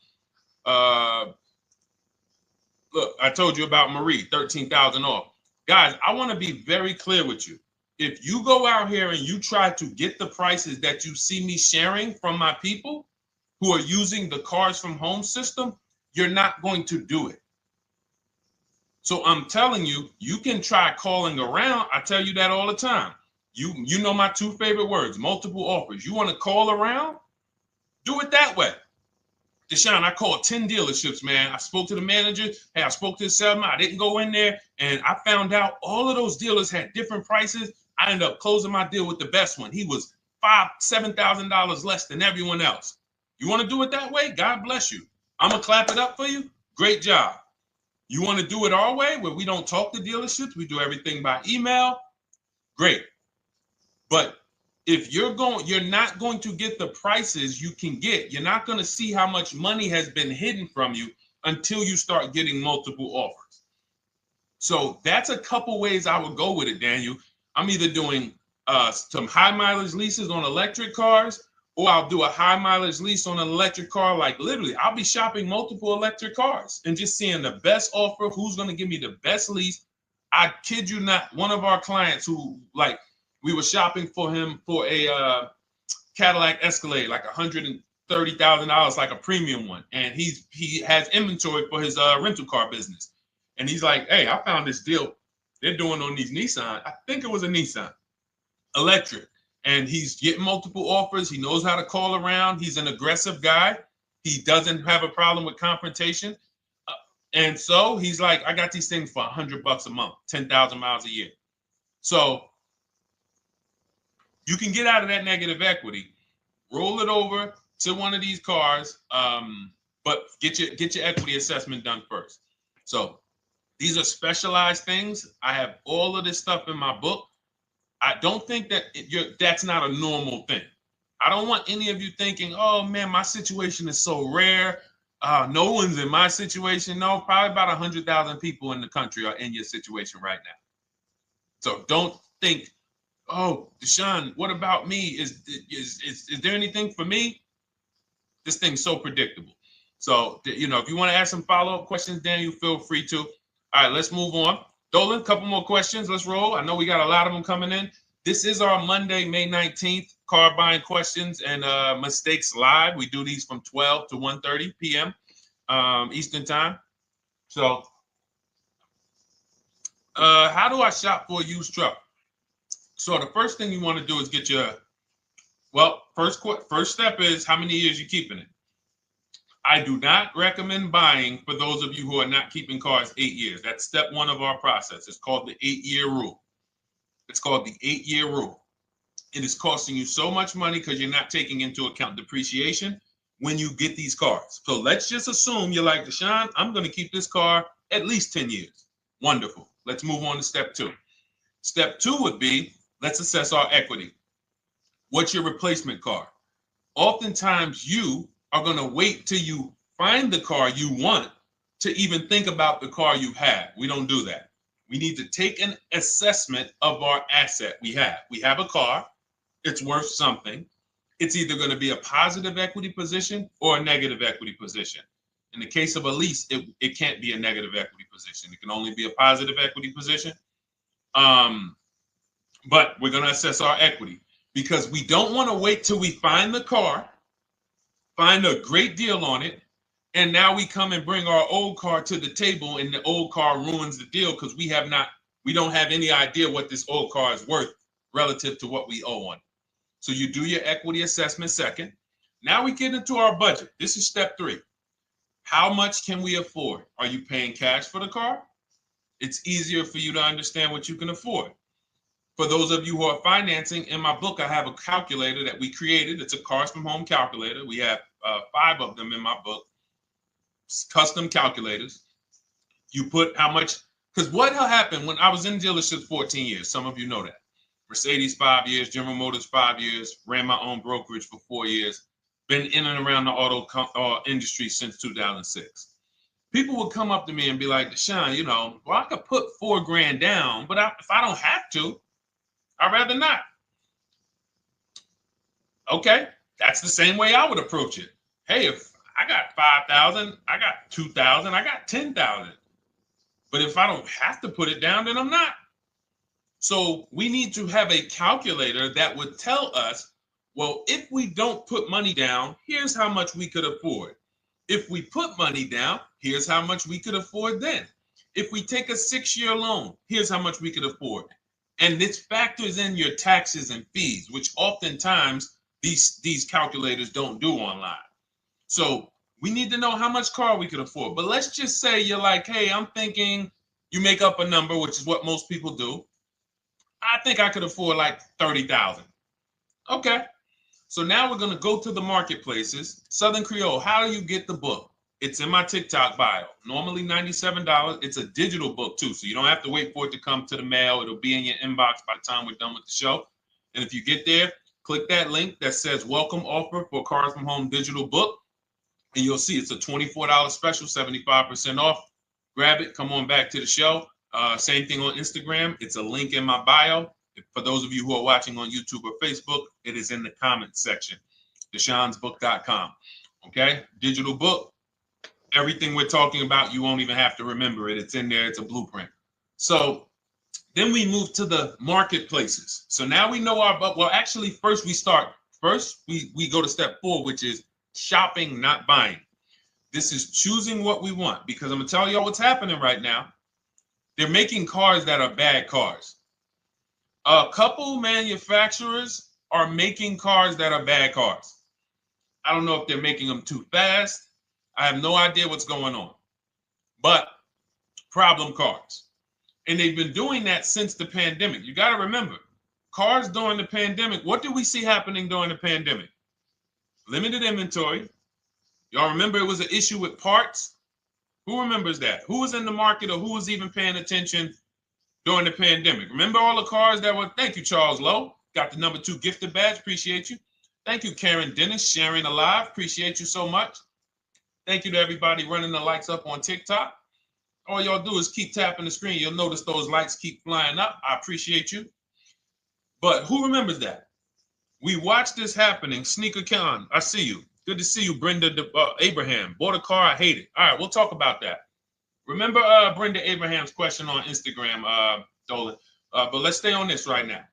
Look, I told you about Marie, 13,000 off. Guys, I want to be very clear with you. If you go out here and you try to get the prices that you see me sharing from my people who are using the Cars from Home system, you're not going to do it. So I'm telling you, you can try calling around. I tell you that all the time. You know my 2 favorite words, multiple offers. You want to call around? Do it that way. Deshone, I called 10 dealerships, man. I spoke to the manager. Hey, I spoke to the salesman. I didn't go in there, and I found out all of those dealers had different prices. I ended up closing my deal with the best one. He was $5,000, $7,000 less than everyone else. You want to do it that way? God bless you. I'm going to clap it up for you. Great job. You want to do it our way, where we don't talk to dealerships? We do everything by email? Great. But if you're not going to get the prices you can get. You're not going to see how much money has been hidden from you until you start getting multiple offers. So that's a couple ways I would go with it, Daniel. I'm either doing some high mileage leases on electric cars, or I'll do a high mileage lease on an electric car. Like literally, I'll be shopping multiple electric cars and just seeing the best offer, who's going to give me the best lease. I kid you not, one of our clients who, like, we were shopping for him for a Cadillac Escalade, like $30,000, like a premium one, and he has inventory for his rental car business, and he's like, hey, I found this deal they're doing on these Nissan. I think it was a Nissan electric, and he's getting multiple offers. He knows how to call around. He's an aggressive guy. He doesn't have a problem with confrontation, and so he's like, I got these things for $100 a month, 10,000 miles a year. So you can get out of that negative equity, roll it over to one of these cars, but get your equity assessment done first. So these are specialized things. I have all of this stuff in my book. I don't think that that's not a normal thing. I don't want any of you thinking, oh man, my situation is so rare. No one's in my situation. No, probably about 100,000 people in the country are in your situation right now. So don't think, oh, Deshone, what about me? Is there anything for me? This thing's so predictable. So, if you want to ask some follow-up questions, Daniel, feel free to. All right, let's move on. Dolan, a couple more questions. Let's roll. I know we got a lot of them coming in. This is our Monday, May 19th, car buying questions and mistakes live. We do these from 12 to 1:30 p.m. Eastern time. So, how do I shop for a used truck? So the first thing you want to do is get your, first step is how many years you're keeping it. I do not recommend buying for those of you who are not keeping cars 8 years. That's step one of our process. It's called the 8-year rule. It's called the 8-year rule. It is costing you so much money because you're not taking into account depreciation when you get these cars. So let's just assume you're like, Deshone, I'm going to keep this car at least 10 years. Wonderful. Let's move on to step two. Step two would be, let's assess our equity. What's your replacement car? Oftentimes you are going to wait till you find the car you want to even think about the car you have. We don't do that. We need to take an assessment of our asset we have. We have a car. It's worth something. It's either going to be a positive equity position or a negative equity position. In the case of a lease, it can't be a negative equity position. It can only be a positive equity position. But we're going to assess our equity because we don't want to wait till we find the car, find a great deal on it, and now we come and bring our old car to the table and the old car ruins the deal because we don't have any idea what this old car is worth relative to what we owe on it. So you do your equity assessment second. Now we get into our budget. This is step three. How much can we afford? Are you paying cash for the car? It's easier for you to understand what you can afford. For those of you who are financing, in my book, I have a calculator that we created. It's a Cars from Home calculator. We have 5 of them in my book, custom calculators. You put how much, because what happened when I was in dealerships 14 years, some of you know that. Mercedes 5 years, General Motors 5 years, ran my own brokerage for 4 years, been in and around the auto industry since 2006. People would come up to me and be like, Deshone, I could put $4,000 down, but if I don't have to, I'd rather not. Okay, that's the same way I would approach it. Hey, if I got 5,000, I got 2,000, I got 10,000. But if I don't have to put it down, then I'm not. So we need to have a calculator that would tell us, well, if we don't put money down, here's how much we could afford. If we put money down, here's how much we could afford then. If we take a 6-year loan, here's how much we could afford. And this factors in your taxes and fees, which oftentimes these calculators don't do online. So we need to know how much car we could afford. But let's just say you're like, hey, I'm thinking, you make up a number, which is what most people do. I think I could afford like 30,000. Okay. So now we're going to go to the marketplaces. Southern Creole, how do you get the book? It's in my TikTok bio. Normally $97. It's a digital book too, so you don't have to wait for it to come to the mail. It'll be in your inbox by the time we're done with the show. And if you get there, click that link that says welcome offer for Cars from Home digital book. And you'll see it's a $24 special, 75% off. Grab it. Come on back to the show. Same thing on Instagram. It's a link in my bio. For those of you who are watching on YouTube or Facebook, it is in the comments section. DeshonesBook.com. Okay? Digital book. Everything we're talking about, you won't even have to remember it. It's in there. It's a blueprint. So then we move to the marketplaces. So now we know actually first we go to step 4, which is shopping, not buying. This is choosing what we want, because I'm gonna tell y'all what's happening right now. They're making cars that are bad cars. A couple manufacturers are making cars that are bad cars. I don't know if they're making them too fast. I have no idea what's going on, but problem cars. And they've been doing that since the pandemic. You got to remember, cars during the pandemic, what did we see happening during the pandemic? Limited inventory. Y'all remember it was an issue with parts? Who remembers that? Who was in the market or who was even paying attention during the pandemic? Remember all the cars that were, thank you, Charles Lowe. Got the #2 gifted badge, appreciate you. Thank you, Karen Dennis, sharing alive, appreciate you so much. Thank you to everybody running the likes up on TikTok. All y'all do is keep tapping the screen. You'll notice those likes keep flying up. I appreciate you. But who remembers that? We watched this happening. Sneaker Con, I see you. Good to see you, Brenda Abraham. Bought a car, I hate it. All right, we'll talk about that. Remember Brenda Abraham's question on Instagram, Dolan. But let's stay on this right now.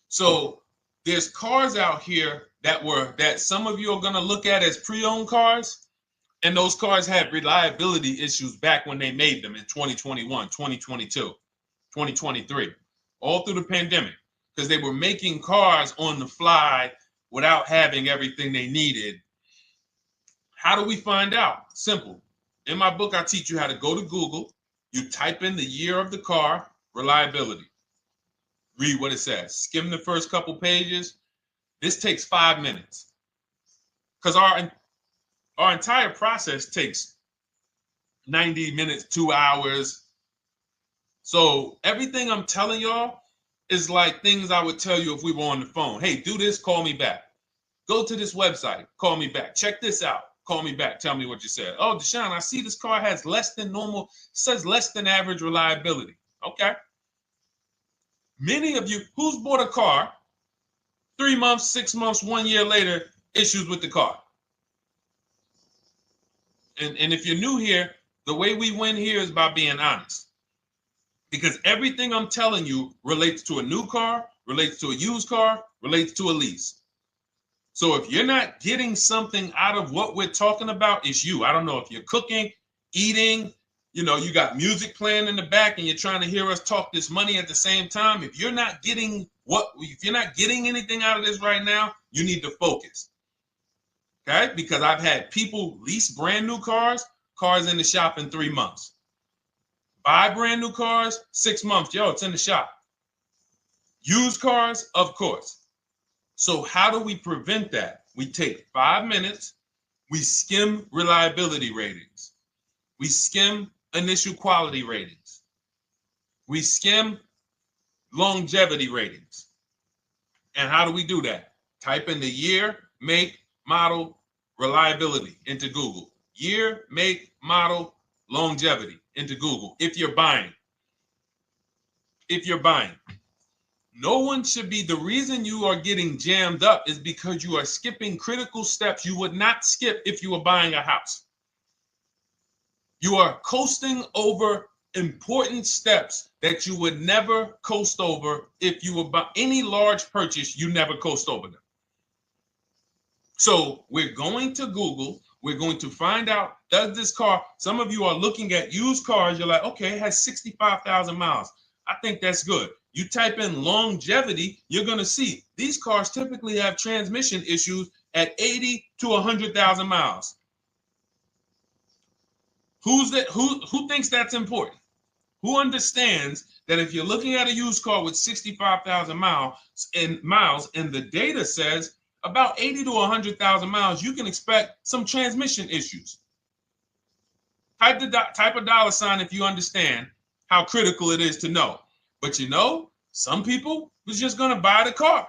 So there's cars out here that some of you are going to look at as pre-owned cars. And those cars had reliability issues back when they made them in 2021, 2022, 2023, all through the pandemic, because they were making cars on the fly without having everything they needed. How do we find out? Simple. In my book, I teach you how to go to Google. You type in the year of the car, reliability. Read what it says. Skim the first couple pages. This takes 5 minutes. Because our entire process takes 90 minutes, 2 hours. So everything I'm telling y'all is like things I would tell you if we were on the phone. Hey, do this, call me back. Go to this website, call me back. Check this out, call me back. Tell me what you said. Oh, Deshone, I see this car has less than normal, says less than average reliability. Okay. Many of you, who's bought a car 3 months, 6 months, 1 year later, issues with the car? And if you're new here, the way we win here is by being honest. Because everything I'm telling you relates to a new car, relates to a used car, relates to a lease. So if you're not getting something out of what we're talking about, it's you. I don't know if you're cooking, eating, you got music playing in the back and you're trying to hear us talk this money at the same time. If you're not getting anything out of this right now, you need to focus. Okay? Because I've had people lease brand new cars in the shop in 3 months. Buy brand new cars, 6 months. Yo, it's in the shop. Used cars, of course. So how do we prevent that? We take 5 minutes. We skim reliability ratings. We skim initial quality ratings. We skim longevity ratings. And how do we do that? Type in the year, make, model, reliability into Google. Year, make, model, longevity into Google. If you're buying. No one should be, the reason you are getting jammed up is because you are skipping critical steps you would not skip if you were buying a house. You are coasting over important steps that you would never coast over if you were buying any large purchase, you never coast over them. So we're going to Google, we're going to find out, does this car, some of you are looking at used cars, you're like, okay, it has 65,000 miles. I think that's good. You type in longevity, you're going to see these cars typically have transmission issues at 80 to 100,000 miles. Who thinks that's important? Who understands that if you're looking at a used car with 65,000 miles and the data says about 80 to 100,000 miles, you can expect some transmission issues. Type a dollar sign if you understand how critical it is to know. But some people was just going to buy the car.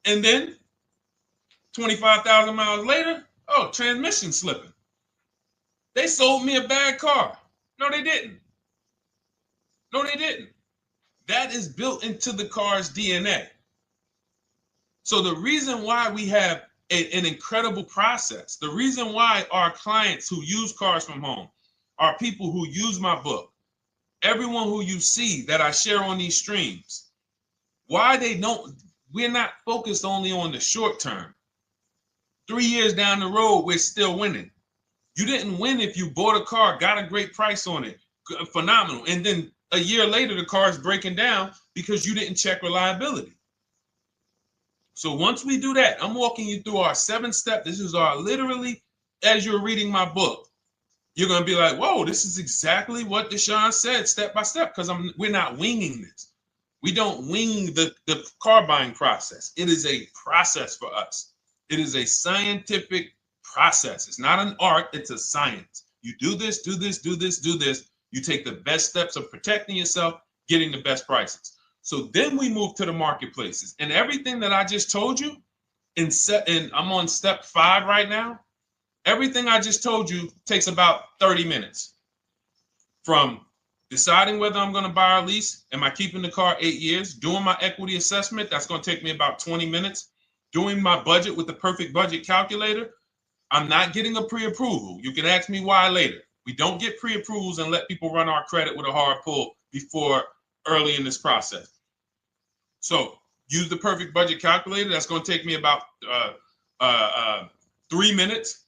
And then 25,000 miles later, transmission slipping. They sold me a bad car. No, they didn't. That is built into the car's DNA. So the reason why we have an incredible process, the reason why our clients who use cars from home are people who use my book, everyone who you see that I share on these streams, we're not focused only on the short term. 3 years down the road, we're still winning. You didn't win if you bought a car, got a great price on it, phenomenal, and then a year later the car is breaking down because you didn't check reliability. So once we do that, I'm walking you through our 7-step. This is our literally, as you're reading my book, you're going to be like, whoa, this is exactly what Deshone said step by step, because we're not winging this. We don't wing the car buying process. It is a process for us. It is a scientific process. It's not an art, it's a science. You do this, do this, do this, do this. You take the best steps of protecting yourself, getting the best prices. So then we move to the marketplaces. And everything that I just told you, and I'm on step 5 right now, everything I just told you takes about 30 minutes. From deciding whether I'm going to buy or lease, am I keeping the car 8 years, doing my equity assessment, that's going to take me about 20 minutes, doing my budget with the perfect budget calculator. I'm not getting a pre-approval. You can ask me why later. We don't get pre-approvals and let people run our credit with a hard pull before early in this process. So use the perfect budget calculator. That's going to take me about 3 minutes.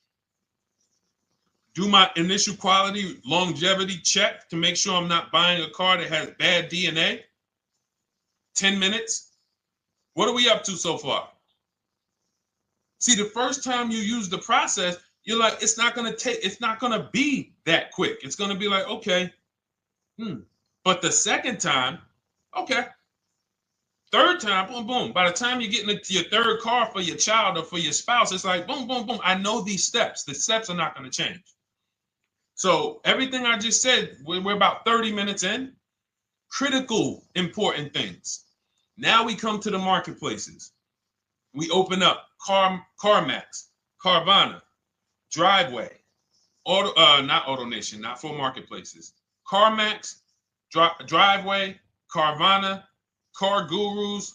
Do my initial quality longevity check to make sure I'm not buying a car that has bad DNA. 10 minutes. What are we up to so far? See, the first time you use the process, you're like, it's not going to be that quick. It's going to be like, okay. But the second time, okay. Third time, boom, boom. By the time you're getting into your third car for your child or for your spouse, it's like, boom, boom, boom. I know these steps. The steps are not going to change. So everything I just said, we're about 30 minutes in. Critical, important things. Now we come to the marketplaces. We open up CarMax, Carvana, Driveway, not AutoNation, not for marketplaces. CarMax, Driveway, Carvana, Car Gurus.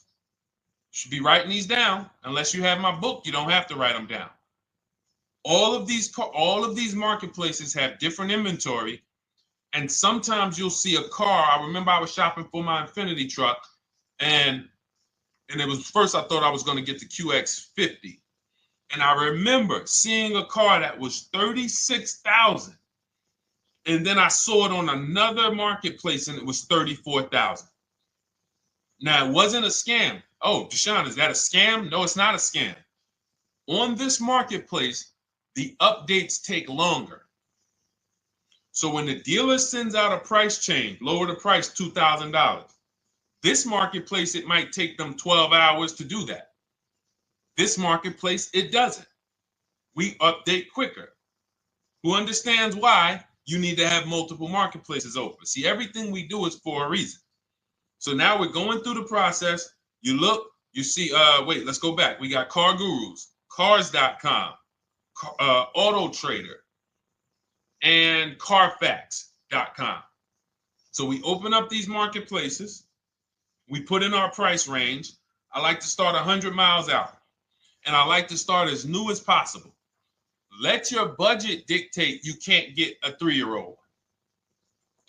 Should be writing these down. Unless you have my book, you don't have to write them down. All of these marketplaces have different inventory, and sometimes you'll see a car. I remember I was shopping for my Infinity truck, and it was first I thought I was going to get the QX50, and I remember seeing a car that was $36,000, and then I saw it on another marketplace, and it was $34,000. Now it wasn't a scam. Oh, Deshone, is that a scam? No, it's not a scam. On this marketplace, the updates take longer. So when the dealer sends out a price change, lower the price $2,000. This marketplace, it might take them 12 hours to do that. This marketplace, it doesn't. We update quicker. Who understands why you need to have multiple marketplaces open? See, everything we do is for a reason. So now we're going through the process. You look, you see, wait, let's go back. We got Car Gurus, Cars.com, Auto Trader, and Carfax.com. So we open up these marketplaces. We put in our price range. I like to start 100 miles out, and I like to start as new as possible. Let your budget dictate you can't get a 3-year-old.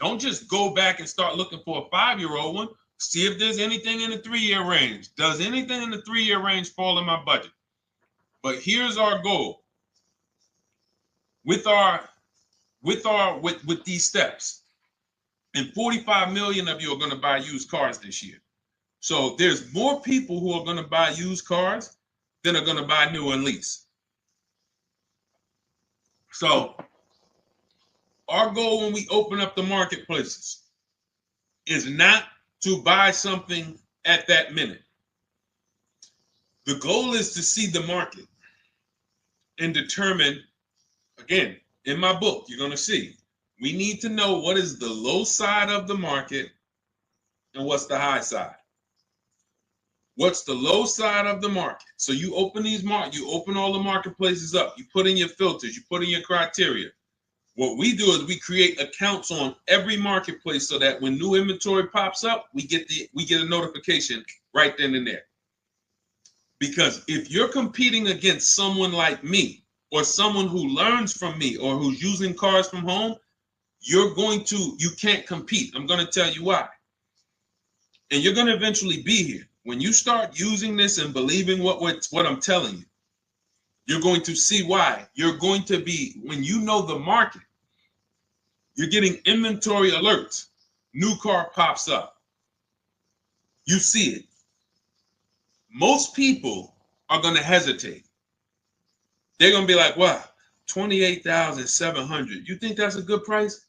Don't just go back and start looking for a 5-year-old one. See if there's anything in the 3-year range. Does anything in the 3-year range fall in my budget? But here's our goal. With these steps, and 45 million of you are going to buy used cars this year. So there's more people who are going to buy used cars than are going to buy new and lease. So our goal when we open up the marketplaces is not to buy something at that minute. The goal is to see the market and determine, again, in my book, you're going to see, we need to know what is the low side of the market and what's the high side. What's the low side of the market? So you open you open all the marketplaces up. You put in your filters. You put in your criteria. What we do is we create accounts on every marketplace so that when new inventory pops up, we get a notification right then and there. Because if you're competing against someone like me or someone who learns from me or who's using cars from home, you can't compete. I'm going to tell you why. And you're going to eventually be here. When you start using this and believing what I'm telling you, You're going to see why. You're going to be, when you know the market, you're getting inventory alerts. New car pops up. You see it. Most people are going to hesitate. They're going to be like, wow, 28,700. You think that's a good price?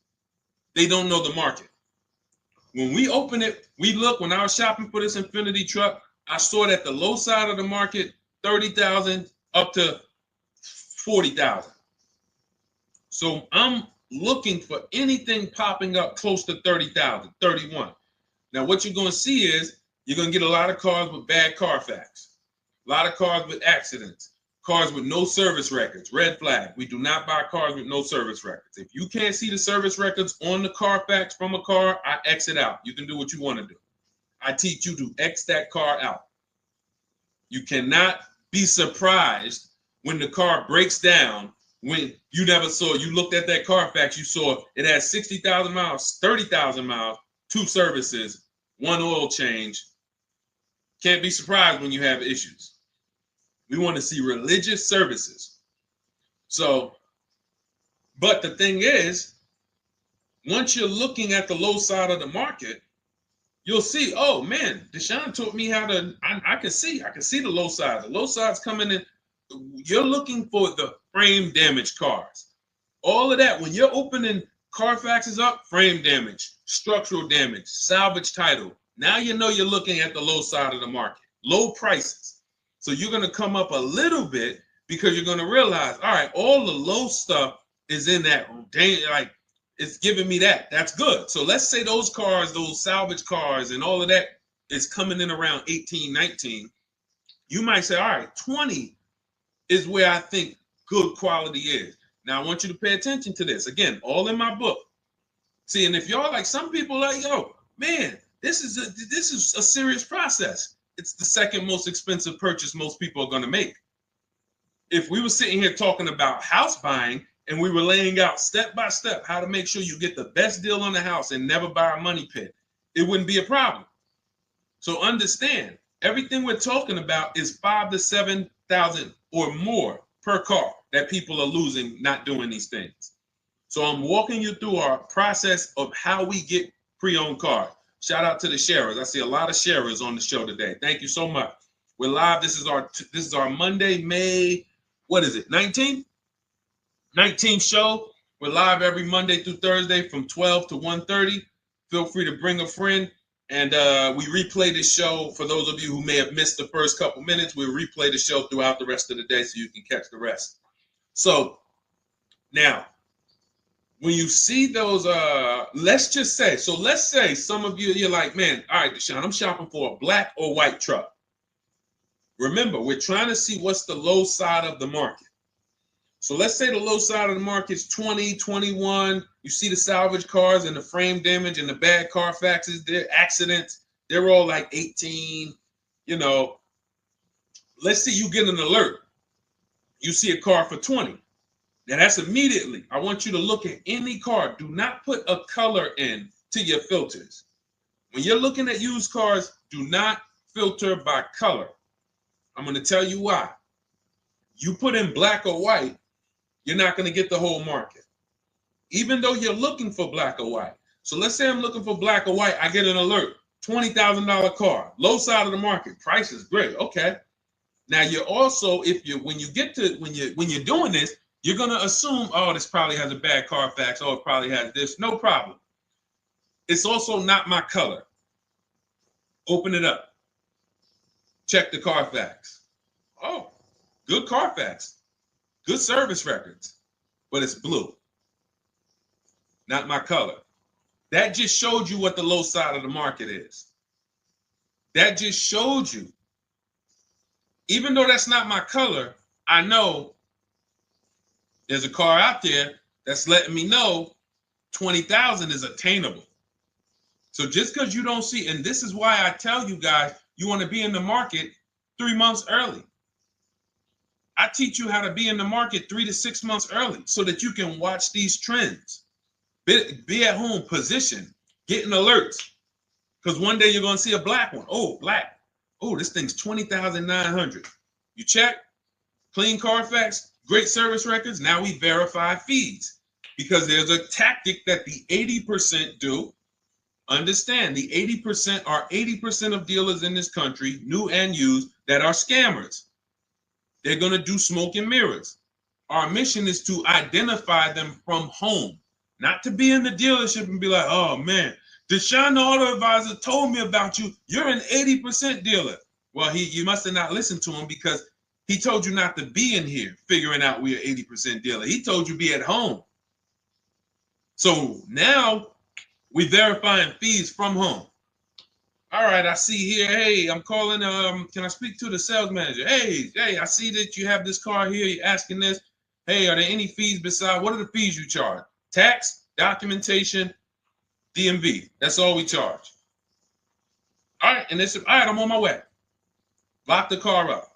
They don't know the market. When we open it, we look, when I was shopping for this Infinity truck, I saw it at the low side of the market, 30,000 up to 40,000. So I'm looking for anything popping up close to 30,000, 31. Now, what you're going to see is you're going to get a lot of cars with bad Carfax, a lot of cars with accidents, cars with no service records, red flag. We do not buy cars with no service records. If you can't see the service records on the Carfax from a car, I exit out. You can do what you want to do. I teach you to X that car out. You cannot be surprised when the car breaks down, when you never saw, you looked at that Carfax, you saw it had 60,000 miles, 30,000 miles, 2 services, 1 oil change. Can't be surprised when you have issues. We want to see religious services. So, but the thing is, once you're looking at the low side of the market, you'll see, oh man, Deshone taught me how to, I can see the low side. The low side's coming in. You're looking for the frame damage cars. All of that, when you're opening Carfaxes up, frame damage, structural damage, salvage title. Now you know you're looking at the low side of the market, low prices. So you're going to come up a little bit because you're going to realize, all right, all the low stuff is in that, like, it's giving me that. That's good. So let's say those cars, those salvage cars and all of that is coming in around 18, 19. You might say, all right, 20 is where I think good quality is. Now, I want you to pay attention to this. Again, all in my book. See, and if y'all like, some people like, yo, man, this is a serious process. It's the second most expensive purchase most people are going to make. If we were sitting here talking about house buying and we were laying out step by step how to make sure you get the best deal on the house and never buy a money pit, it wouldn't be a problem. So understand, everything we're talking about is 5,000 to 7,000 or more per car that people are losing not doing these things. So I'm walking you through our process of how we get pre-owned cars. Shout out to the sharers. I see a lot of sharers on the show today. Thank you so much. We're live. This is our Monday, May, what is it, 19th? 19th show. We're live every Monday through Thursday from 12 to 1:30. Feel free to bring a friend. And we replay this show. For those of you who may have missed the first couple minutes, we'll replay the show throughout the rest of the day so you can catch the rest. So now, when you see those, let's say some of you, you're like, man, all right, Deshone, I'm shopping for a black or white truck. Remember, we're trying to see what's the low side of the market. So let's say the low side of the market is 20, 21. You see the salvage cars and the frame damage and the bad Carfaxes, their accidents, they're all like 18, you know. Let's say you get an alert. You see a car for 20. Now that's immediately, I want you to look at any car. Do not put a color in to your filters. When you're looking at used cars, do not filter by color. I'm going to tell you why. You put in black or white, you're not going to get the whole market, even though you're looking for black or white. So let's say I'm looking for black or white. I get an alert, $20,000 car, low side of the market. Price is great. Okay. Now you're also, when you're doing this, you're going to assume, oh, this probably has a bad Carfax. Oh, it probably has this. No problem. It's also not my color. Open it up. Check the Carfax. Oh, good Carfax. Good service records, but it's blue. Not my color. That just showed you what the low side of the market is. That just showed you. Even though that's not my color, I know there's a car out there that's letting me know 20,000 is attainable. So just because you don't see, and this is why I tell you guys, you want to be in the market 3 months early. I teach you how to be in the market 3 to 6 months early so that you can watch these trends. Be at home, position, getting alerts. Because one day you're going to see a black one. Oh, black. Oh, this thing's 20,900. You check. clean Carfax, great service records. Now we verify fees because there's a tactic that the 80% do. Understand, the 80% are 80% of dealers in this country, new and used, that are scammers. They're going to do smoke and mirrors. Our mission is to identify them from home, not to be in the dealership and be like, oh man, Deshone the Auto Advisor told me about you. You're an 80% dealer. Well, you must have not listened to him because he told you not to be in here figuring out we're 80% dealer. He told you be at home. So now we verifying fees from home. All right, I see here, hey, I'm calling, can I speak to the sales manager? Hey, I see that you have this car here, you're asking this. Hey, are there any fees besides, what are the fees you charge? Tax, documentation, DMV. That's all we charge. All right, and they said, all right, I'm on my way. Lock the car up.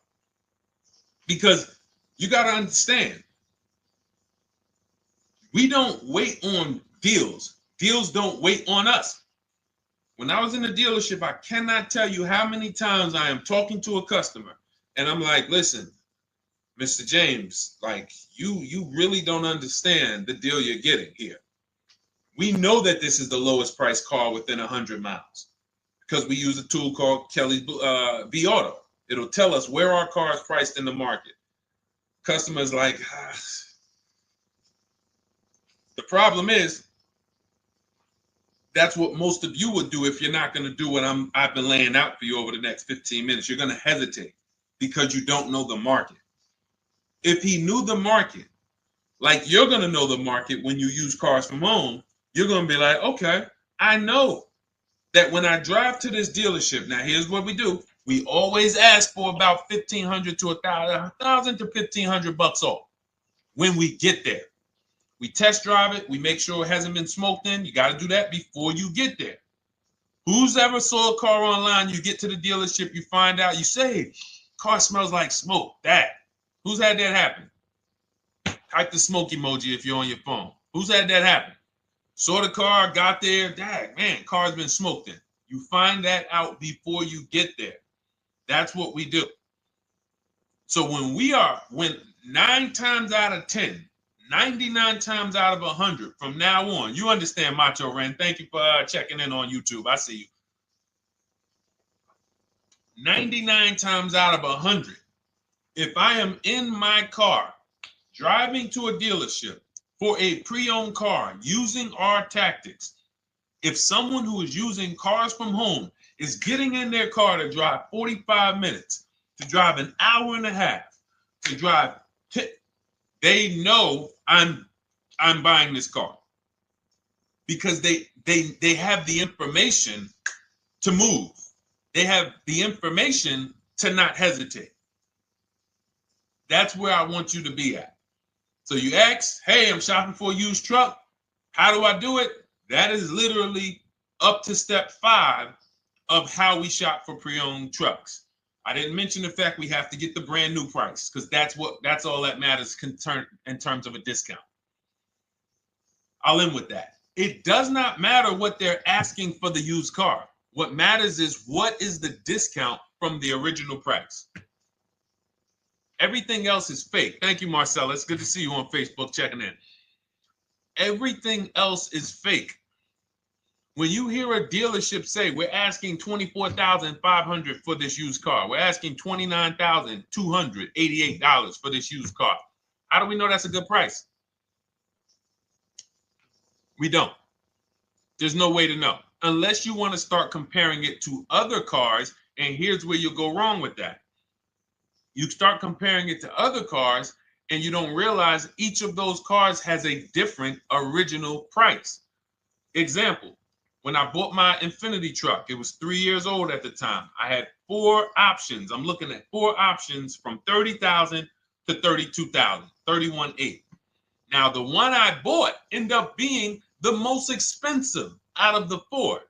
Because you got to understand, we don't wait on deals. Deals don't wait on us. When I was in the dealership, I cannot tell you how many times I am talking to a customer and I'm like, listen, Mr. James, like you really don't understand the deal you're getting here. We know that this is the lowest price car within 100 miles because we use a tool called Kelly's V Auto. It'll tell us where our car is priced in the market. Customers like, the problem is, that's what most of you would do if you're not going to do what I've been laying out for you over the next 15 minutes. You're going to hesitate because you don't know the market. If he knew the market, like you're going to know the market when you use cars from home, you're going to be like, okay, I know that when I drive to this dealership, now here's what we do. We always ask for about $1,500 to $1,000 to $1,500 off when we get there. We test drive it. We make sure it hasn't been smoked in. You got to do that before you get there. Who's ever saw a car online? You get to the dealership, you find out, you say, car smells like smoke. That. Who's had that happen? Type the smoke emoji if you're on your phone. Who's had that happen? Saw the car, got there, dang, man, car's been smoked in. You find that out before you get there. That's what we do. So when 9 times out of 10, 99 times out of 100 from now on, you understand, Macho Ren. Thank you for checking in on YouTube. I see you. 99 times out of 100, if I am in my car driving to a dealership for a pre-owned car using our tactics, if someone who is using cars from home is getting in their car to drive 45 minutes, to drive an hour and a half, to drive, they know I'm buying this car because they have the information to move. They have the information to not hesitate. That's where I want you to be at. So you ask, hey, I'm shopping for a used truck. How do I do it? That is literally up to step 5 of how we shop for pre-owned trucks. I didn't mention the fact we have to get the brand new price because that's all that matters in terms of a discount. I'll end with that. It does not matter what they're asking for the used car. What matters is what is the discount from the original price. Everything else is fake. Thank you, Marcella. It's good to see you on Facebook checking in. Everything else is fake. When you hear a dealership say, we're asking $24,500 for this used car, we're asking $29,288 for this used car, how do we know that's a good price? We don't. There's no way to know. Unless you want to start comparing it to other cars, and here's where you'll go wrong with that. You start comparing it to other cars, and you don't realize each of those cars has a different original price. Example. When I bought my Infinity truck, it was 3 years old at the time. I had 4 options. I'm looking at 4 options from $30,000 to $32,000, $31,800. Now, the one I bought ended up being the most expensive out of the 4.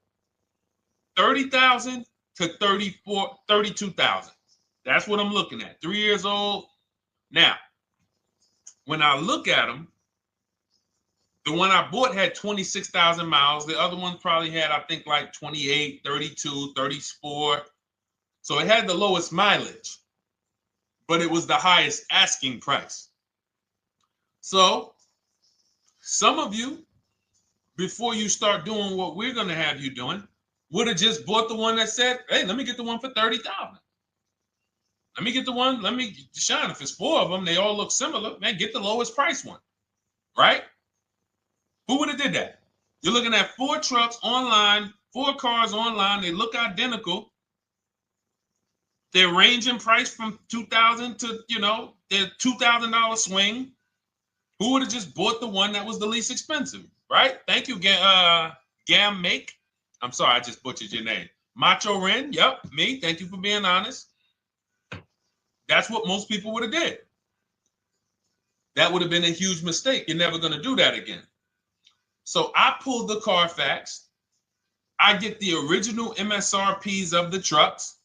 $30,000 to $32,000. That's what I'm looking at. 3 years old. Now, when I look at them, the one I bought had 26,000 miles. The other one probably had, I think, like 28, 32, 34. So it had the lowest mileage. but it was the highest asking price. So some of you, before you start doing what we're going to have you doing, would have just bought the one that said, hey, let me get the one for $30,000. Let me get the one, Deshone, if it's 4 of them, they all look similar, man, get the lowest price one, right? Who would have did that? You're looking at 4 trucks online, 4 cars online, they look identical. They're ranging price from $2,000 to, their $2,000 swing. Who would have just bought the one that was the least expensive, right? Thank you, Gam Make. I'm sorry, I just butchered your name. Macho Ren, yep, me. Thank you for being honest. That's what most people would have did. That would have been a huge mistake. You're never going to do that again. So I pulled the Carfax. I get the original MSRPs of the trucks.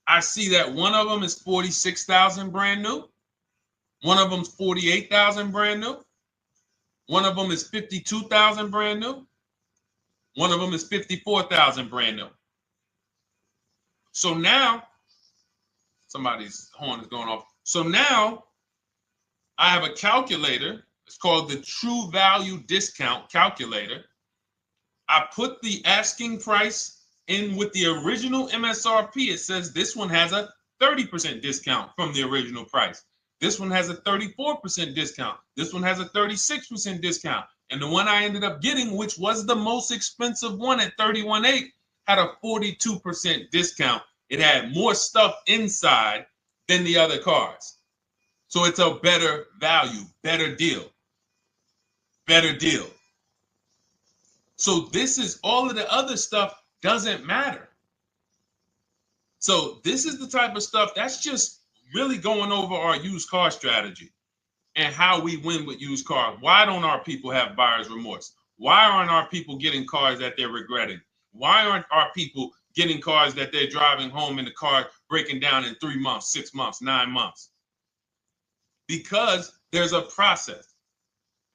I see that one of them is 46,000 brand new. One of them's 48,000 brand new. One of them is 52,000 brand new. One of them is 54,000 brand new. So now, somebody's horn is going off. So now I have a calculator. It's called the True Value Discount Calculator. I put the asking price in with the original MSRP. It says this one has a 30% discount from the original price. This one has a 34% discount. This one has a 36% discount. And the one I ended up getting, which was the most expensive one at $31,800, had a 42% discount. It had more stuff inside than the other cars. So it's a better value, better deal. Better deal. So this is all of the other stuff doesn't matter. So this is the type of stuff that's just really going over our used car strategy and how we win with used cars. Why don't our people have buyer's remorse? Why aren't our people getting cars that they're regretting? Why aren't our people getting cars that they're driving home and the car breaking down in 3 months, 6 months, 9 months? Because there's a process.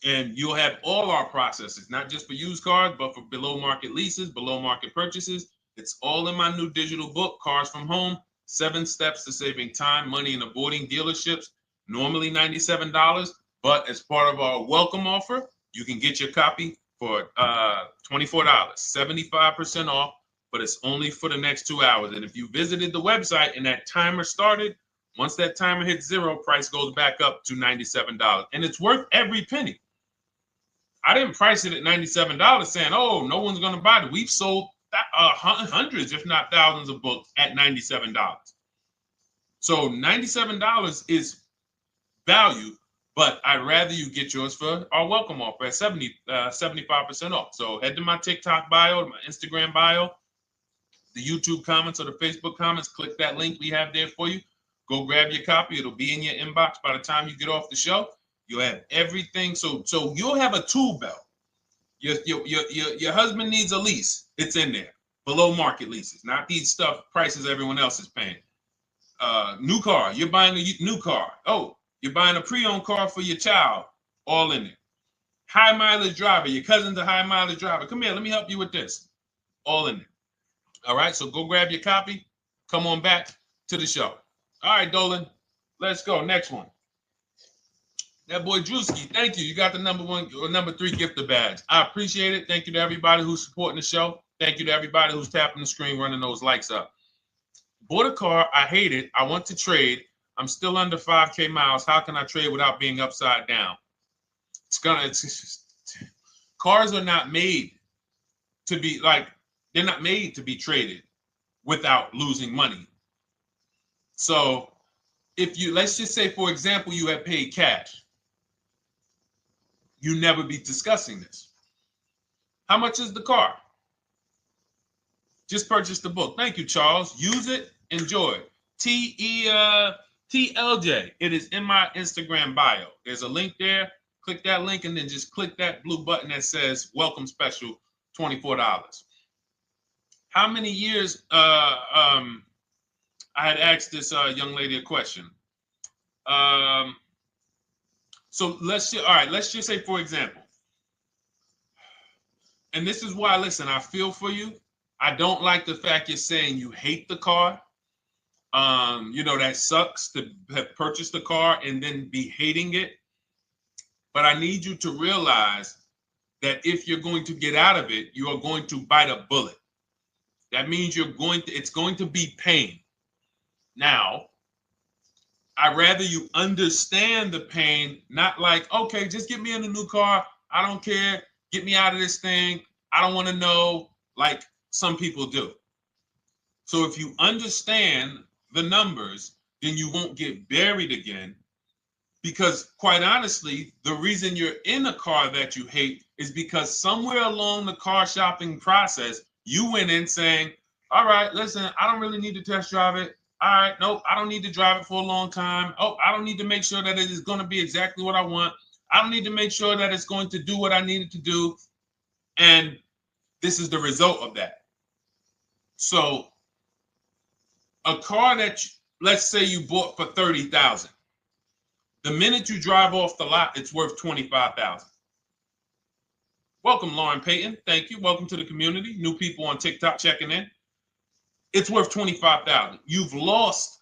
And you'll have all our processes, not just for used cars, but for below market leases, below market purchases. It's all in my new digital book, Cars from Home, 7 Steps to Saving Time, Money, and Avoiding Dealerships. Normally $97, but as part of our welcome offer, you can get your copy for $24, 75% off, but it's only for the next 2 hours. And if you visited the website and that timer started, once that timer hits 0, price goes back up to $97. And it's worth every penny. I didn't price it at $97 saying, oh, no one's going to buy it. We've sold hundreds, if not thousands of books at $97. So $97 is value, but I'd rather you get yours for our welcome offer at 75% off. So head to my TikTok bio, my Instagram bio, the YouTube comments or the Facebook comments, click that link we have there for you. Go grab your copy. It'll be in your inbox by the time you get off the show. You'll have everything. So you'll have a tool belt. Your husband needs a lease. It's in there. Below market leases, not these stuff prices everyone else is paying. New car. You're buying a new car. Oh, you're buying a pre-owned car for your child. All in there. High mileage driver. Your cousin's a high mileage driver. Come here. Let me help you with this. All in there. All right. So go grab your copy. Come on back to the show. All right, Dolan. Let's go. Next one. That boy Drewski, thank you. You got the number 1 or number 3 gifter badge. I appreciate it. Thank you to everybody who's supporting the show. Thank you to everybody who's tapping the screen, running those likes up. Bought a car. I hate it. I want to trade. I'm still under 5K miles. How can I trade without being upside down? Cars are not made to be they're not made to be traded without losing money. So if you, let's just say, for example, you have paid cash, you never be discussing this. How much is the car? Just purchase the book. Thank you, Charles. Use it, enjoy it. TLJ. It is in my Instagram bio. There's a link there. Click that link and then just click that blue button that says welcome special, $24. How many years I had asked this young lady a question. So let's just say, for example, and this is why, listen, I feel for you. I don't like the fact you're saying you hate the car. That sucks to have purchased a car and then be hating it. But I need you to realize that if you're going to get out of it, you are going to bite a bullet. That means it's going to be pain. Now, I'd rather you understand the pain, not like, okay, just get me in a new car. I don't care. Get me out of this thing. I don't want to know, like some people do. So if you understand the numbers, then you won't get buried again. Because quite honestly, the reason you're in a car that you hate is because somewhere along the car shopping process, you went in saying, all right, listen, I don't really need to test drive it. All right, nope, I don't need to drive it for a long time. Oh, I don't need to make sure that it is going to be exactly what I want. I don't need to make sure that it's going to do what I need it to do. And this is the result of that. So a car that, let's say you bought for $30,000. The minute you drive off the lot, it's worth $25,000. Welcome, Lauren Payton. Thank you. Welcome to the community. New people on TikTok checking in. It's worth $25,000. You've lost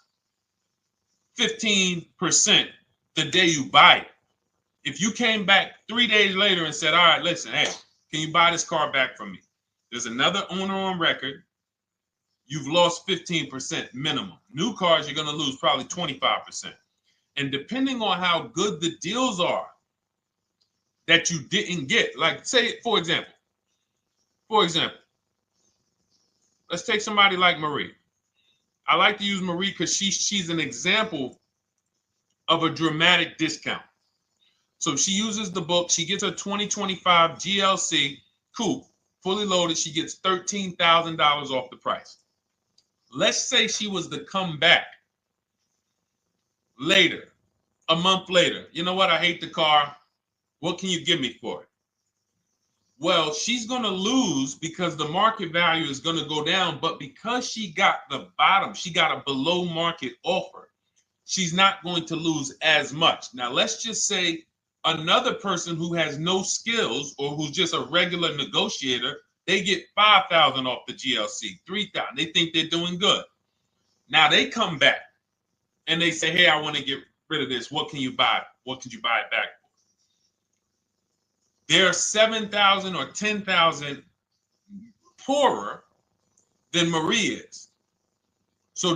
15% the day you buy it. If you came back 3 days later and said, all right, listen, hey, can you buy this car back from me? There's another owner on record. You've lost 15% minimum. New cars, you're going to lose probably 25%. And depending on how good the deals are that you didn't get, like say, for example, let's take somebody like Marie. I like to use Marie because she's an example of a dramatic discount. So she uses the book. She gets her 2025 GLC coupe, fully loaded. She gets $13,000 off the price. Let's say she was to come back later, a month later. You know what? I hate the car. What can you give me for it? Well, she's going to lose because the market value is going to go down. But because she got the bottom, she got a below market offer, she's not going to lose as much. Now, let's just say another person who has no skills or who's just a regular negotiator, they get $5,000 off the GLC, $3,000. They think they're doing good. Now they come back and they say, hey, I want to get rid of this. What can you buy? What could you buy it back for? They're 7,000 or 10,000 poorer than Marie is. So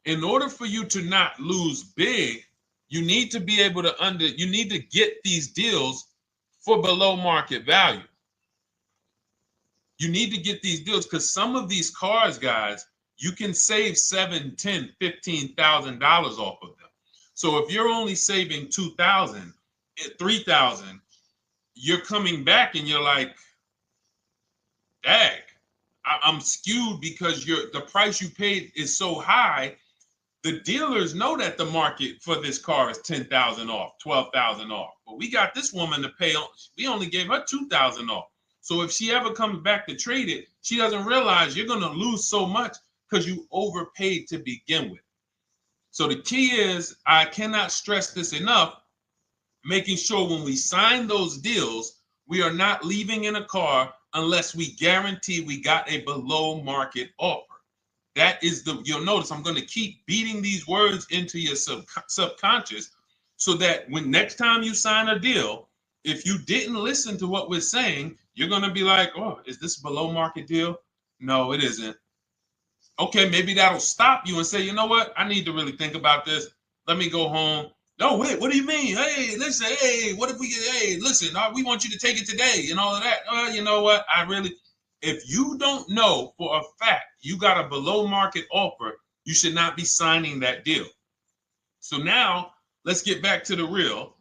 in order for you to not lose big, you need to be able to you need to get these deals for below market value. You need to get these deals because some of these cars, guys, you can save $7,000, $10,000, $15,000 off of them. So if you're only saving $2,000, $3,000, you're coming back and you're like, dang, I'm skewed because the price you paid is so high. The dealers know that the market for this car is $10,000 off, $12,000 off. But we got this woman to pay, we only gave her $2,000 off. So if she ever comes back to trade it, she doesn't realize you're going to lose so much because you overpaid to begin with. So the key is, I cannot stress this enough, making sure when we sign those deals, we are not leaving in a car unless we guarantee we got a below market offer. That is you'll notice I'm going to keep beating these words into your subconscious so that when next time you sign a deal, if you didn't listen to what we're saying, you're going to be like, oh, is this a below market deal? No, it isn't. Okay, maybe that'll stop you and say, you know what? I need to really think about this. Let me go home. No, wait, what do you mean? Hey, listen, hey, what if we get, hey, listen, we want you to take it today and all of that. You know what? If you don't know for a fact you got a below market offer, you should not be signing that deal. So now let's get back to the real.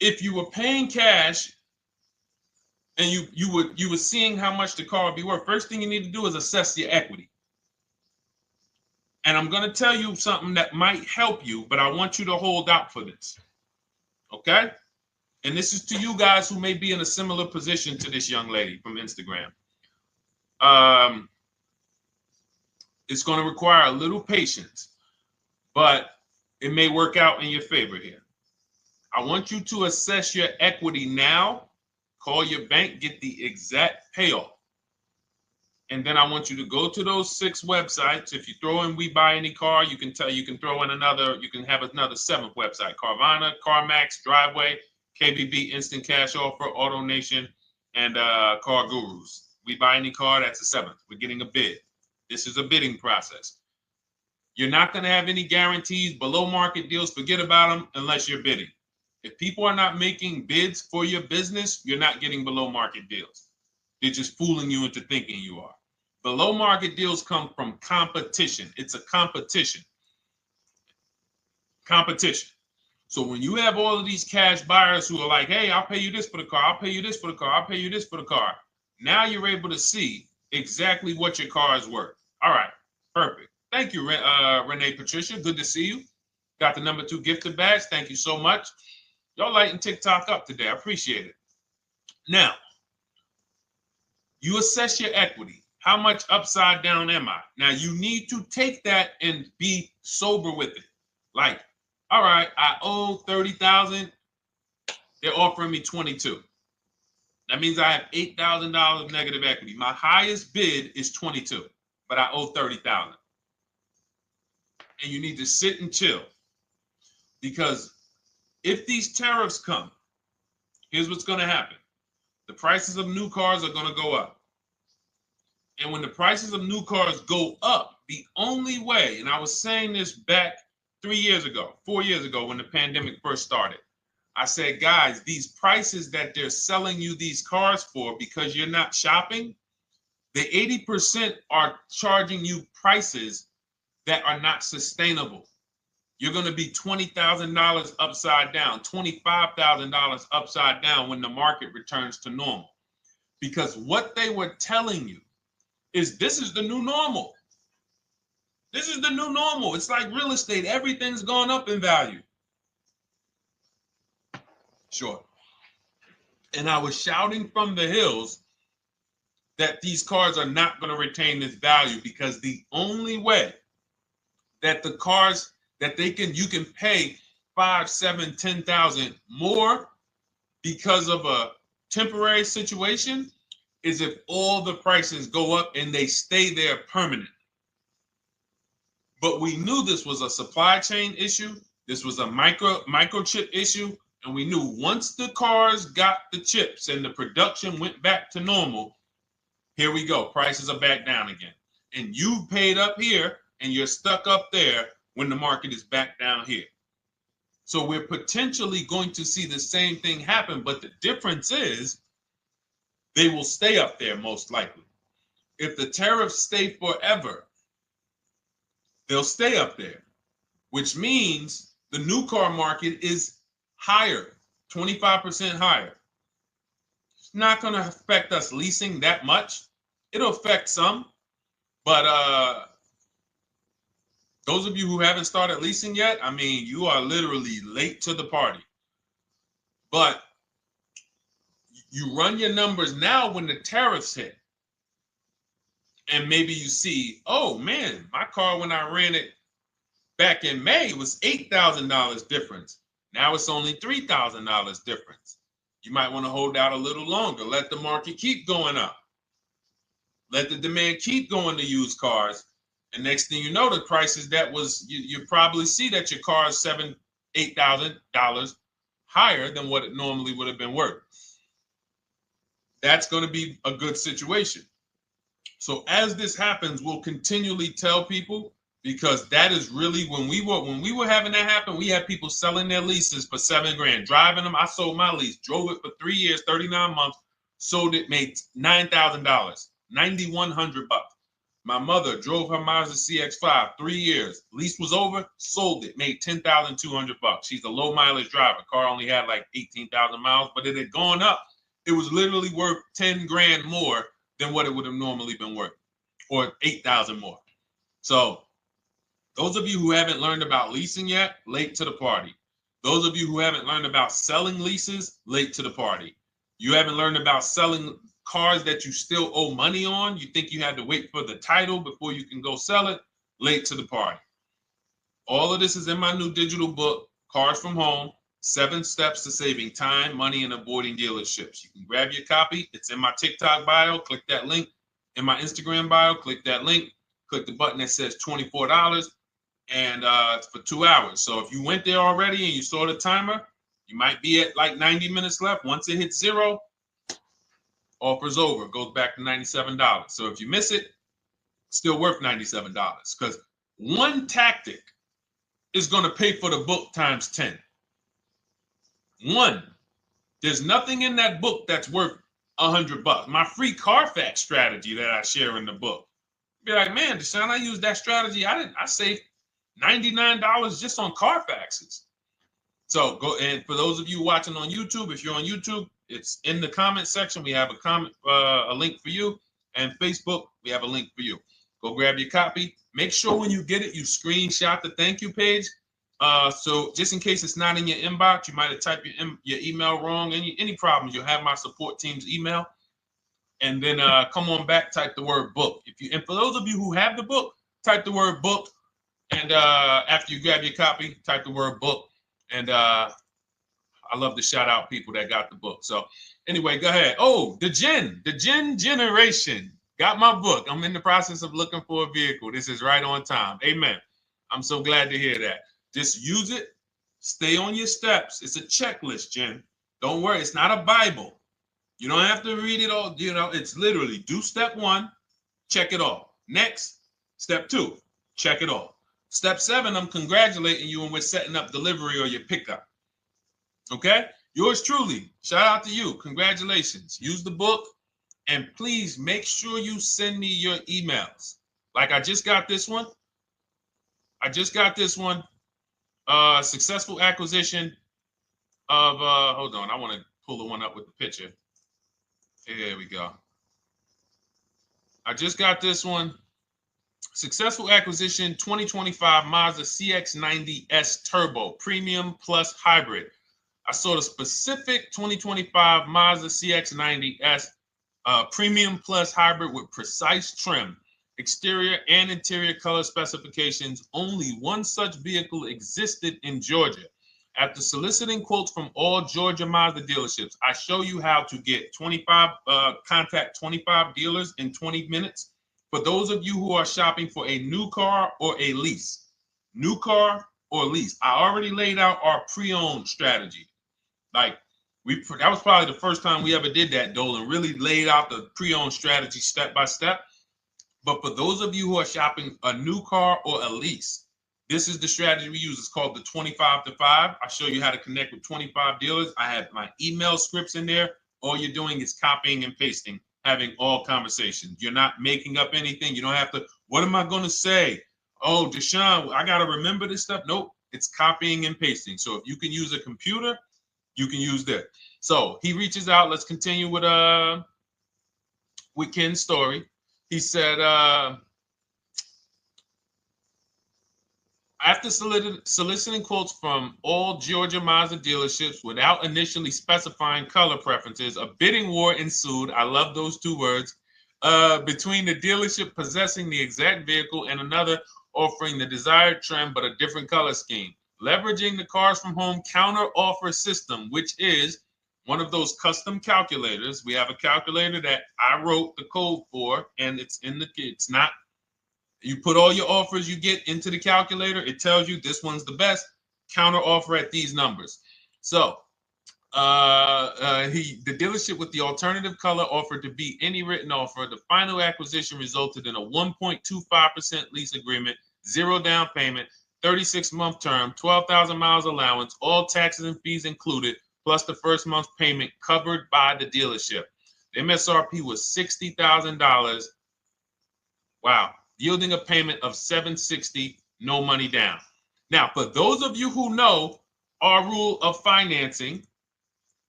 If you were paying cash and you were seeing how much the car would be worth, first thing you need to do is assess your equity. And I'm going to tell you something that might help you, but I want you to hold out for this. Okay? And this is to you guys who may be in a similar position to this young lady from Instagram. It's going to require a little patience, but it may work out in your favor here. I want you to assess your equity now. Call your bank, get the exact payoff. And then I want you to go to those 6 websites. If you throw in We Buy Any Car, you can throw in you can have another 7th website: Carvana, CarMax, Driveway, KBB, Instant Cash Offer, AutoNation, and Car Gurus. We Buy Any Car, that's the 7th. We're getting a bid. This is a bidding process. You're not going to have any guarantees, below market deals. Forget about them unless you're bidding. If people are not making bids for your business, you're not getting below market deals. They're just fooling you into thinking you are. Below market deals come from competition. It's a competition. Competition. So when you have all of these cash buyers who are like, hey, I'll pay you this for the car, I'll pay you this for the car, I'll pay you this for the car. Now you're able to see exactly what your car is worth. All right, perfect. Thank you, Renee Patricia. Good to see you. Got the number 2 gifted badge. Thank you so much. Y'all lighting TikTok up today. I appreciate it. Now, you assess your equity. How much upside down am I? Now, you need to take that and be sober with it. Like, all right, I owe $30,000. They're offering me 22. That means I have $8,000 negative equity. My highest bid is 22, but I owe 30,000. And you need to sit and chill, because if these tariffs come, here's what's going to happen. The prices of new cars are going to go up. And when the prices of new cars go up, the only way, and I was saying this back 4 years ago, when the pandemic first started, I said, guys, these prices that they're selling you these cars for, because you're not shopping, the 80% are charging you prices that are not sustainable. You're going to be $20,000 upside down, $25,000 upside down when the market returns to normal. Because what they were telling you is this is the new normal. This is the new normal. It's like real estate. Everything's gone up in value. Sure. And I was shouting from the hills that these cars are not going to retain this value, because the only way that the cars that you can pay 5, 7, 10,000 more because of a temporary situation is if all the prices go up and they stay there permanently. But we knew this was a supply chain issue. This was a microchip issue. And we knew once the cars got the chips and the production went back to normal, here we go. Prices are back down again. And you paid up here and you're stuck up there when the market is back down here. So we're potentially going to see the same thing happen. But the difference is they will stay up there most likely. If the tariffs stay forever, they'll stay up there, which means the new car market is higher, 25% higher. It's not going to affect us leasing that much. It'll affect some, but those of you who haven't started leasing yet, I mean, you are literally late to the party. But you run your numbers now when the tariffs hit. And maybe you see, oh man, my car when I ran it back in May was $8,000 difference. Now it's only $3,000 difference. You might want to hold out a little longer. Let the market keep going up. Let the demand keep going to used cars. And next thing you know, the prices that was, you probably see that your car is $7,000, $8,000 higher than what it normally would have been worth. That's going to be a good situation. So as this happens, we'll continually tell people, because that is really when we were having that happen, we had people selling their leases for $7,000, driving them. I sold my lease, drove it for 3 years, 39 months, sold it, made $9,000, $9,100. My mother drove her Mazda CX-5, 3 years, lease was over, sold it, made $10,200. She's a low mileage driver. Car only had like 18,000 miles, but it had gone up. It was literally worth $10,000 more than what it would have normally been worth, or 8,000 more. So those of you who haven't learned about leasing yet, late to the party. Those of you who haven't learned about selling leases, late to the party. You haven't learned about selling cars that you still owe money on. You think you had to wait for the title before you can go sell it, late to the party. All of this is in my new digital book, Cars from Home, 7 Steps to Saving Time, Money, and Avoiding Dealerships. You can grab your copy. It's in my TikTok bio. Click that link. in my Instagram bio. Click that link. Click the button that says $24, and it's for 2 hours. So if you went there already and you saw the timer, you might be at like 90 minutes left. Once it hits 0, offer's over. It goes back to $97. So if you miss it, still worth $97, because one tactic is going to pay for the book times 10. One. There's nothing in that book that's worth $100. My free Carfax strategy that I share in the book. Be like, man, Deshone, I used that strategy. I saved $99 just on Carfaxes. So go, and for those of you watching on YouTube, if you're on YouTube, it's in the comment section. We have a link for you, and Facebook, we have a link for you. Go grab your copy. Make sure when you get it, you screenshot the thank you page. So just in case it's not in your inbox, you might have typed your email wrong. Any problems, you'll have my support team's email. And then come on back, type the word book. And for those of you who have the book, type the word book. And after you grab your copy, type the word book. And I love to shout out people that got the book. So anyway, go ahead. Oh, the Gen Generation got my book. I'm in the process of looking for a vehicle. This is right on time. Amen. I'm so glad to hear that. Just use it. Stay on your steps. It's a checklist, Jen. Don't worry. It's not a Bible. You don't have to read it all. You know, it's literally do step 1, check it off. Next, step 2, check it off. Step 7, I'm congratulating you and we're setting up delivery or your pickup. Okay? Yours truly. Shout out to you. Congratulations. Use the book, and please make sure you send me your emails. Like I just got this one. Successful acquisition of, hold on, I want to pull the one up with the picture. Here we go. I just got this one. Successful acquisition 2025 Mazda CX-90S Turbo Premium Plus Hybrid. I saw the specific 2025 Mazda CX-90S Premium Plus Hybrid with precise trim, exterior and interior color specifications. Only one such vehicle existed in Georgia. After soliciting quotes from all Georgia Mazda dealerships, I show you how to get contact 25 dealers in 20 minutes. For those of you who are shopping for a new car or a lease, new car or lease, I already laid out our pre-owned strategy. Like that was probably the first time we ever did that, Dolan, really laid out the pre-owned strategy step by step. But for those of you who are shopping a new car or a lease, this is the strategy we use. It's called the 25 to 5. I show you how to connect with 25 dealers. I have my email scripts in there. All you're doing is copying and pasting, having all conversations. You're not making up anything. You don't have to, what am I going to say? Oh, Deshone, I got to remember this stuff. Nope, it's copying and pasting. So if you can use a computer, you can use that. So he reaches out. Let's continue with Ken's story. He said, after soliciting quotes from all Georgia Mazda dealerships without initially specifying color preferences, a bidding war ensued. I love those 2 words. Between the dealership possessing the exact vehicle and another offering the desired trim but a different color scheme. Leveraging the Cars from Home counter offer system, which is one of those custom calculators. We have a calculator that I wrote the code for, and it's not. You put all your offers you get into the calculator. It tells you this one's the best. Counter offer at these numbers. So the dealership with the alternative color offered to beat any written offer. The final acquisition resulted in a 1.25% lease agreement, 0 down payment, 36-month term, 12,000 miles allowance, all taxes and fees included, plus the first month's payment covered by the dealership. The MSRP was $60,000. Wow. Yielding a payment of $760, no money down. Now, for those of you who know our rule of financing,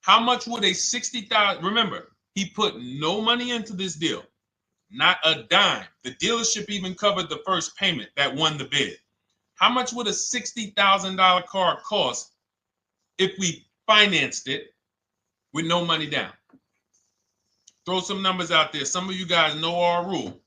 how much would a $60,000, remember, he put no money into this deal, not a dime. The dealership even covered the first payment that won the bid. How much would a $60,000 car cost if we financed it with no money down? Throw some numbers out there. Some of you guys know our rule.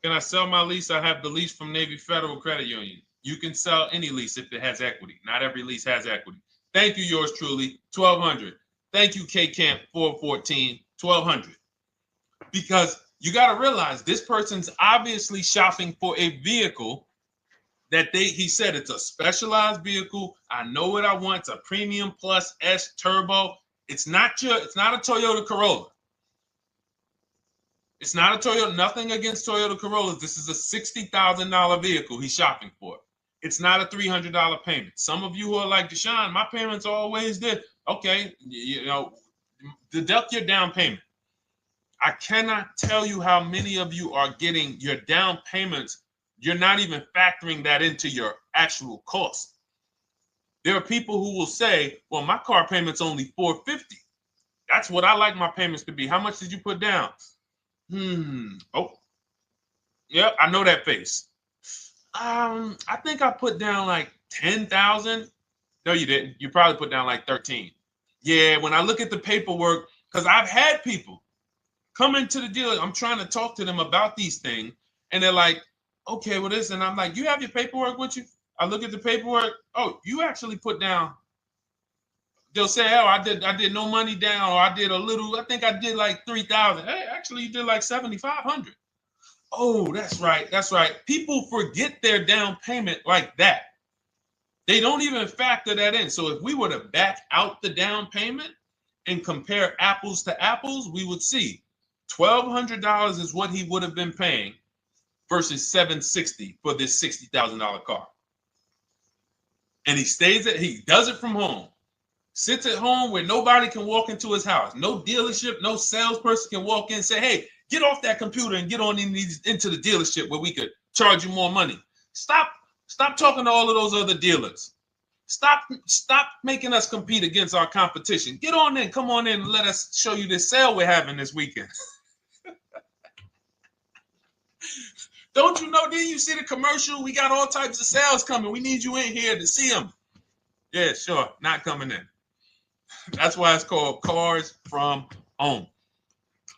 Can I sell my lease? I have the lease from Navy Federal Credit Union. You can sell any lease if it has equity. Not every lease has equity. Thank you, yours truly, 1200. Thank you, K Camp 414, $1,200. Because you got to realize this person's obviously shopping for a vehicle that he said it's a specialized vehicle. I know what I want. It's a premium plus S turbo. It's not a Toyota Corolla. It's not a Toyota, nothing against Toyota Corollas. This is a $60,000 vehicle he's shopping for. It's not a $300 payment. Some of you who are like, Deshone, my payments are always there. Okay, deduct your down payment. I cannot tell you how many of you are getting your down payments. You're not even factoring that into your actual cost. There are people who will say, well, my car payment's only $450. That's what I like my payments to be. How much did you put down? Oh, yeah, I know that face. I think I put down like 10,000. No, you didn't. You probably put down like 13. Yeah, when I look at the paperwork, because I've had people come into the dealer, I'm trying to talk to them about these things, and they're like, okay, well, this, and I'm like, you have your paperwork with you? I look at the paperwork. Oh, you actually put down. They'll say, oh, I did no money down, or I did a little. I think I did like 3,000. Hey, actually, you did like 7,500. Oh, that's right. That's right. People forget their down payment like that. They don't even factor that in. So if we were to back out the down payment and compare apples to apples, we would see $1,200 is what he would have been paying versus $760 for this $60,000 car. And he does it from home. Sits at home where nobody can walk into his house. No dealership, no salesperson can walk in and say, hey, get off that computer and get on into the dealership where we could charge you more money. Stop talking to all of those other dealers. Stop making us compete against our competition. Get on in, come on in and let us show you this sale we're having this weekend. Don't you know, didn't you see the commercial? We got all types of sales coming. We need you in here to see them. Yeah, sure, not coming in. That's why it's called Cars from Home.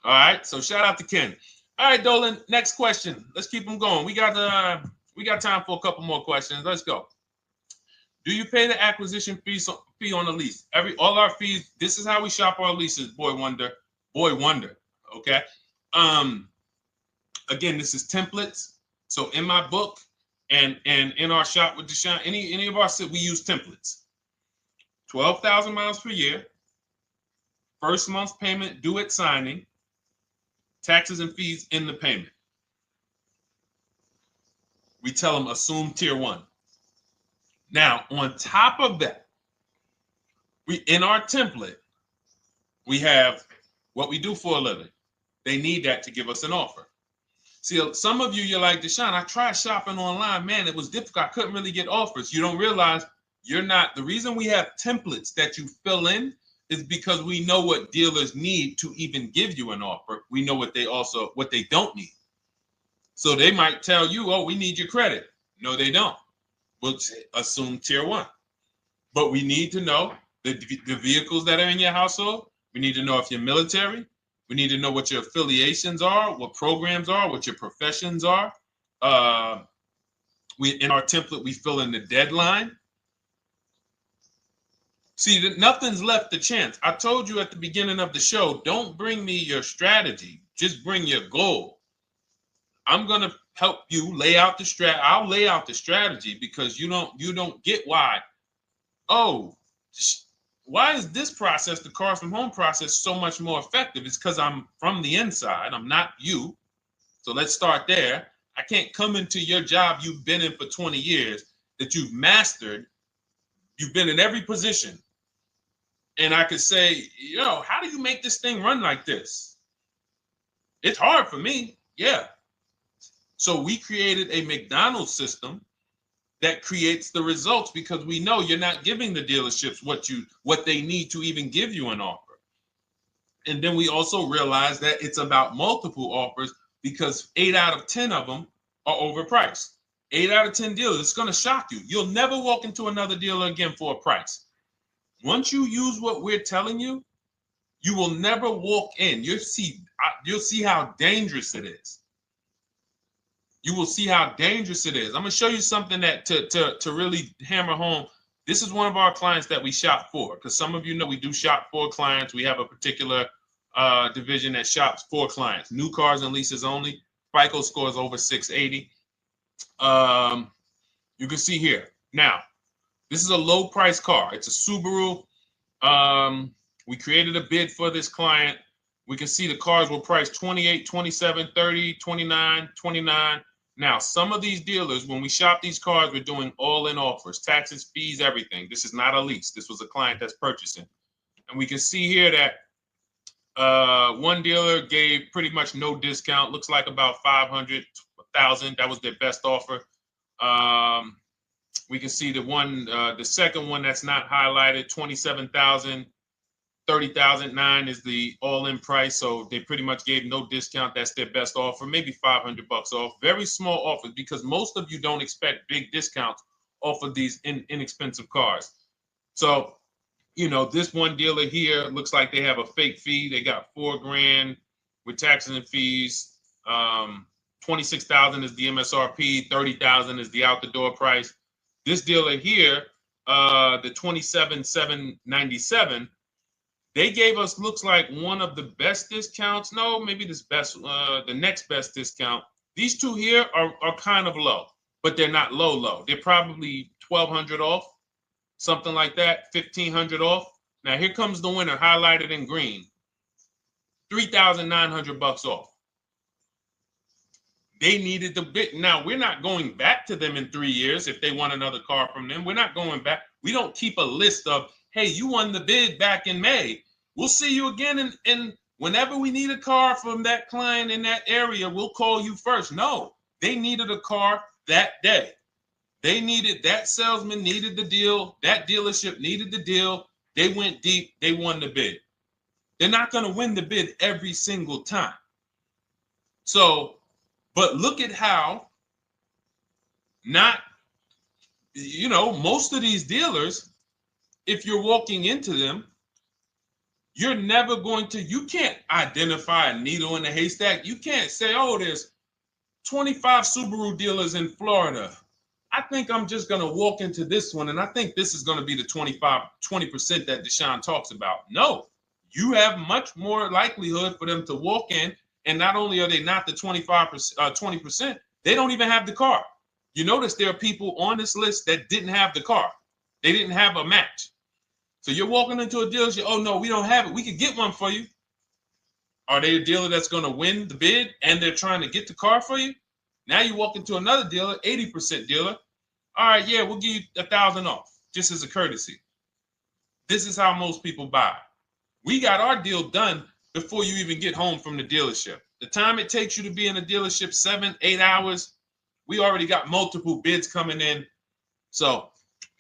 All right, so shout out to Ken. All right, Dolan, next question. Let's keep them going. We got time for a couple more questions. Let's go. Do you pay the acquisition fee on the lease? All our fees, this is how we shop our leases, Boy Wonder. Okay. Again, this is templates. So in my book and in our shop with Deshone, any of our we use templates. 12,000 miles per year, first month's payment due at signing, taxes and fees in the payment. We tell them assume tier 1. Now, on top of that, in our template, we have what we do for a living. They need that to give us an offer. See, some of you, you're like, Deshone, I tried shopping online. Man, it was difficult. I couldn't really get offers. You don't realize you're not. The reason we have templates that you fill in is because we know what dealers need to even give you an offer. We know what they don't need. So they might tell you, oh, we need your credit. No, they don't. We'll assume tier 1. But we need to know the vehicles that are in your household. We need to know if you're military. We need to know what your affiliations are, what programs are, what your professions are. In our template, we fill in the deadline. See, nothing's left to chance. I told you at the beginning of the show, don't bring me your strategy. Just bring your goal. I'm going to help you lay out the strat. I'll lay out the strategy because you don't get why. Oh, why is this process, the Cars from Home process, so much more effective? It's because I'm from the inside. I'm not you. So let's start there. I can't come into your job you've been in for 20 years that you've mastered. You've been in every position. And I could say, how do you make this thing run like this? It's hard for me. Yeah. So we created a McDonald's system that creates the results because we know you're not giving the dealerships what they need to even give you an offer. And then we also realize that it's about multiple offers because 8 out of 10 of them are overpriced. 8 out of 10 dealers, it's going to shock you. You'll never walk into another dealer again for a price. Once you use what we're telling you, you will never walk in. You'll see how dangerous it is. You will see how dangerous it is. I'm going to show you something that to really hammer home. This is one of our clients that we shop for because some of you know we do shop for clients. We have a particular division that shops for clients. New cars and leases only. FICO scores over 680. You can see here. Now, this is a low price car. It's a Subaru. We created a bid for this client. We can see the cars were priced 28, 27, 30, 29, 29. Now, some of these dealers, when we shop these cars, we're doing all-in offers, taxes, fees, everything. This is not a lease. This was a client that's purchasing. And we can see here that one dealer gave pretty much no discount. Looks like about 500, 1,000. That was their best offer. We can see the second one that's not highlighted, 27,000. 30,009 is the all-in price, so they pretty much gave no discount. That's their best offer, maybe $500 off. Very small offers because most of you don't expect big discounts off of these inexpensive cars. So, you know, this one dealer here looks like they have a fake fee. They got $4,000 with taxes and fees. 26,000 is the MSRP. 30,000 is the out-the-door price. This dealer here, the 27,797. They gave us, looks like, one of the best discounts. No, maybe the next best discount. These two here are kind of low, but they're not low. They're probably 1,200 off, something like that, 1,500 off. Now here comes the winner, highlighted in green, 3,900 bucks off. They needed the bid. Now we're not going back to them in 3 years if they want another car from them. We're not going back. We don't keep a list of, hey, you won the bid back in May. We'll see you again. And whenever we need a car from that client in that area, we'll call you first. No, they needed a car that day. They needed, that salesman needed the deal. That dealership needed the deal. They went deep. They won the bid. They're not going to win the bid every single time. So, but look at how most of these dealers, if you're walking into them, you're never going to, you can't identify a needle in a haystack. You can't say, oh, there's 25 Subaru dealers in Florida. I think I'm just going to walk into this one, and I think this is going to be the 20% that Deshone talks about. No, you have much more likelihood for them to walk in, and not only are they not the 20%, they don't even have the car. You notice there are people on this list that didn't have the car. They didn't have a match. So you're walking into a dealership, oh no, we don't have it. We could get one for you. Are they a dealer that's going to win the bid and they're trying to get the car for you? Now you walk into another dealer, 80% dealer. All right, yeah, we'll give you 1,000 off, just as a courtesy. This is how most people buy. We got our deal done before you even get home from the dealership. The time it takes you to be in a dealership, 7-8 hours, we already got multiple bids coming in. So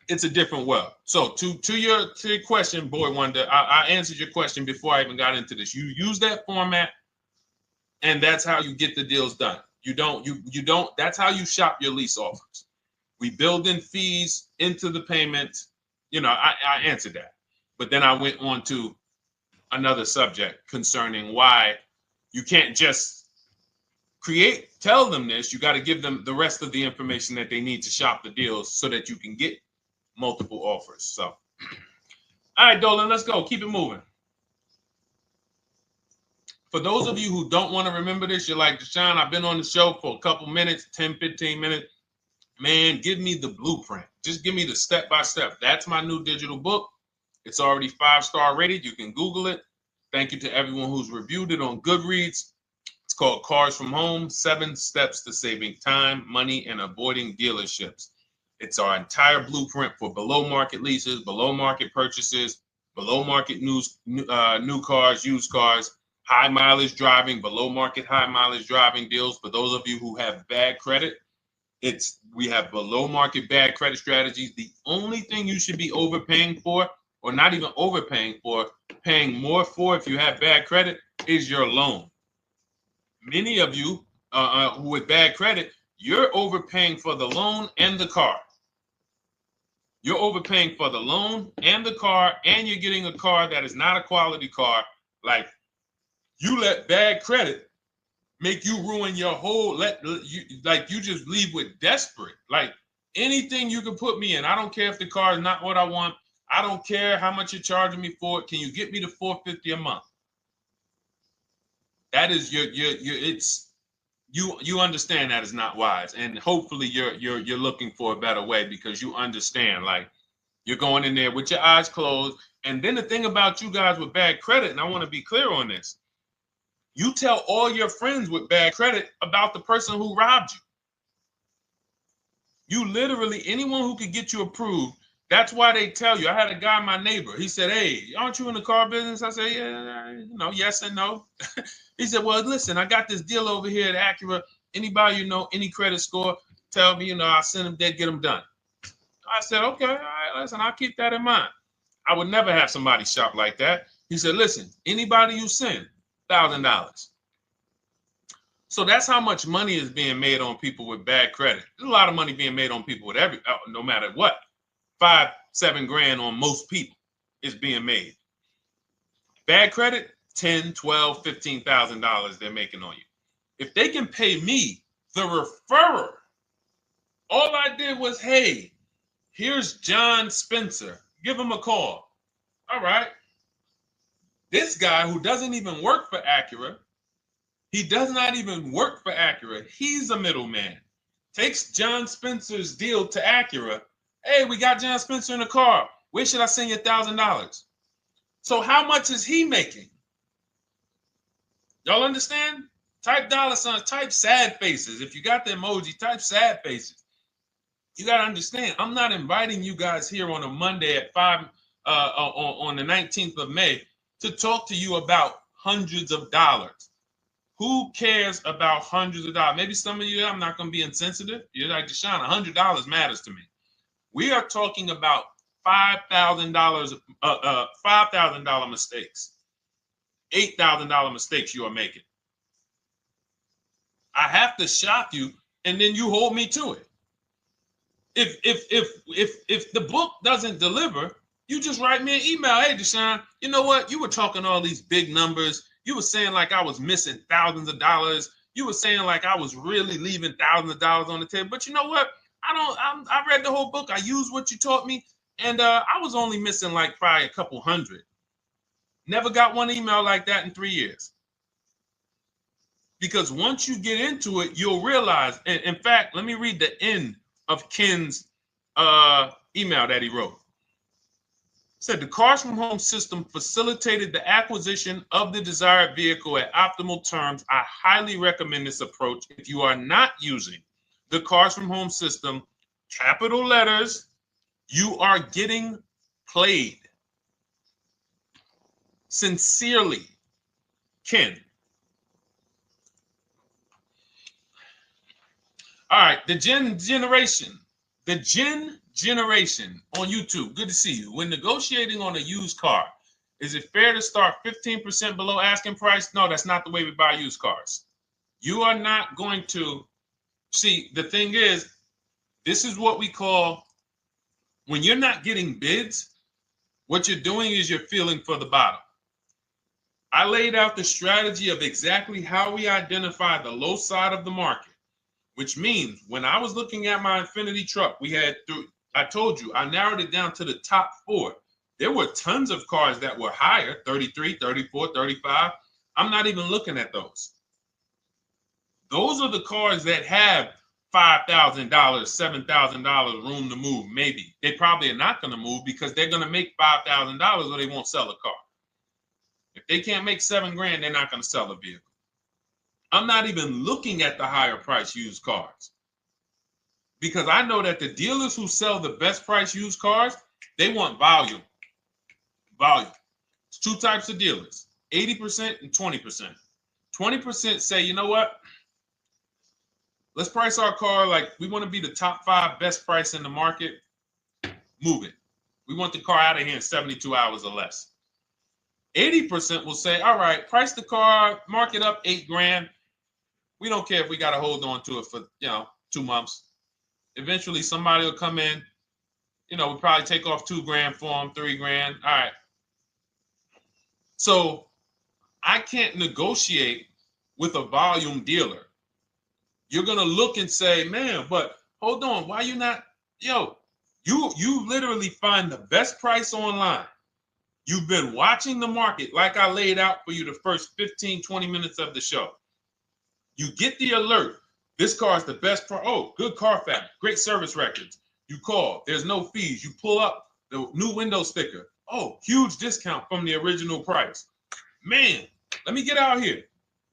it's a different world. So to your question, Boy Wonder, I answered your question before I even got into this. You use that format, and that's how you get the deals done. You don't, that's how you shop your lease offers. We build in fees into the payments. I answered that. But then I went on to another subject concerning why you can't just tell them this. You got to give them the rest of the information that they need to shop the deals so that you can get multiple offers. So, all right, Dolan, let's go. Keep it moving. For those of you who don't want to remember this, you're like, Deshone, I've been on the show for a couple minutes, 10, 15 minutes. Man, give me the blueprint. Just give me the step-by-step. That's my new digital book. It's already 5-star rated. You can Google it. Thank you to everyone who's reviewed it on Goodreads. It's called Cars from Home, 7 Steps to Saving Time, Money, and Avoiding Dealerships. It's our entire blueprint for below market leases, below market purchases, below market new cars, used cars, high mileage driving, below market high mileage driving deals. For those of you who have bad credit, we have below market bad credit strategies. The only thing you should be overpaying for, or not even overpaying for, paying more for if you have bad credit, is your loan. Many of you who with bad credit, you're overpaying for the loan and the car. You're overpaying for the loan and the car, and you're getting a car that is not a quality car. Like, you let bad credit make you ruin your whole, you just leave with desperate. Like, anything you can put me in. I don't care if the car is not what I want. I don't care how much you're charging me for it. Can you get me to $450 a month? That is you understand that is not wise, and hopefully you're looking for a better way, because you understand, like, you're going in there with your eyes closed. And then the thing about you guys with bad credit, and I want to be clear on this, you tell all your friends with bad credit about the person who robbed you. You literally, anyone who could get you approved, that's why they tell you. I had a guy, my neighbor, he said, "Hey, aren't you in the car business?" I said, "Yeah, yes and no." He said, "Well, listen, I got this deal over here at Acura. Anybody any credit score, tell me, I'll send them there, get them done." I said, "Okay, all right, listen, I'll keep that in mind." I would never have somebody shop like that. He said, "Listen, anybody you send, $1,000. So that's how much money is being made on people with bad credit. There's a lot of money being made on people with no matter what. 5-7 grand on most people is being made. Bad credit, $10, $12, $15,000 they're making on you. If they can pay me, the referrer, all I did was, hey, here's John Spencer. Give him a call. All right. This guy who doesn't even work for Acura, he does not even work for Acura. He's a middleman. Takes John Spencer's deal to Acura. Hey, we got John Spencer in the car. Where should I send you $1,000? So how much is he making? Y'all understand? Type dollar signs, type sad faces. If you got the emoji, type sad faces. You got to understand, I'm not inviting you guys here on a Monday at 5 on the 19th of May to talk to you about hundreds of dollars. Who cares about hundreds of dollars? Maybe some of you, I'm not going to be insensitive. You're like, Deshone, $100 matters to me. We are talking about $5,000 mistakes, $8,000 mistakes you are making. I have to shock you, and then you hold me to it. If the book doesn't deliver, you just write me an email. Hey, Deshone, you know what? You were talking all these big numbers. You were saying like I was missing thousands of dollars. You were saying like I was really leaving thousands of dollars on the table. But you know what? I read the whole book. I used what you taught me, and I was only missing like probably a couple hundred. Never got one email like that in 3 years. Because once you get into it, you'll realize. And in fact, let me read the end of Ken's email that he wrote. It said, the Cars from Home system facilitated the acquisition of the desired vehicle at optimal terms. I highly recommend this approach. If you are not using the Cars from Home system, capital letters, you are getting played. Sincerely, Ken. All right, the Gen Generation on YouTube. Good to see you. When negotiating on a used car, is it fair to start 15% below asking price? No, that's not the way we buy used cars. You are not going to see. The thing is, this is what we call, when you're not getting bids, what you're doing is you're feeling for the bottom. I laid out the strategy of exactly how we identify the low side of the market. Which means when I was looking at my Infinity truck, I told you, I narrowed it down to the top 4. There were tons of cars that were higher, 33, 34, 35. I'm not even looking at those. Those are the cars that have $5,000, $7,000 room to move, maybe. They probably are not going to move because they're going to make $5,000 or they won't sell a car. If they can't make $7 grand, they're not going to sell a vehicle. I'm not even looking at the higher price used cars because I know that the dealers who sell the best price used cars, they want volume. Volume. It's 2 types of dealers, 80% and 20%. 20% say, you know what? Let's price our car like we want to be the top 5 best price in the market. Move it. We want the car out of here in 72 hours or less. 80% will say, all right, price the car, mark it up 8 grand. We don't care if we got to hold on to it for, 2 months. Eventually, somebody will come in. We'll probably take off 2 grand for them, 3 grand. All right. So I can't negotiate with a volume dealer. You're going to look and say, man, but hold on. Why you not? You literally find the best price online. You've been watching the market like I laid out for you the first 15, 20 minutes of the show. You get the alert. This car is the best car. Oh, good Carfax, great service records. You call. There's no fees. You pull up the new window sticker. Oh, huge discount from the original price. Man, let me get out here.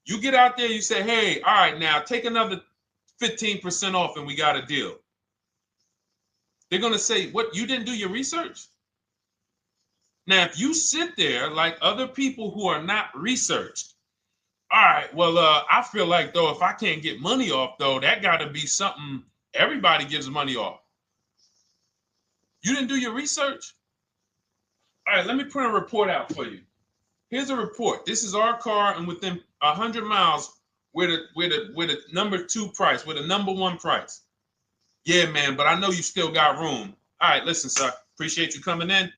You get out there, you say, hey, all right, now take another 15% off and we got a deal. They're going to say, what, you didn't do your research? Now, if you sit there like other people who are not researched, all right, well, I feel like, though, if I can't get money off, though, that got to be something everybody gives money off. You didn't do your research? All right, let me print a report out for you. Here's a report. This is our car, and within 100 miles, we're the number 2 price, we're the number 1 price. Yeah, man, but I know you still got room. All right, listen, sir, appreciate you coming in.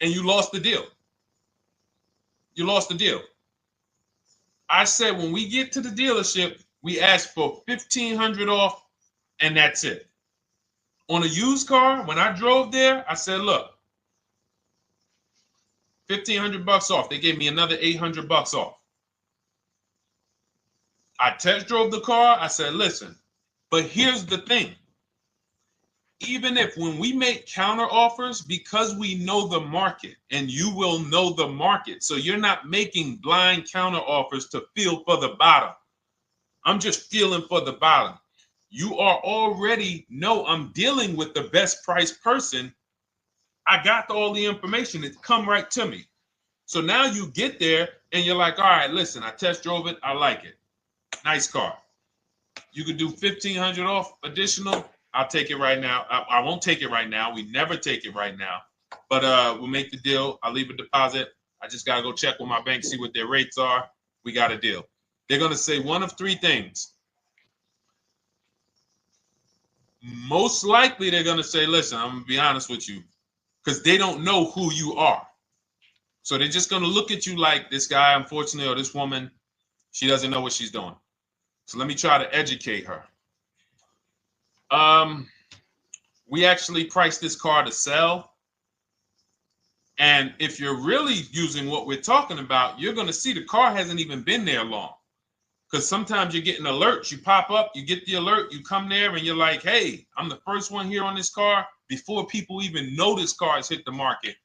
And you lost the deal. You lost the deal. I said when we get to the dealership, we ask for $1,500 off, and that's it. On a used car, when I drove there, I said, look, $1,500 off. They gave me another $800 off. I test drove the car. I said, listen, but here's the thing. Even if when we make counter offers, because we know the market, and you will know the market, so you're not making blind counter offers to feel for the bottom. I'm just feeling for the bottom. You are already know I'm dealing with the best price person. I got all the information. It come right to me. So now you get there and you're like, all right, listen, I test drove it. I like it. Nice car. You could do $1,500 off additional. I'll take it right now. I won't take it right now. We never take it right now. But we'll make the deal. I'll leave a deposit. I just got to go check with my bank, see what their rates are. We got a deal. They're going to say one of 3 things. Most likely they're going to say, listen, I'm going to be honest with you, because they don't know who you are. So they're just going to look at you like this guy, unfortunately, or this woman, she doesn't know what she's doing. So let me try to educate her. We actually priced this car to sell. And if you're really using what we're talking about, you're going to see the car hasn't even been there long. Because sometimes you're getting alerts. You pop up, you get the alert, you come there, and you're like, hey, I'm the first one here on this car. Before people even know this car has hit the market,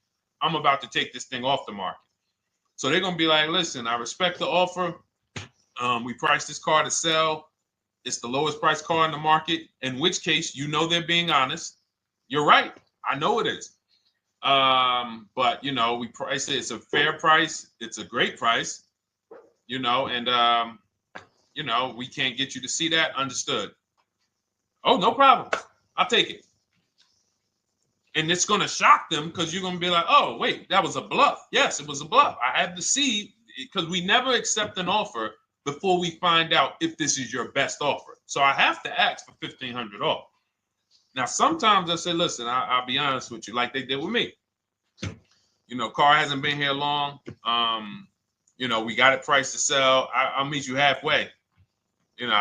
I'm about to take this thing off the market. So they're going to be like, listen, I respect the offer. We priced this car to sell. It's the lowest price car in the market, in which case, you know, they're being honest. You're right. I know it is. But, you know, we price it. It's a fair price. It's a great price, you know, and, you know, we can't get you to see that. Understood. Oh, no problem. I'll take it. And it's going to shock them because you're going to be like, oh, wait, that was a bluff. Yes, it was a bluff. I had to see, because we never accept an offer before we find out if this is your best offer. So I have to ask for $1,500 off. Now, sometimes I say, listen, I'll be honest with you, like they did with me. You know, car hasn't been here long. You know, we got it priced to sell. I'll meet you halfway. You know,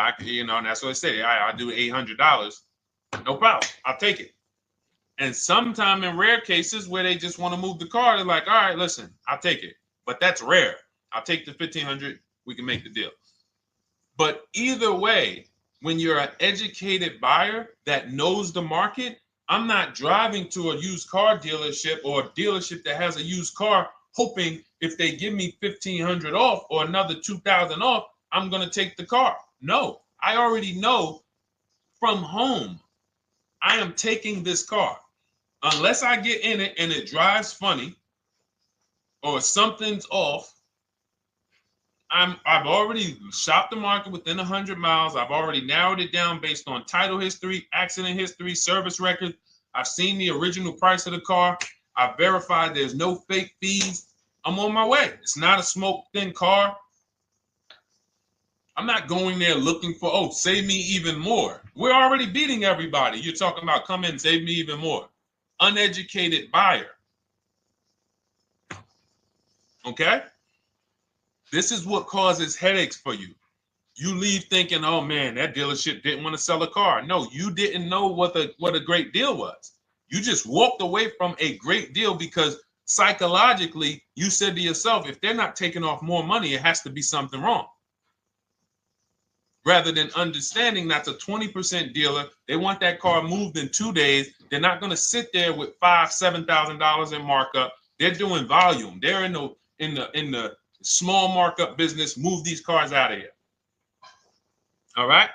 and that's what I say. I do $800. No problem. I'll take it. And sometimes in rare cases where they just want to move the car, they're like, all right, listen, I'll take it. But that's rare. I'll take the $1,500. We can make the deal. But either way, when you're an educated buyer that knows the market, I'm not driving to a used car dealership or a dealership that has a used car hoping if they give me $1,500 off or another $2,000 off, I'm going to take the car. No, I already know from home, I am taking this car. Unless I get in it and it drives funny or something's off, I've already shopped the market within 100 miles. I've already narrowed it down based on title history, accident history, service record. I've seen the original price of the car. I've verified there's no fake fees. I'm on my way. It's not a smoke thin car. I'm not going there looking for, oh, save me even more. We're already beating everybody. You're talking about come in, save me even more. Uneducated buyer. Okay? This is what causes headaches for you. You leave thinking, oh man, that dealership didn't want to sell a car. No, you didn't know what a great deal was. You just walked away from a great deal because psychologically you said to yourself, if they're not taking off more money, it has to be something wrong. Rather than understanding that's a 20% dealer, they want that car moved in 2 days. They're not going to sit there with $5,000-$7,000 in markup. They're doing volume. They're in the small markup business. Move these cars out of here. All right.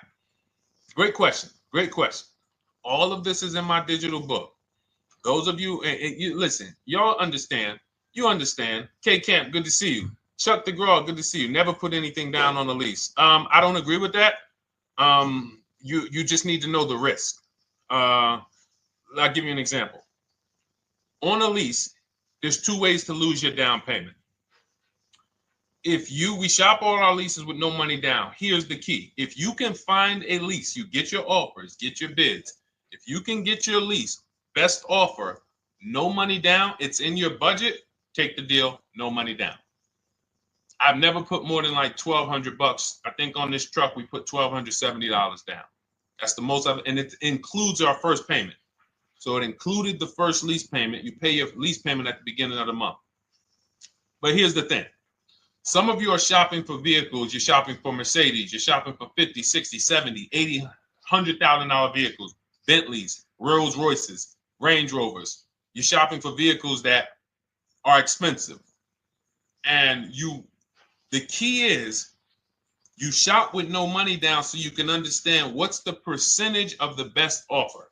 Great question. Great question. All of this is in my digital book. Those of you, and you listen, y'all understand. You understand. K Camp, good to see you. Chuck DeGraw, good to see you. Never put anything down on a lease. I don't agree with that. You just need to know the risk. I'll give you an example. On a lease, there's 2 ways to lose your down payment. We shop all our leases with no money down. Here's the key. If you can find a lease, you get your offers, get your bids. If you can get your lease, best offer, no money down, it's in your budget, take the deal, no money down. I've never put more than like $1,200. I think on this truck, we put $1,270 down. That's the most of it. And it includes our first payment. So it included the first lease payment. You pay your lease payment at the beginning of the month. But here's the thing. Some of you are shopping for vehicles. You're shopping for Mercedes. You're shopping for 50, 60, 70, 80, $100,000 vehicles, Bentleys, Rolls Royces, Range Rovers. You're shopping for vehicles that are expensive. And the key is you shop with no money down so you can understand what's the percentage of the best offer.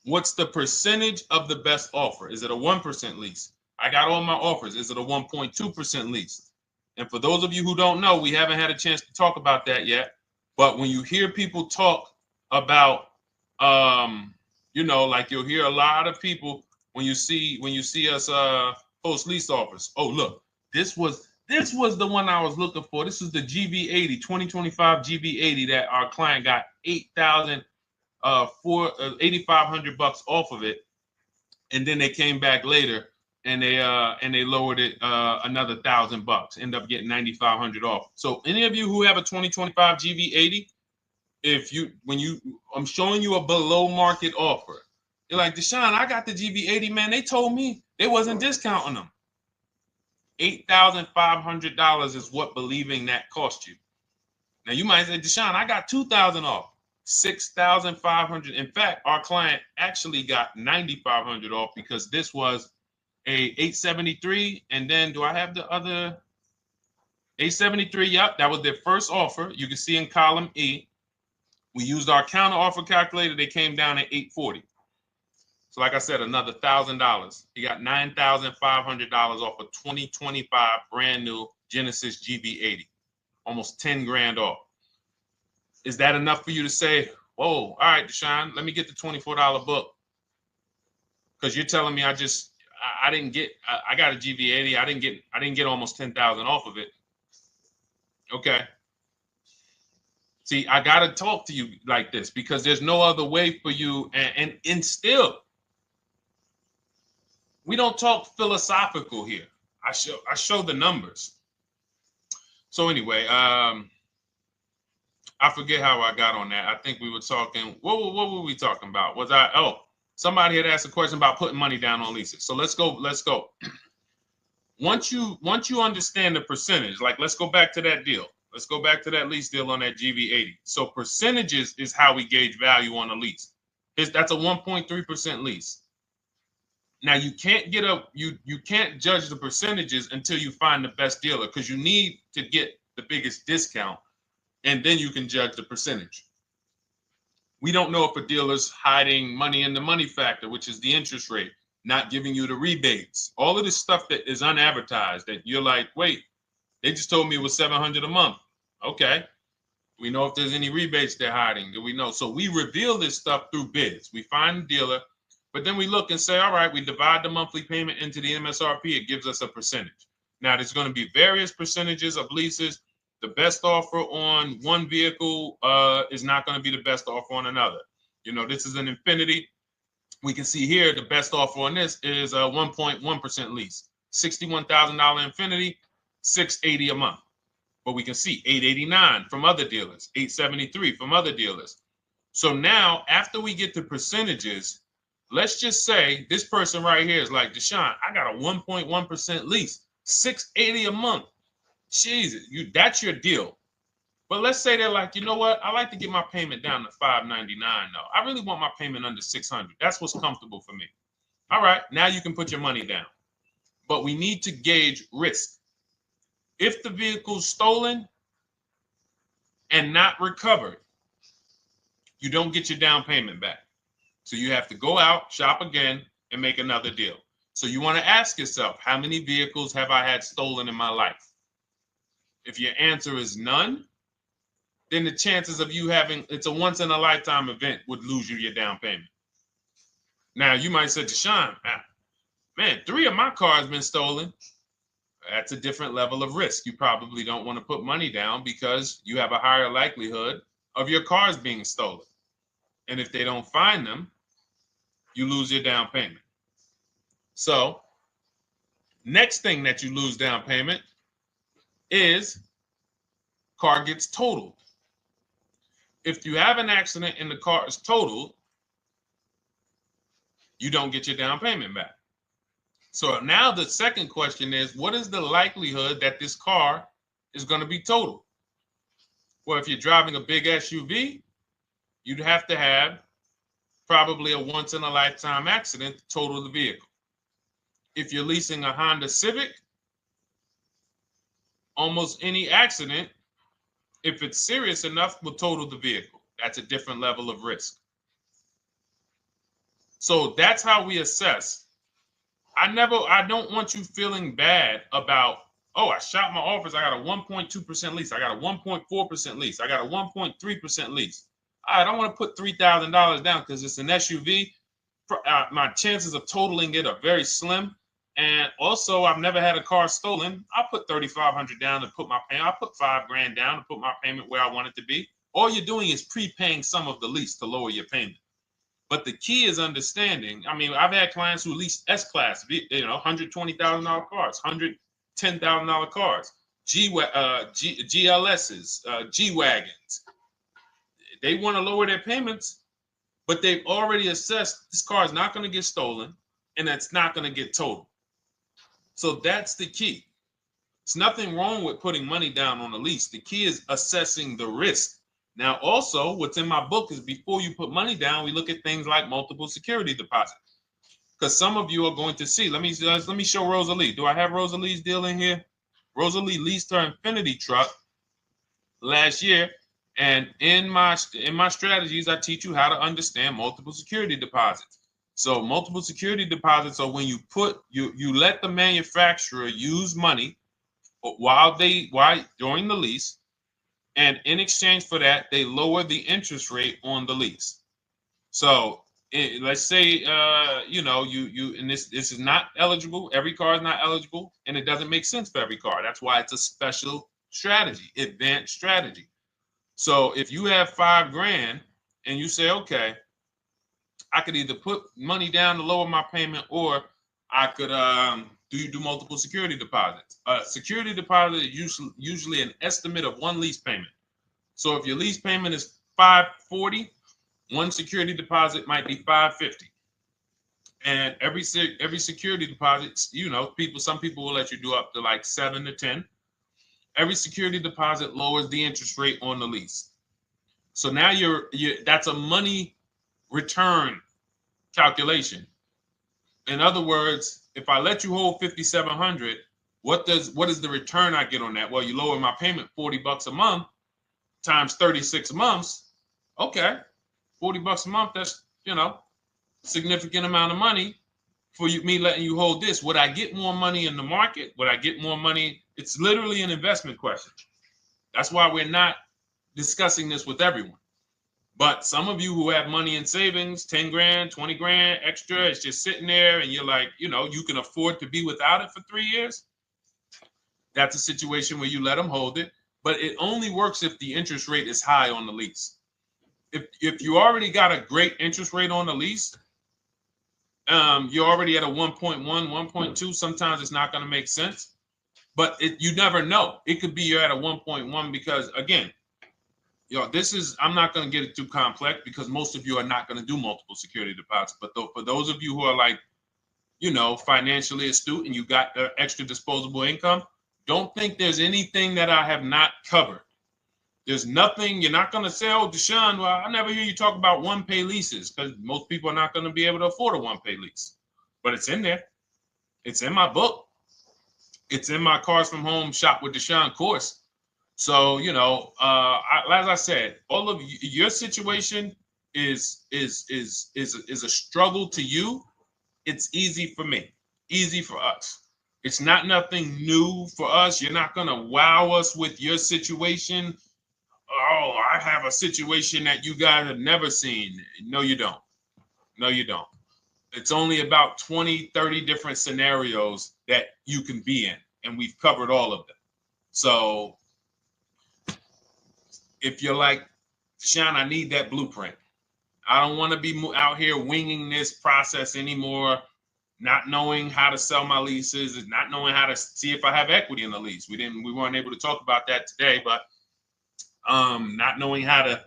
What's the percentage of the best offer? Is it a 1% lease? I got all my offers. Is it a 1.2% lease? And for those of you who don't know, we haven't had a chance to talk about that yet. But when you hear people talk about, like you'll hear a lot of people when you see us post lease offers. Oh, look, this was the one I was looking for. This is the GV80, 2025 GV80 that our client got $8,500 off of it, and then they came back later and they lowered it another $1,000. End up getting $9,500 off. So any of you who have a 2025 GV80, I'm showing you a below market offer. You're like, Deshone, I got the GV80, man. They told me they wasn't discounting them. $8,500 is what believing that cost you. Now you might say, Deshone, I got $2,000 off. $6,500. In fact, our client actually got $9,500 off because this was a 873. And then do I have the other 873? Yep, that was their first offer. You can see in column E. We used our counter offer calculator. They came down at 840. So like I said, another $1,000. He got $9,500 off a 2025 brand new Genesis GV80, almost 10 grand off. Is that enough for you to say, whoa, all right, Deshone, let me get the $24 book? Because you're telling me I got a GV80. I didn't get almost 10,000 off of it. Okay. See, I got to talk to you like this because there's no other way for you. And still, we don't talk philosophical here. I show the numbers. So anyway, I forget how I got on that. I think we were talking. What were we talking about? Somebody had asked a question about putting money down on leases. So let's go. Once you understand the percentage, like let's go back to that deal. Let's go back to that lease deal on that GV80. So percentages is how we gauge value on a lease. That's a 1.3% lease. Now you can't you can't judge the percentages until you find the best dealer because you need to get the biggest discount, and then you can judge the percentage. We don't know if a dealer's hiding money in the money factor, which is the interest rate, not giving you the rebates, all of this stuff that is unadvertised that you're like, wait, they just told me it was $700 a month. Okay. We know if there's any rebates they're hiding. Do we know? So we reveal this stuff through bids. We find the dealer, but then we look and say, all right, we divide the monthly payment into the MSRP. It gives us a percentage. Now, there's going to be various percentages of leases. The best offer on one vehicle is not going to be the best offer on another. This is an Infiniti. We can see here the best offer on this is a 1.1% lease. $61,000 Infiniti, $680 a month. But we can see $889 from other dealers, $873 from other dealers. So now, after we get the percentages, let's just say this person right here is like, Deshone, I got a 1.1% lease, $680 a month. Jesus, that's your deal. But let's say they're like, you know what? I like to get my payment down to $599 though. I really want my payment under $600. That's what's comfortable for me. All right, now you can put your money down. But we need to gauge risk. If the vehicle's stolen and not recovered, you don't get your down payment back. So you have to go out, shop again, and make another deal. So you want to ask yourself, how many vehicles have I had stolen in my life? If your answer is none, then the chances of you having, it's a once in a lifetime event, would lose you your down payment. Now you might say, Deshone, man, 3 of my cars been stolen. That's a different level of risk. You probably don't want to put money down because you have a higher likelihood of your cars being stolen. And if they don't find them, you lose your down payment. So next thing that you lose down payment is car gets totaled. If you have an accident and the car is totaled, you don't get your down payment back. So now the second question is, what is the likelihood that this car is going to be totaled? Well, if you're driving a big SUV, you'd have to have probably a once in a lifetime accident to total the vehicle. If you're leasing a Honda Civic, almost any accident, if it's serious enough, will total the vehicle. That's a different level of risk. So that's how we assess. I don't want you feeling bad about, oh, I shot my office, I got a 1.2% lease, I got a 1.4% lease, I got a 1.3% lease. I don't want to put $3,000 down because it's an SUV. My chances of totaling it are very slim. And also, I've never had a car stolen. I put $3,500 down to put my payment. I put $5,000 down to put my payment where I want it to be. All you're doing is prepaying some of the lease to lower your payment. But the key is understanding. I mean, I've had clients who lease S-Class, $120,000 cars, $110,000 cars, GLSs, G-Wagons. They want to lower their payments, but they've already assessed this car is not going to get stolen and it's not going to get totaled. So that's the key. It's nothing wrong with putting money down on a lease. The key is assessing the risk. Now, also, what's in my book is before you put money down, we look at things like multiple security deposit. Because some of you are going to see, let me show Rosalie. Do I have Rosalie's deal in here? Rosalie leased her Infinity truck last year. And in my strategies, I teach you how to understand multiple security deposits. So multiple security deposits are when you let the manufacturer use money during the lease, and in exchange for that, they lower the interest rate on the lease. So let's say and this is not eligible. Every car is not eligible, and it doesn't make sense for every car. That's why it's a special strategy, advanced strategy. So if you have $5,000 and you say, okay, I could either put money down to lower my payment, or I could do multiple security deposits. Security deposit is usually an estimate of one lease payment. So if your lease payment is $540, one security deposit might be $550. And every security deposit, some people will let you do up to like 7 to 10. Every security deposit lowers the interest rate on the lease. So now that's a money return calculation. In other words, if I let you hold $5,700, what is the return I get on that? Well, you lower my payment $40 a month times 36 months. Okay, $40 a month. That's significant amount of money for me letting you hold this. Would I get more money in the market? Would I get more money? It's literally an investment question. That's why we're not discussing this with everyone. But some of you who have money in savings, 10 grand, 20 grand extra, it's just sitting there and you're like, you can afford to be without it for 3 years. That's a situation where you let them hold it, but it only works if the interest rate is high on the lease. If you already got a great interest rate on the lease, you're already at a 1.1, 1.2. Sometimes it's not going to make sense, but you never know. It could be you're at a 1.1 because, again, this is, I'm not going to get it too complex because most of you are not going to do multiple security deposits. But for those of you who are like, financially astute and you got extra disposable income, don't think there's anything that I have not covered. There's nothing. You're not going to say, oh, Deshone, well, I never hear you talk about one-pay leases, because most people are not going to be able to afford a one-pay lease. But it's in there. It's in my book. It's in my Cars from Home Shop with Deshone course. So, as I said, all of your situation is a struggle to you. It's easy for me, easy for us. It's not nothing new for us. You're not going to wow us with your situation. Oh, I have a situation that you guys have never seen. No, you don't. No, you don't. It's only about 20, 30 different scenarios that you can be in, and we've covered all of them. So if you're like, Deshone, I need that blueprint. I don't want to be out here winging this process anymore, not knowing how to sell my leases and not knowing how to see if I have equity in the lease. We weren't able to talk about that today, but not knowing how to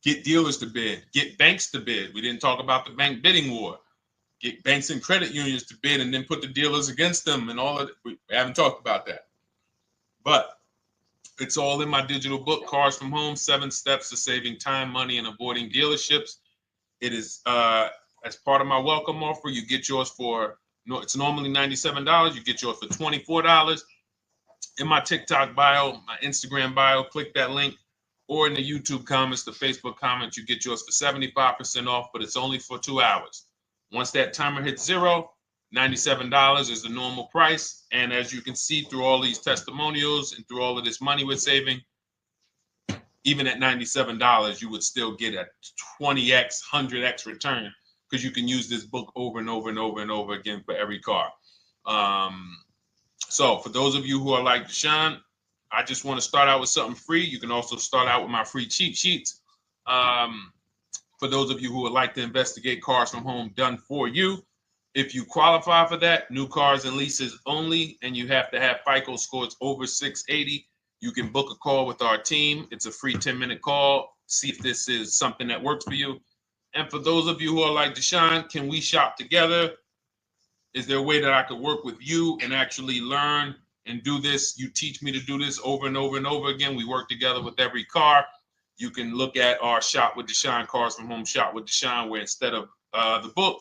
get dealers to bid, get banks to bid. We didn't talk about the bank bidding war. Get banks and credit unions to bid and then put the dealers against them and all of it. We haven't talked about that. But it's all in my digital book, Cars from Home, 7 Steps to Saving Time, Money, and Avoiding Dealerships. It is as part of my welcome offer. You get yours it's normally $97. You get yours for $24. In my TikTok bio, my Instagram bio, click that link, or in the YouTube comments, the Facebook comments, you get yours for 75% off, but it's only for 2 hours. Once that timer hits 0, $97 is the normal price. And as you can see through all these testimonials and through all of this money we're saving, even at $97, you would still get a 20x, 100x return, because you can use this book over and over and over and over again for every car. So for those of you who are like, Deshone, I just want to start out with something free. You can also start out with my free cheat sheets. For those of you who would like to investigate Cars from Home done for you, if you qualify for that, new cars and leases only, and you have to have FICO scores over 680, you can book a call with our team. It's a free 10-minute call. See if this is something that works for you. And for those of you who are like, Deshone, can we shop together? Is there a way that I could work with you and actually learn and do this? You teach me to do this over and over and over again. We work together with every car. You can look at our Shop with Deshone, Cars from Home Shop with Deshone, where instead of the book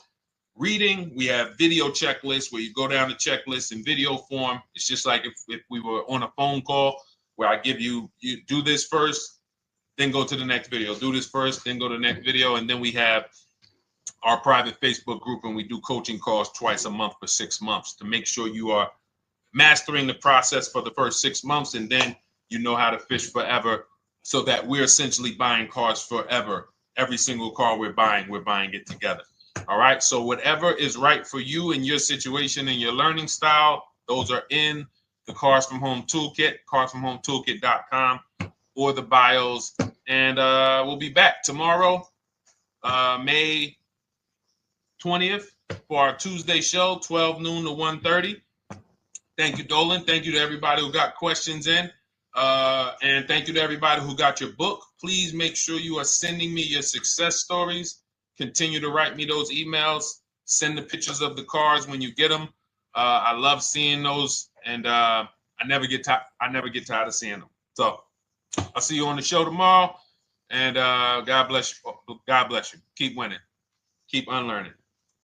reading, we have video checklists where you go down the checklist in video form. It's just like if we were on a phone call, where I give you do this first, then go to the next video. Do this first, then go to the next video. And then we have our private Facebook group, and we do coaching calls twice a month for 6 months to make sure you are mastering the process for the first 6 months, and then you know how to fish forever, so that we're essentially buying cars forever. Every single car we're buying it together. All right. So whatever is right for you and your situation and your learning style, those are in the Cars from Home Toolkit, carsfromhometoolkit.com, or the bios. And we'll be back tomorrow, May 20th, for our Tuesday show, 12 noon to 1:30. Thank you, Dolan. Thank you to everybody who got questions in. And thank you to everybody who got your book. Please make sure you are sending me your success stories. Continue to write me those emails. Send the pictures of the cars when you get them. I love seeing those, and I never get tired of seeing them. So I'll see you on the show tomorrow, and God bless you. God bless you. Keep winning. Keep unlearning.